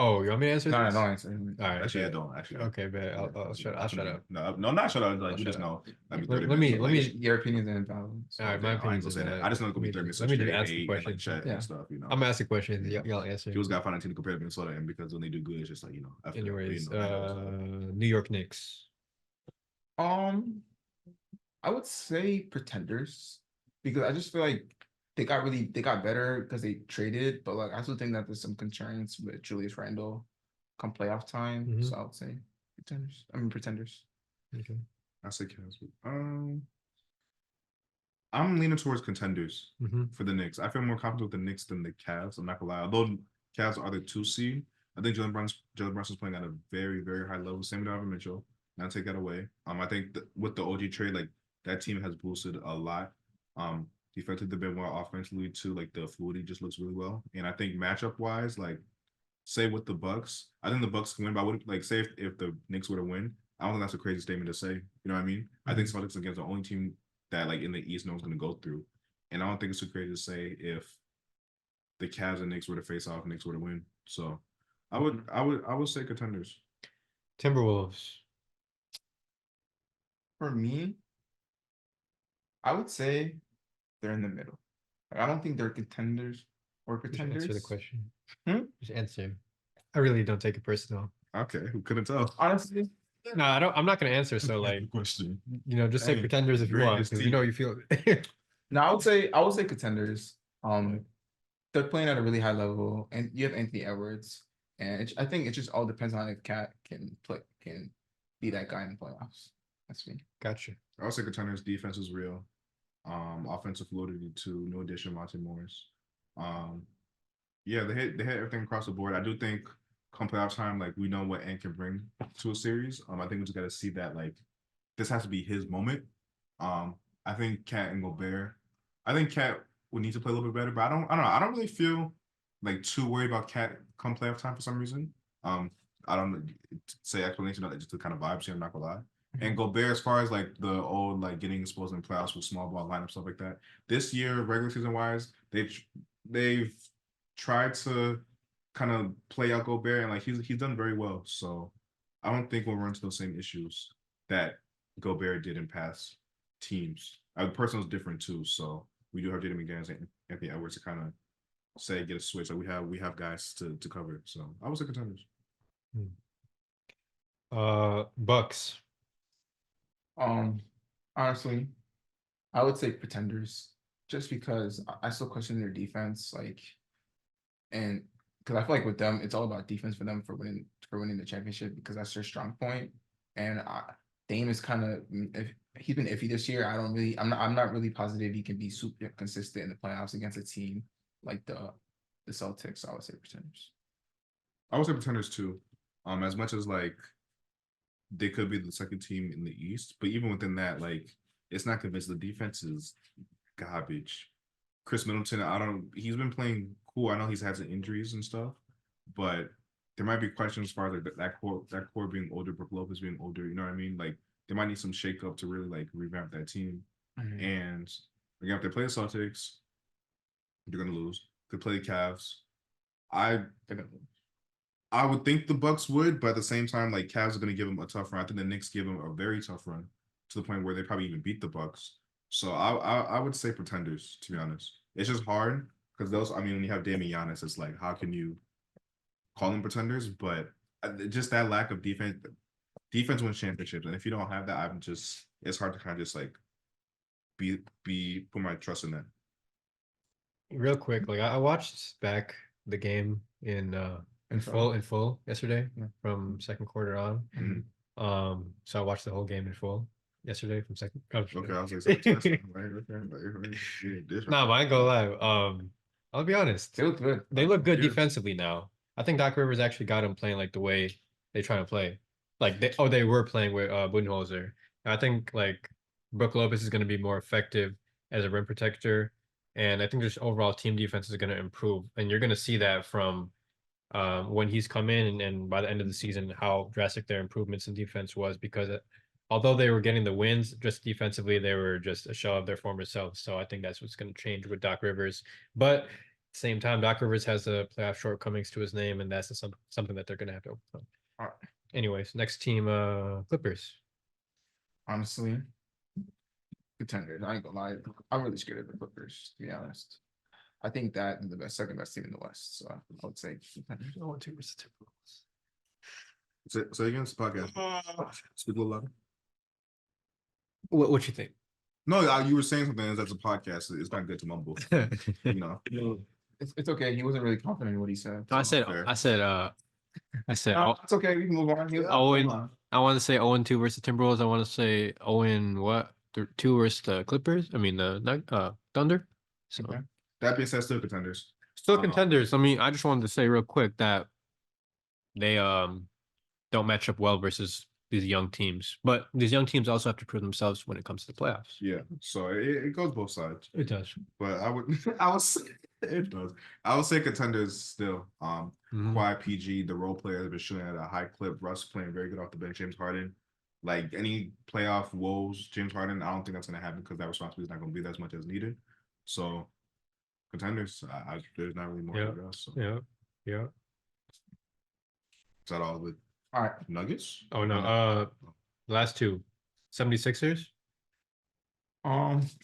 S1: Oh, you want me to answer
S3: no,
S1: this?
S3: no answer.
S1: All right.
S2: Actually, I
S1: bet.
S2: don't actually.
S1: Okay, but I'll shut up.
S2: No, not shut up. Like
S1: I'll
S2: you
S1: shut
S2: just know. Like
S1: Let me.
S3: Your opinions and values.
S1: All right, my opinions is that.
S2: I just know it's gonna be 30
S1: Let me just
S2: straight
S1: ask the
S2: 8 and like
S1: question.
S2: Chet
S3: Yeah.
S2: and stuff. You know,
S1: I'm gonna ask the question. Y'all answer.
S2: He was got to find a team to compare to Minnesota, and because when they do good, it's just like after that,
S1: Anyways,
S2: so.
S1: New York Knicks.
S3: I would say pretenders because I just feel like they got better because they traded, but like I still think that there's some concerns with Julius Randle come playoff time.
S1: Mhm.
S3: So I would say pretenders. I mean pretenders.
S1: Okay.
S2: I say Cavs. I'm leaning towards contenders
S1: Mhm.
S2: for the Knicks. I feel more confident with the Knicks than the Cavs. I'm not gonna lie. Although Cavs are the 2 seed, I think Jalen Brunson's playing at a very, very high level. Same with Donovan Mitchell. Not take that away. I think with the OG trade, like that team has boosted a lot. Defensively, they've been well offensively too. Like the fluidity just looks really well. And I think matchup wise, like say with the Bucks, I think the Bucks can win. But I would like say if the Knicks were to win, I don't think that's a crazy statement to say. You know what I mean? I think Celtics against the only team that like in the East no one's going to go through, and I don't think it's too crazy to say if the Cavs and Knicks were to face off, Knicks were to win. So I would say contenders.
S1: Timberwolves.
S3: For me, I would say they're in the middle. Like, I don't think they're contenders or
S1: Just
S3: pretenders.
S1: answer the question.
S3: Hmm?
S1: Just answer. I really don't take it personal.
S2: Okay, who couldn't tell?
S3: Honestly,
S1: No, I don't. I'm not gonna answer. So like,
S2: question.
S1: just say
S2: Hey,
S1: pretenders if you
S2: drink
S1: want,
S2: his
S1: because
S2: tea.
S1: you feel.
S3: no, I would say contenders. They're playing at a really high level, and you have Anthony Edwards, and I think it just all depends on if Cat can be that guy in the playoffs. That's me.
S1: Gotcha.
S2: I would say contenders. Defense is real. Offensive fluidity too. No addition, Monte Morris. Yeah, they hit everything across the board. I do think come playoff time, like we know what Ant can bring to a series. I think we just got to see that like this has to be his moment. I think Cat and Gobert. I think Cat would need to play a little bit better, but I don't know. I don't really feel like too worried about Cat come playoff time for some reason. I don't say explanation, but just the kind of vibes here. I'm not gonna lie. And Gobert, as far as like the old like getting exposed in playoffs with small ball lineup stuff like that. This year, regular season wise, they've tried to kind of play out Gobert, and like he's done very well. So I don't think we'll run into those same issues that Gobert did in past teams. Personal's different too, so we do have Jaden McDaniels and Anthony Edwards to kind of say get a switch. Like we have guys to cover. So I would say contenders.
S1: Bucks.
S3: Honestly, I would say pretenders, just because I still question their defense, like, and because I feel like with them, it's all about defense for them for winning the championship because that's their strong point. And Dame is kind of he's been iffy this year. I'm not really positive he can be super consistent in the playoffs against a team like the Celtics. So I would say pretenders.
S2: I would say pretenders too. As much as like they could be the second team in the East, but even within that, like it's not convincing. The defense is garbage. Chris Middleton, he's been playing cool. I know he's had some injuries and stuff, but there might be questions as far as like that core being older, Brook Lopez being older. You know what I mean? Like they might need some shake up to really like revamp that team. And again, if they play the Celtics, they're gonna lose. They play the Cavs. I would think the Bucks would, but at the same time, like Cavs are gonna give them a tough run. I think the Knicks give them a very tough run to the point where they probably even beat the Bucks. So I would say pretenders, to be honest. It's just hard because those. I mean, when you have Dame and Giannis, it's like how can you call them pretenders? But just that lack of defense. Defense wins championships, and if you don't have that, I'm just. It's hard to kind of just like put my trust in that.
S1: Real quick, like I watched back the game in full yesterday from second quarter on. So I watched the whole game in full yesterday from second.
S2: Okay, I was like,
S1: nah, but I ain't gonna lie. I'll be honest.
S3: They look good.
S1: They look good defensively now. I think Doc Rivers actually got him playing like the way they try to play. Like they were playing with Budenholzer. I think like Brook Lopez is going to be more effective as a rim protector, and I think just overall team defense is going to improve, and you're going to see that from when he's come in and by the end of the season how drastic their improvements in defense was because although they were getting the wins, just defensively they were just a shell of their former selves. So I think that's what's going to change with Doc Rivers. But at the same time, Doc Rivers has the playoff shortcomings to his name, and that's something that they're going to have to overcome.
S3: All right.
S1: Anyways, next team, Clippers.
S3: Honestly, contenders. I ain't gonna lie. I'm really scared of the Clippers, to be honest. I think that is the second best team in the West. So I would say contenders.
S1: 0-2 versus Timberwolves.
S2: So against the podcast. Speak a little louder.
S1: What you think?
S2: No, you were saying something that's a podcast. It's not good to mumble. You know.
S3: It's okay. He wasn't really confident in what he said.
S1: No,
S3: so.
S1: I said
S3: It's okay. We can move on.
S1: I want to say 0-2 versus Timberwolves. I want to say 0-2 versus the Clippers. I mean the Thunder. So
S3: Okay.
S2: That being said, still contenders.
S1: still contenders. I mean, I just wanted to say real quick that they don't match up well versus these young teams. But these young teams also have to prove themselves when it comes to the playoffs.
S2: Yeah, so it goes both sides.
S1: It does.
S2: But I would say it does. I would say contenders still. Kawhi, PG, the role players have been shooting at a high clip. Russ playing very good off the bench. James Harden, like any playoff woes, James Harden. I don't think that's going to happen because that responsibility is not going to be as much as needed. So contenders, there's not really more to address. So.
S1: Yeah.
S2: Is that all with
S3: All right.
S2: Nuggets?
S1: Oh no. Last two. 76ers.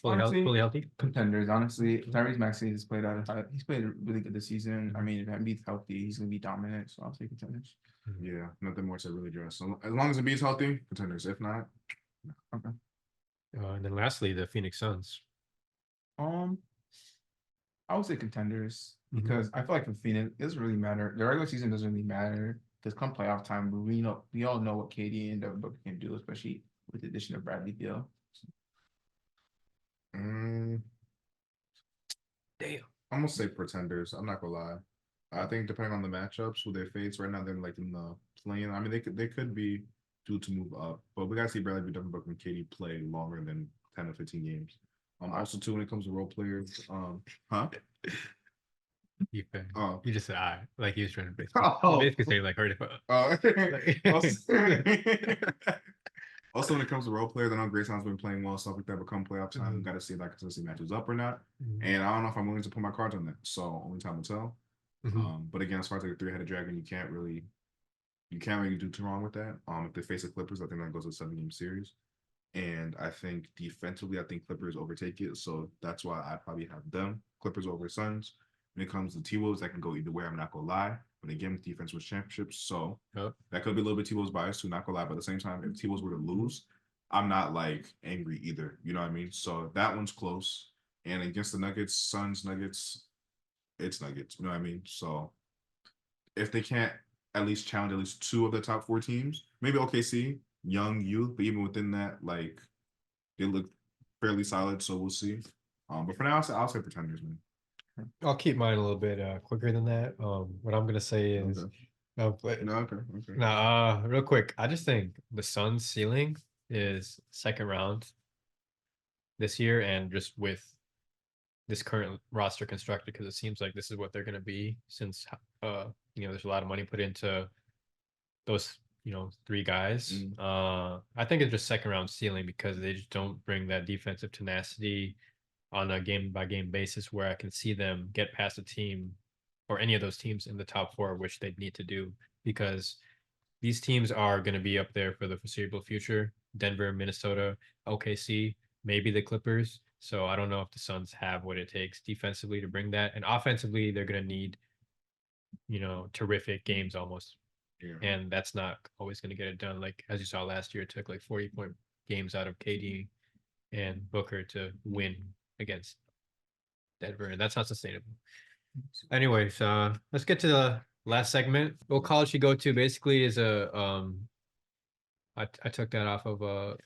S1: Fully healthy.
S3: Contenders, honestly. Tyrese Maxey has played he's played really good this season. I mean, if Embiid's healthy, he's gonna be dominant. So I'll say contenders.
S2: Yeah, nothing more to really address. So as long as Embiid's healthy, contenders. If not,
S3: no. Okay.
S1: And then lastly, the Phoenix Suns.
S3: I would say contenders because I feel like for Phoenix, it doesn't really matter. The regular season doesn't really matter because come playoff time, we all know what KD and Devin Booker can do, especially with the addition of Bradley Beal.
S2: Damn. I'm gonna say pretenders. I'm not gonna lie. I think depending on the matchups who they face right now, they're like in the play-in. I mean, they could be due to move up, but we gotta see Bradley Beal, Devin Booker, and KD play longer than 10 to 15 games. Also too when it comes to role players,
S1: You just said I like he was trying to basically say like heard
S2: it. Also, when it comes to role players, I know Grayson's been playing well, stuff like that. But come playoff time, got to see if that consistency matches up or not. And I don't know if I'm willing to put my cards on that. So only time will tell. But again, as far as like a three-headed dragon, you can't really do too wrong with that. If they face the Clippers, I think that goes to a 7-game series. And I think defensively, I think Clippers overtake it. So that's why I probably have them, Clippers over Suns. When it comes to T-Wolves, that can go either way. I'm not going to lie. But again, defense was championships. So that could be a little bit T-Wolves bias too, not going to lie. But at the same time, if T-Wolves were to lose, I'm not like angry either. You know what I mean? So that one's close. And against the Nuggets, Suns, Nuggets, it's Nuggets. You know what I mean? So if they can't at least challenge at least 2 of the top 4 teams, maybe OKC, young youth, but even within that, like they look fairly solid. So we'll see. But for now, I'll say pretenders, man.
S1: I'll keep mine a little bit quicker than that. What I'm gonna say is
S2: okay.
S1: Real quick. I just think the Suns ceiling is second round this year, and just with this current roster constructed, because it seems like this is what they're gonna be since there's a lot of money put into those 3 guys. I think it's just second round ceiling because they just don't bring that defensive tenacity on a game by game basis where I can see them get past a team or any of those teams in the top 4, which they need to do, because these teams are going to be up there for the foreseeable future. Denver, Minnesota, OKC, maybe the Clippers. So I don't know if the Suns have what it takes defensively to bring that, and offensively they're gonna need, terrific games almost,
S2: Yeah.
S1: and that's not always gonna get it done. Like as you saw last year, it took like 40-point games out of KD and Booker to win against Denver, and that's not sustainable. Anyways, let's get to the last segment. What college you go to basically is I took that off of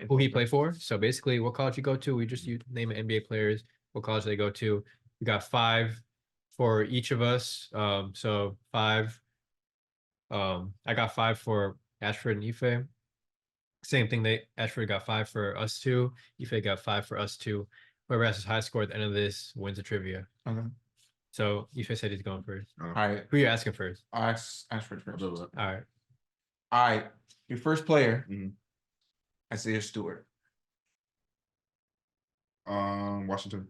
S1: who he played for. So basically, what college you go to, you name NBA players, what college they go to. We got 5 for each of us. So 5. I got 5 for Ashford and Ife. Same thing. Ashford got 5 for us two. Ife got 5 for us two. Whoever has his high score at the end of this wins the trivia.
S3: Okay.
S1: So Ife said he's going first.
S3: All right.
S1: Who are you asking first?
S3: I'll ask for first.
S1: All right.
S3: All right. Your first player,
S2: Mhm.
S3: Isaiah Stewart.
S2: Washington.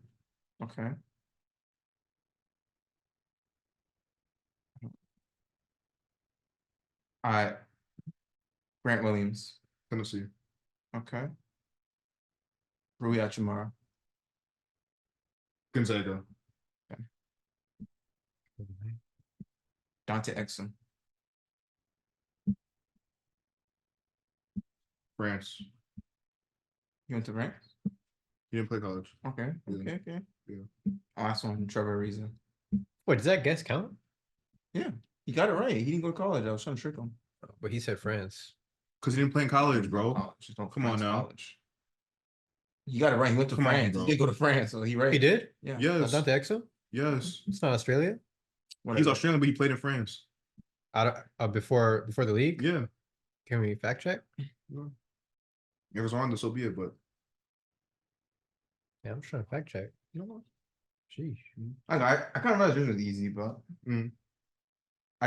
S3: Okay. All right. Grant Williams.
S2: Tennessee.
S3: Okay. Rui Hachimura.
S2: Gonzaga.
S3: Dante Exum.
S2: France.
S3: You went to rank?
S2: He didn't play college.
S3: Okay.
S2: Yeah.
S3: Okay.
S2: Yeah.
S3: Last one, Trevor Ariza.
S1: Wait, does that guess count?
S3: Yeah. He got it right. He didn't go to college. I was trying to trick him.
S1: But he said France.
S2: Because he didn't play in college, bro.
S3: College. Just don't
S2: Come on now.
S3: College. You got it right. He went to
S2: Come on,
S3: France.
S2: bro.
S3: He did go to France, so he right.
S1: He did?
S3: Yeah.
S2: Yes.
S1: Dante Exum?
S2: Yes.
S1: It's not Australia.
S3: Whatever.
S2: He's Australian, but he played in France.
S1: Out of before the league.
S2: Yeah.
S1: Can we fact check?
S2: If it's wrong, then so be it. But
S1: Yeah, I'm trying to fact check. Sheesh.
S3: I kind of realized this was easy, but
S2: Mm.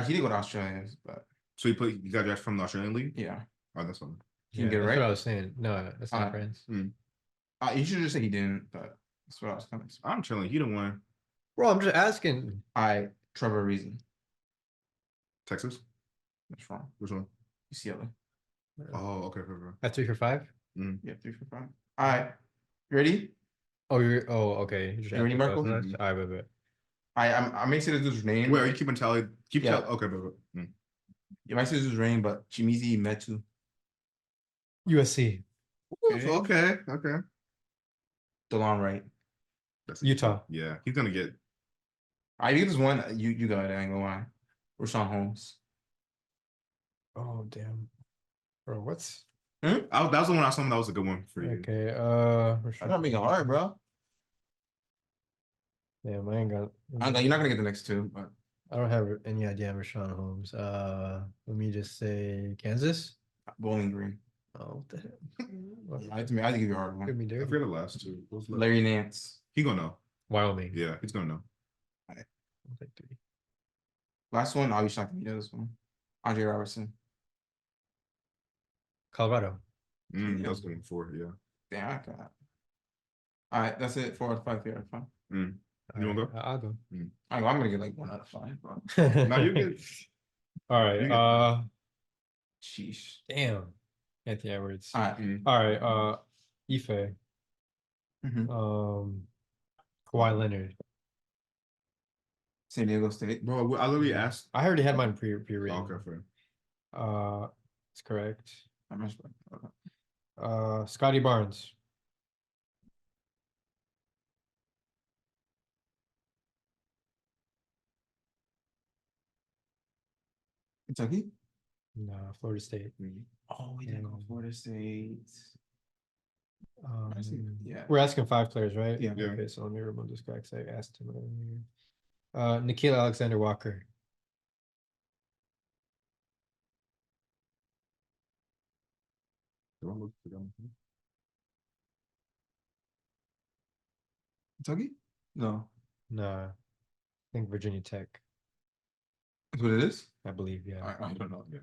S3: he did go to Australia, but
S2: so he got drafted from the Australian League.
S3: yeah,
S2: Oh, that's something.
S3: he can get it
S1: That's
S3: right.
S1: what I was saying. No, that's not France.
S3: You should just say he didn't, but that's what I was kind of.
S2: I'm chilling. He didn't win.
S1: Bro, I'm just asking.
S3: Trevor Reason.
S2: Texas.
S3: That's wrong.
S2: Which one?
S3: UCLA.
S2: Oh, okay.
S1: That's 3 for 5.
S3: Yeah, 3 for 5. All right, you ready?
S1: Okay.
S3: You ready, Markos?
S1: All right, wait.
S3: I may say this dude's name.
S2: Wait, are you keeping tally? Keep
S3: Yeah.
S2: tally. Okay, but.
S3: You might say this dude's name, but Chimizi Metu.
S1: USC.
S2: Okay.
S3: DeLon Wright.
S2: That's
S1: Utah.
S2: Yeah, he's gonna get.
S3: I think this one you got it. I ain't gonna lie. Rashawn Holmes.
S1: Oh damn. Bro, what's
S2: That was the one I saw. That was a good one for you.
S1: okay?
S3: I gotta make it hard, bro.
S1: Yeah, I ain't got.
S3: You're not gonna get the next two, but
S1: I don't have any idea on Rashawn Holmes. Let me just say Kansas.
S3: Bowling Green.
S1: Oh, what the heck?
S3: I had to give you a hard
S1: Give
S3: one.
S1: me
S2: I
S1: dirty.
S2: forget the last two. What was the last-
S3: Larry Nance.
S2: He gonna know.
S1: Wyoming.
S2: Yeah, he's gonna know.
S1: I'll take 3.
S3: Last one, I'll be shocked if you know this one. Andre Robertson.
S1: Colorado.
S2: That was going 4. Yeah.
S3: Damn, I got. All right, that's it. 4 out of 5 here. Fine.
S2: You wanna go?
S1: I'll go.
S3: I'm gonna get like 1 out of 5. Bro.
S2: Now you get.
S1: All right.
S2: You get-
S3: Sheesh.
S1: Damn. Anthony Edwards.
S3: All right.
S1: All right. Ife.
S3: Mhm.
S1: Kawhi Leonard.
S3: San Diego State.
S2: Bro, I literally asked.
S1: I already had mine pre-written.
S2: Okay, fair.
S1: It's correct.
S3: I messed up.
S1: Scotty Barnes.
S3: Kentucky?
S1: No, Florida State.
S3: Oh, we didn't go Florida State. Yeah.
S1: We're asking 5 players, right?
S3: Yeah.
S1: Okay, so let me remove this guy because I asked him earlier. Nikhil Alexander Walker.
S3: Kentucky? No.
S1: Nah, I think Virginia Tech.
S3: That's what it is?
S1: I believe, yeah.
S3: I don't know. Yeah.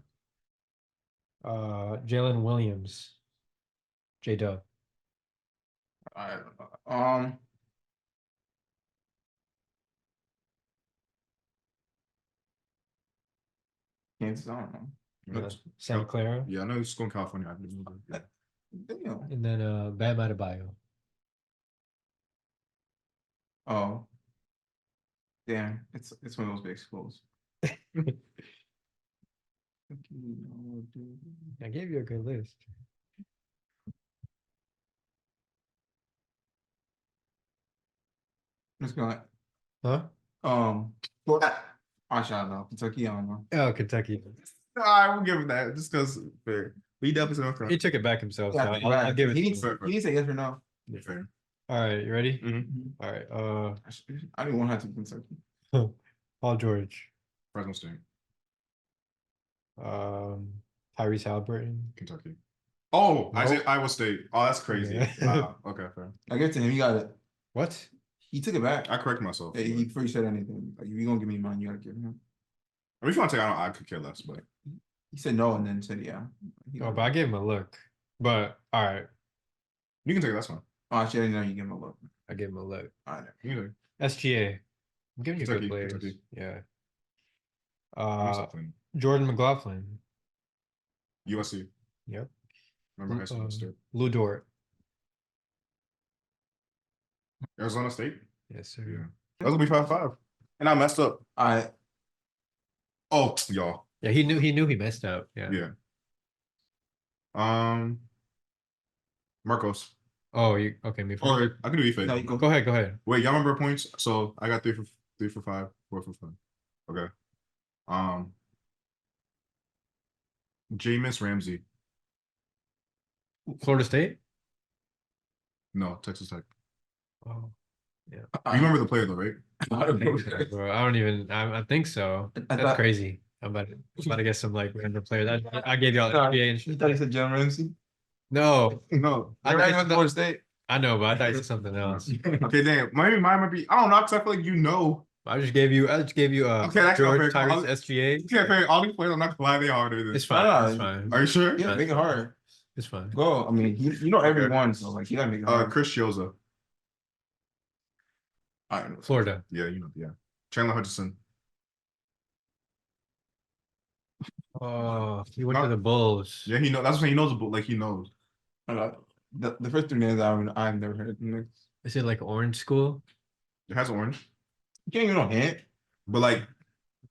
S1: Jalen Williams. J-Dub.
S3: I don't know. Kansas, I don't know.
S1: Santa Clara.
S2: Yeah, I know he's going California. I didn't know that.
S3: Damn.
S1: And then Bam Adebayo.
S3: Oh. Damn, it's one of those big schools.
S1: I gave you a good list.
S3: Let's go.
S1: Huh?
S3: I shall know. Kentucky, I don't know.
S1: Oh, Kentucky.
S2: I will give him that just because fair. But he definitely said North
S1: He
S2: Carolina.
S1: took it back himself.
S3: Yeah,
S1: So
S3: I
S1: I'll give it
S3: He
S1: to
S3: needs,
S1: him.
S3: he needs to say yes or no.
S2: Yeah, fair.
S1: All right, you ready?
S2: Mm-hmm.
S1: All right.
S3: I didn't want to have to Kentucky.
S1: Paul George.
S2: Fresno State,
S1: Tyrese Halliburton.
S2: Kentucky. Oh, I
S1: Nope.
S2: said Iowa State. Oh, that's crazy.
S1: Yeah.
S2: Wow. Okay, fair.
S3: I give it to him. He got it.
S1: What?
S3: He took it back.
S2: I correct myself.
S3: Yeah, he before you said anything. Like, if you gonna give me mine, you gotta give him.
S2: I mean, if you want to take, I could care less, but
S3: He said no and then said yeah.
S1: Oh, but I gave him a look. But all right,
S2: you can take it. That's fine.
S3: Oh, actually, I didn't know you give him a look.
S1: I gave him a look.
S3: All right.
S2: You can take
S1: SGA. I'm giving you
S2: Kentucky,
S1: good players.
S2: Kentucky.
S1: Yeah.
S2: it. Give me something.
S1: Jordan McLaughlin.
S2: USC.
S1: Yep.
S2: Remember high school State.
S1: Lou Dort.
S2: Arizona State.
S1: Yes, sir.
S2: Yeah. That was gonna be 5-5. And I messed up.
S3: I
S2: Oh, y'all.
S1: Yeah, he knew he messed up. Yeah.
S2: Yeah. Markos.
S1: Oh, you okay? Me first.
S2: Or I can do Ife.
S3: no, you go.
S1: Go ahead. Go ahead.
S2: Wait, y'all remember points? So I got 3 for 5, 4 for 5. Okay. Jameis Ramsey.
S1: Florida State.
S2: No, Texas Tech.
S1: Oh,
S2: You remember the player though, right?
S1: I don't even. I think so. That's
S3: thought-
S1: crazy. I'm about to get some like random players. I gave y'all NBA and
S3: You
S1: shit.
S3: thought he said Jalen Ramsey?
S1: No,
S2: No.
S1: I
S3: I
S1: thought
S3: thought
S1: you
S3: he went to Florida State.
S1: I know, but I thought you said something else.
S2: Okay, damn. Maybe mine might be. I don't know because I feel like you know.
S1: I just gave you.
S2: Okay, that's not
S1: George
S2: fair.
S1: Tyrese SGA.
S2: Yeah, fair. All these players, I'm not gonna lie, they harder than
S1: It's
S2: this.
S1: fine. It's fine.
S2: Are you sure?
S3: Yeah, make it hard.
S1: It's fine.
S3: Go. I mean, you know
S2: Okay.
S3: everyone, so like you gotta make it hard.
S2: Chris Chioza.
S3: I don't know.
S1: Florida.
S2: Yeah, you know, yeah. Chandler Hutchison.
S1: Oh, he went to the Bulls.
S2: Yeah, he knows. That's what I'm saying. He knows the book. Like he knows.
S3: The first 3 names I've never heard. You
S1: Is it like Orange School?
S2: It has orange,
S3: can't even know hint.
S2: but like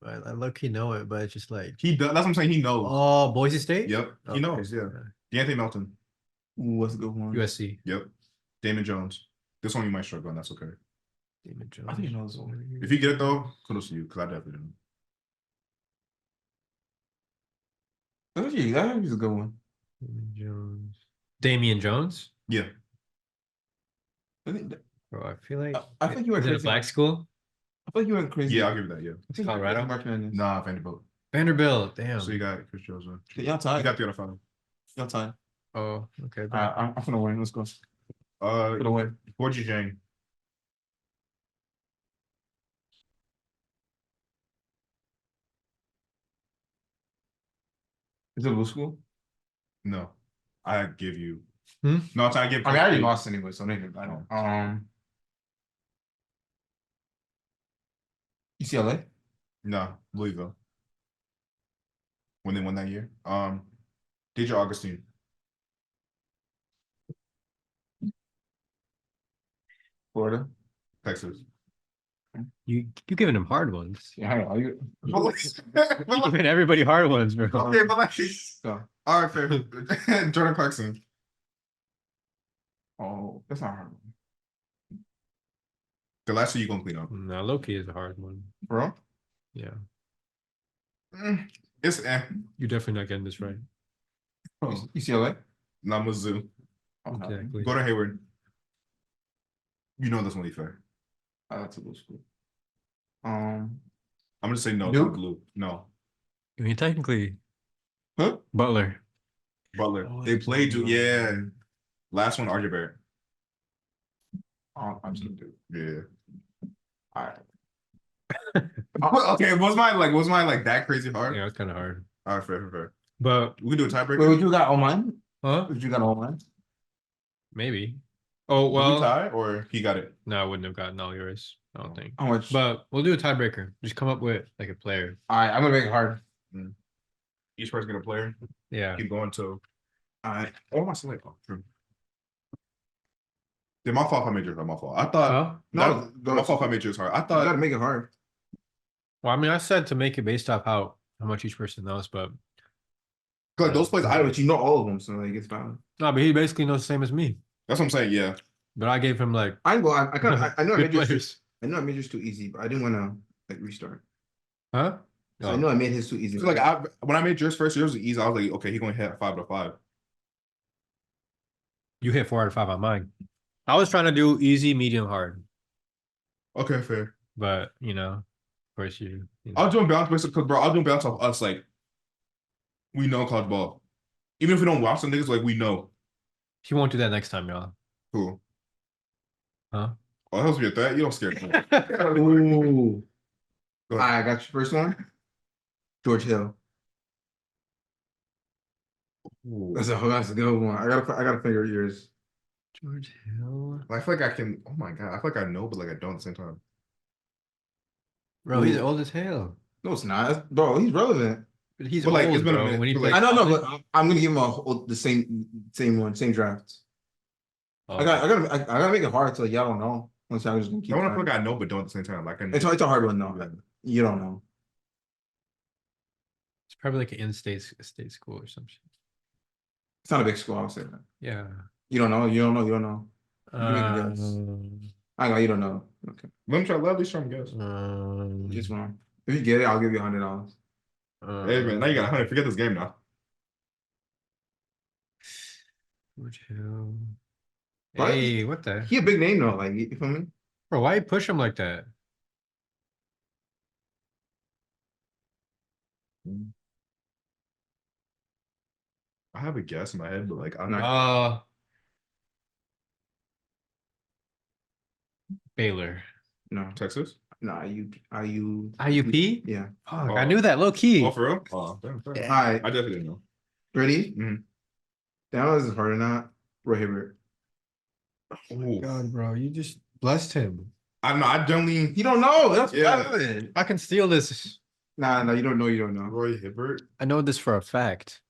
S1: I low key know it, but it's just like
S2: he does. That's what I'm saying. He knows.
S1: oh, Boise State.
S2: Yep, he
S1: Okay.
S2: knows. Yeah, De'Anthony Melton.
S3: Ooh, what's a good one?
S1: USC.
S2: Yep, Damon Jones. This one you might struggle, and that's okay.
S1: Damon Jones.
S3: I think you know this one.
S2: If you get it though, kudos to you, because I definitely didn't.
S3: That was a good one.
S1: Damon Jones. Damian Jones.
S2: Yeah,
S3: I think
S1: Bro, I feel like
S3: I think you went
S1: is it a
S3: crazy.
S1: black school?
S3: I feel like you went crazy.
S2: yeah, I'll give you that. Yeah,
S3: I think
S1: Colorado?
S3: Martinez.
S2: nah, Vanderbilt.
S1: Vanderbilt. Damn.
S2: So you got Chris Chioza.
S3: Y'all
S2: You
S3: tied.
S2: got the other 5.
S3: Y'all tied.
S1: Oh, okay.
S3: I'm gonna win. Let's go. Gonna win.
S2: Gorgie Jang.
S3: Is it blue school?
S2: No, I give you.
S1: Hmm?
S2: No, I give.
S3: I mean, I already lost anyway, so maybe I don't. UCLA.
S2: No, Louisville. When they won that year. DJ Augustine.
S3: Florida.
S2: Texas.
S1: You giving him hard ones.
S3: Yeah, I don't know. You,
S1: You giving everybody hard ones, bro.
S2: Okay, but like,
S3: so,
S2: all right, fair. Jordan Clarkson.
S3: oh, that's not hard.
S2: The last two you gonna clean up.
S1: No, Loki is a hard one.
S3: Bro,
S1: Yeah,
S2: It's
S1: you're definitely not getting this right.
S3: UCLA.
S2: not Mizzou.
S3: Oh, no.
S1: Exactly.
S2: Go to Hayward. You know this one, fair.
S3: That's a blue school.
S2: I'm gonna say no.
S3: Duke?
S2: Blue. No.
S1: I mean, technically,
S3: Huh?
S1: Butler.
S2: Butler.
S1: Oh,
S2: They
S1: that's
S2: played you.
S1: one.
S2: Yeah. Last one, RJ Barrett.
S3: I'm just gonna do.
S2: Yeah.
S3: All right.
S2: Okay. Was my like that crazy hard?
S1: Yeah, it's kind of hard.
S2: All right, fair.
S1: But
S2: We can do a tiebreaker.
S3: Wait, would you got all mine?
S1: huh?
S3: Would you got all mine?
S1: Maybe. Oh
S2: Will we
S1: well.
S2: tie or he got it?
S1: No, I wouldn't have gotten all yours. I don't think.
S3: How much?
S1: But we'll do a tiebreaker. Just come up with like a player.
S3: All right, I'm gonna make it hard.
S2: Each person get a player.
S1: Yeah.
S2: Keep going to.
S3: All right.
S2: Oh my slate. Oh, true. They're my fault if I made yours hard. My fault. I thought
S1: Huh?
S3: No,
S2: my fault if I made yours hard. I
S3: You gotta
S2: thought
S3: make it hard.
S1: Well, I mean, I said to make it based off how much each person knows, but
S2: like those plays.
S3: I know, but you know all of them, so like it's valid.
S1: no, but he basically knows the same as me.
S2: That's what I'm saying. Yeah.
S1: But I gave him like
S3: I know I
S1: good
S3: made yours
S1: players.
S3: I know I made yours too easy, but I didn't want to like restart.
S1: Huh?
S3: So I know I made his too easy.
S2: So like when I made yours first, yours was easy. I was like, okay, he's gonna hit 5 out of 5.
S1: You hit 4 out of 5 on mine. I was trying to do easy, medium, hard,
S2: Okay, fair.
S1: but you know, of course you know.
S2: I was doing balance based because bro, I was doing balance off us. Like we know college ball, even if we don't watch some niggas, like we know.
S1: He won't do that next time, y'all.
S2: Cool.
S1: Huh?
S2: Oh, that helps me at that. You don't scare me.
S3: Ooh.
S2: Go ahead.
S3: I got your first one. George Hill.
S2: Ooh.
S3: That's a good one. I gotta figure yours.
S1: George Hill.
S2: I feel like I can. Oh my god, I feel like I know, but like I don't at the same time.
S1: Bro, he's
S3: Ooh.
S1: old as hell.
S3: No, it's not. Bro, he's relevant.
S1: But he's
S2: But, like,
S1: old,
S2: it's been a
S1: bro.
S2: minute,
S1: When he
S2: but,
S1: played
S2: like-
S3: I don't know,
S1: college-
S3: but I'm gonna give him the same draft.
S1: Oh.
S3: I gotta make it hard so y'all don't know. Once I was just gonna keep
S2: I want to feel
S3: trying.
S2: like I know, but don't at the same time. Like I know.
S3: It's a hard one though. Like, you don't know.
S1: It's probably like an in-state state school or some shit.
S3: It's not a big school, I'll say that.
S1: Yeah.
S3: You don't know. You don't know. You can make a guess. I know you don't know. Okay.
S2: Let me try. Let me try and guess.
S3: Just one. If you get it, I'll give you $100.
S2: Hey man, now you got 100. Forget this game now.
S1: George Hill.
S3: What?
S1: Hey, what the?
S3: He a big name though. Like you feel me?
S1: Bro, why you push him like that?
S2: I have a guess in my head, but like I'm
S3: No.
S2: not.
S1: Baylor.
S3: No.
S2: Texas.
S3: No. IU.
S1: IUP?
S3: Yeah.
S1: Fuck, I knew that low key.
S2: Oh, for real? Oh, damn, fair.
S3: All right.
S2: I definitely didn't know.
S3: Ready?
S2: Mhm.
S3: That was hard or not. Roy Hibbert.
S2: Ooh.
S1: God, bro, you just blessed him.
S2: I know. I generally.
S3: You don't know. That's
S2: Yeah.
S3: valid.
S1: I can steal this.
S3: Nah, you don't know. You don't know.
S2: Roy Hibbert.
S1: I know this for a fact.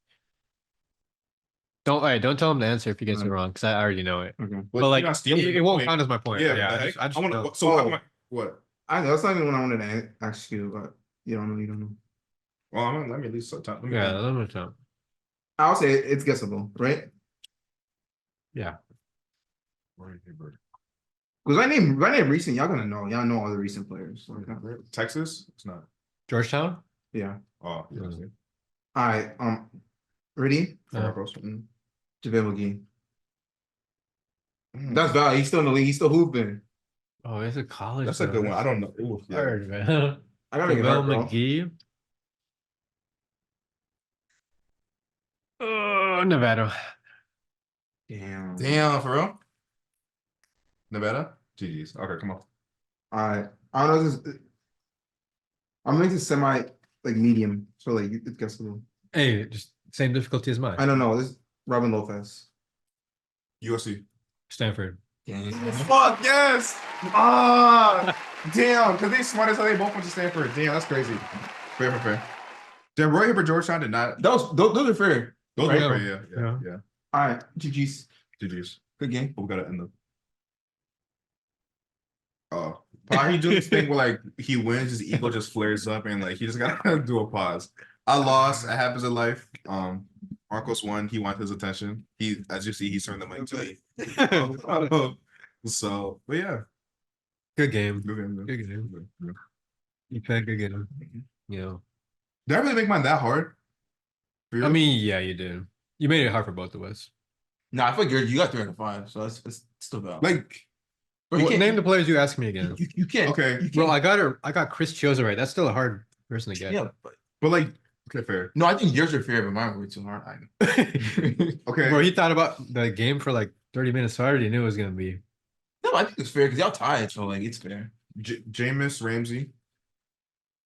S1: Don't tell him the answer if he gets it
S3: Right.
S1: wrong, because I already know it.
S3: Okay.
S1: But
S2: you're
S1: like,
S2: not stealing
S1: it
S2: the
S1: won't
S2: point.
S1: count as my point.
S2: Yeah.
S1: Yeah,
S2: What the
S1: I
S2: heck?
S1: just, I just
S2: I want
S1: know.
S2: to. So
S3: Oh.
S2: what?
S3: I know that's not even what I wanted to ask you, but you don't know. You don't know.
S2: Well, I'm gonna let me at least time. Let me
S1: Yeah,
S2: think.
S1: let me tell.
S3: I'll say it's guessable, right?
S1: Yeah.
S2: Roy Hibbert.
S3: Because if I name recent, y'all gonna know. Y'all know all the recent players. So,
S2: Texas. It's not.
S1: Georgetown?
S3: yeah.
S2: Oh, yeah.
S1: Mm.
S2: see.
S3: All right. Ready?
S2: Markos.
S3: JaVale McGee.
S2: Mm.
S3: That's valid. He's still in the league. He's still hooping.
S1: Oh, it's a college.
S2: That's a good one. I don't know. Ooh, yeah.
S1: Hard, man.
S3: I gotta make it
S1: JaVale
S3: hard, bro.
S1: McGee. Oh, Nevada.
S3: Damn.
S2: Damn, for real? Nevada? GG's. Okay, come on.
S3: All right. I don't know. I'm making this semi like medium, so like it's guessable.
S1: Hey, just same difficulty as mine.
S3: I don't know. This is Robin Lopez.
S2: USC.
S1: Stanford.
S3: Damn.
S2: Fuck yes! Ah, damn, because they smart as hell. They both went to Stanford. Damn, that's crazy. Fair. Damn, Roy Hibbert, Georgetown did not.
S3: Those are fair.
S2: Those
S1: Right.
S2: were fair, yeah.
S3: All right. GG's.
S2: GG's.
S3: Good game.
S2: But we gotta end the. Probably he do this thing where like he wins, his ego just flares up, and like he just gotta do a pause. I lost. It happens in life. Markos won. He wanted his attention. He, as you see, he's turned the mic to me. So, but yeah,
S1: Good game.
S2: good game.
S1: Good game.
S2: Yeah.
S1: You played good game. You know.
S2: Did I really make mine that hard? For you?
S1: I mean, yeah, you did. You made it hard for both of us.
S3: Nah, I feel like you got 3 out of 5, so it's still valid.
S2: like,
S3: Bro, you
S1: Well,
S3: can't
S1: name the players you asked me again.
S3: you can't.
S2: okay,
S3: You
S1: Bro,
S3: can't.
S1: I got Chris Chioza right. That's still a hard person to get.
S3: Yeah,
S2: but like, okay, fair.
S3: no, I think yours are fair, but mine were too hard.
S2: Okay,
S1: Bro, he thought about the game for like 30 minutes, so I already knew it was gonna be.
S3: No, I think it's fair because y'all tied, so like it's fair.
S2: Jameis Ramsey.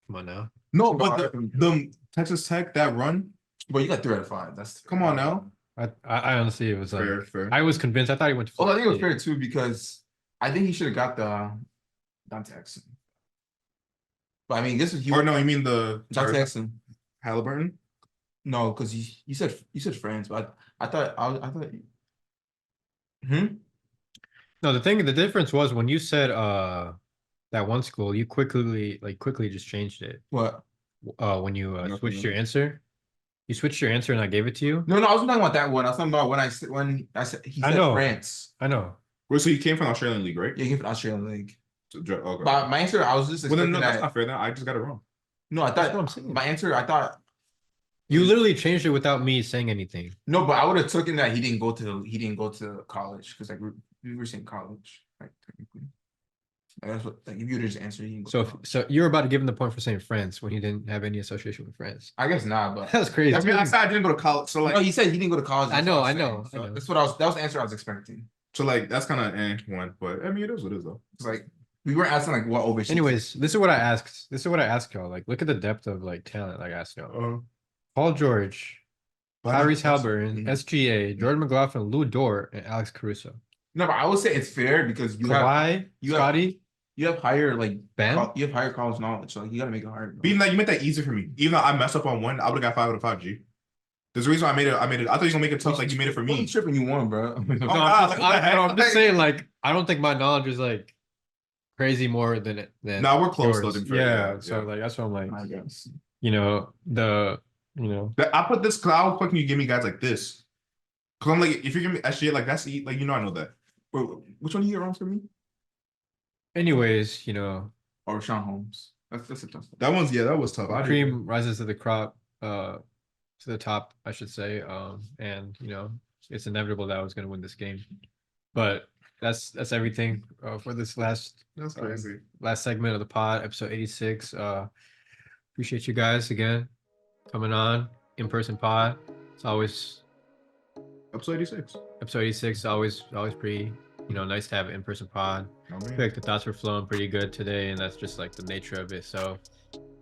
S1: Come on now.
S2: No, but the Texas Tech that run.
S3: But you got 3 out of 5. That's
S2: Come on now.
S1: I honestly, it was like
S2: Fair.
S1: I was convinced. I thought he went to.
S3: Well, I think it was
S1: Florida
S3: fair too because I think he should have got the Dante Exum. But I mean, this is
S2: Or no, you mean the
S3: Dante Exum.
S2: Halliburton?
S3: No, because you said France, but I thought.
S1: No, the difference was when you said that one school, you quickly just changed it.
S3: What?
S1: When you
S2: Nothing
S1: switched your
S2: really.
S1: answer, you switched your answer and I gave it to you.
S3: No, I wasn't talking about that one. I was talking about when I said he
S1: I
S3: said
S1: know.
S3: France.
S1: I know.
S2: Wait, so you came from the Australian League, right?
S3: Yeah, he came from the Australian League.
S2: Okay.
S3: But my answer, I was just
S2: Well, then,
S3: expecting
S2: no, that's
S3: that.
S2: not fair. Then I just got it wrong.
S3: No, I
S1: That's what I'm
S3: thought
S1: saying.
S3: my answer. I thought
S1: You literally changed it without me saying anything.
S3: no, but I would have taken that he didn't go to college because like we were saying college, like technically. Like, that's what like if you would just answer, he didn't go to college.
S1: So you were about to give him the point for saying France when he didn't have any association with France.
S3: I guess not, but
S1: That was crazy.
S2: I mean, I said I didn't go to college, so like,
S3: no, he said he didn't go to college.
S1: I
S3: that's
S1: know,
S3: what
S1: I
S3: was
S1: know,
S3: saying.
S1: I
S3: So
S1: know.
S3: that's what that was the answer I was expecting.
S2: so like that's kind of one, but I mean, it is what it is though.
S3: It's like we weren't asking like what overseas.
S1: Anyways, this is what I asked. This is what I asked y'all. Like, look at the depth of like talent. Like, I asked y'all. Paul George, Tyrese Halliburton,
S3: Mhm.
S1: SGA, Jordan McLaughlin, Lou Dort, and Alex Caruso.
S3: No, but I would say it's fair because you have
S1: Kawhi, Scotty,
S3: you have higher like
S1: Bam.
S3: you have higher college knowledge, so like, you gotta make it hard. Bro.
S2: Being that you made that easy for me. Even though I messed up on one, I would have got 5 out of 5 G. There's a reason why I made it. I thought you were gonna make it tough, like you made it for me.
S3: Tripping, you won, bro.
S2: Oh,
S1: No,
S2: God,
S1: I'm just saying, like, I don't think my knowledge is like crazy more than it than.
S2: Nah, we're close
S1: yours.
S2: though. To be fair.
S1: Yeah, so like that's what I'm like.
S3: I guess.
S2: I put this because how quick can you give me guys like this? Because I'm like, if you're giving me SGA, like that's like I know that.
S3: Wait, which one do you get wrong for me?
S1: Anyways,
S3: Or Sean Holmes? That's a tough one.
S2: That one's that was tough. I
S1: cream rises to the crop, to the top, I should say. And it's inevitable that I was going to win this game, but that's everything for this last
S2: That's crazy.
S1: last segment of the pod, episode 86. Appreciate you guys again coming on in-person pod. It's always
S2: Episode 86.
S1: episode 86 is always pretty nice to have an in-person pod.
S2: Oh,
S1: I
S2: man.
S1: feel like the thoughts were flowing pretty good today, and that's just like the nature of it. So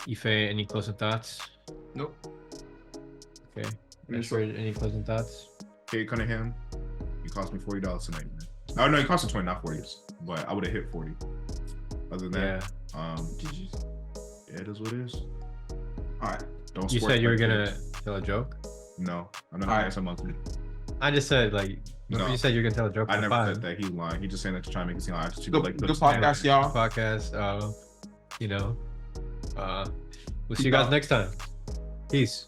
S1: Ife, any closing thoughts?
S3: Nope.
S1: Okay. Ashford, any closing thoughts?
S2: Kate Cunningham, you cost me $40 tonight, man. Oh no, you cost me 20, not 40, but I would have hit 40. Other than that, it is what it is.
S3: All right.
S2: Don't.
S1: You said you were gonna tell a joke.
S2: No, I'm not gonna answer monthly.
S1: I just said
S2: No.
S1: you said you're gonna tell a joke.
S2: I never
S1: pod.
S2: said that. He's lying. He's just saying that to try and make it seem like I just
S3: Good,
S2: like
S3: good podcast, y'all.
S1: Podcast. We'll see you guys next time. Peace.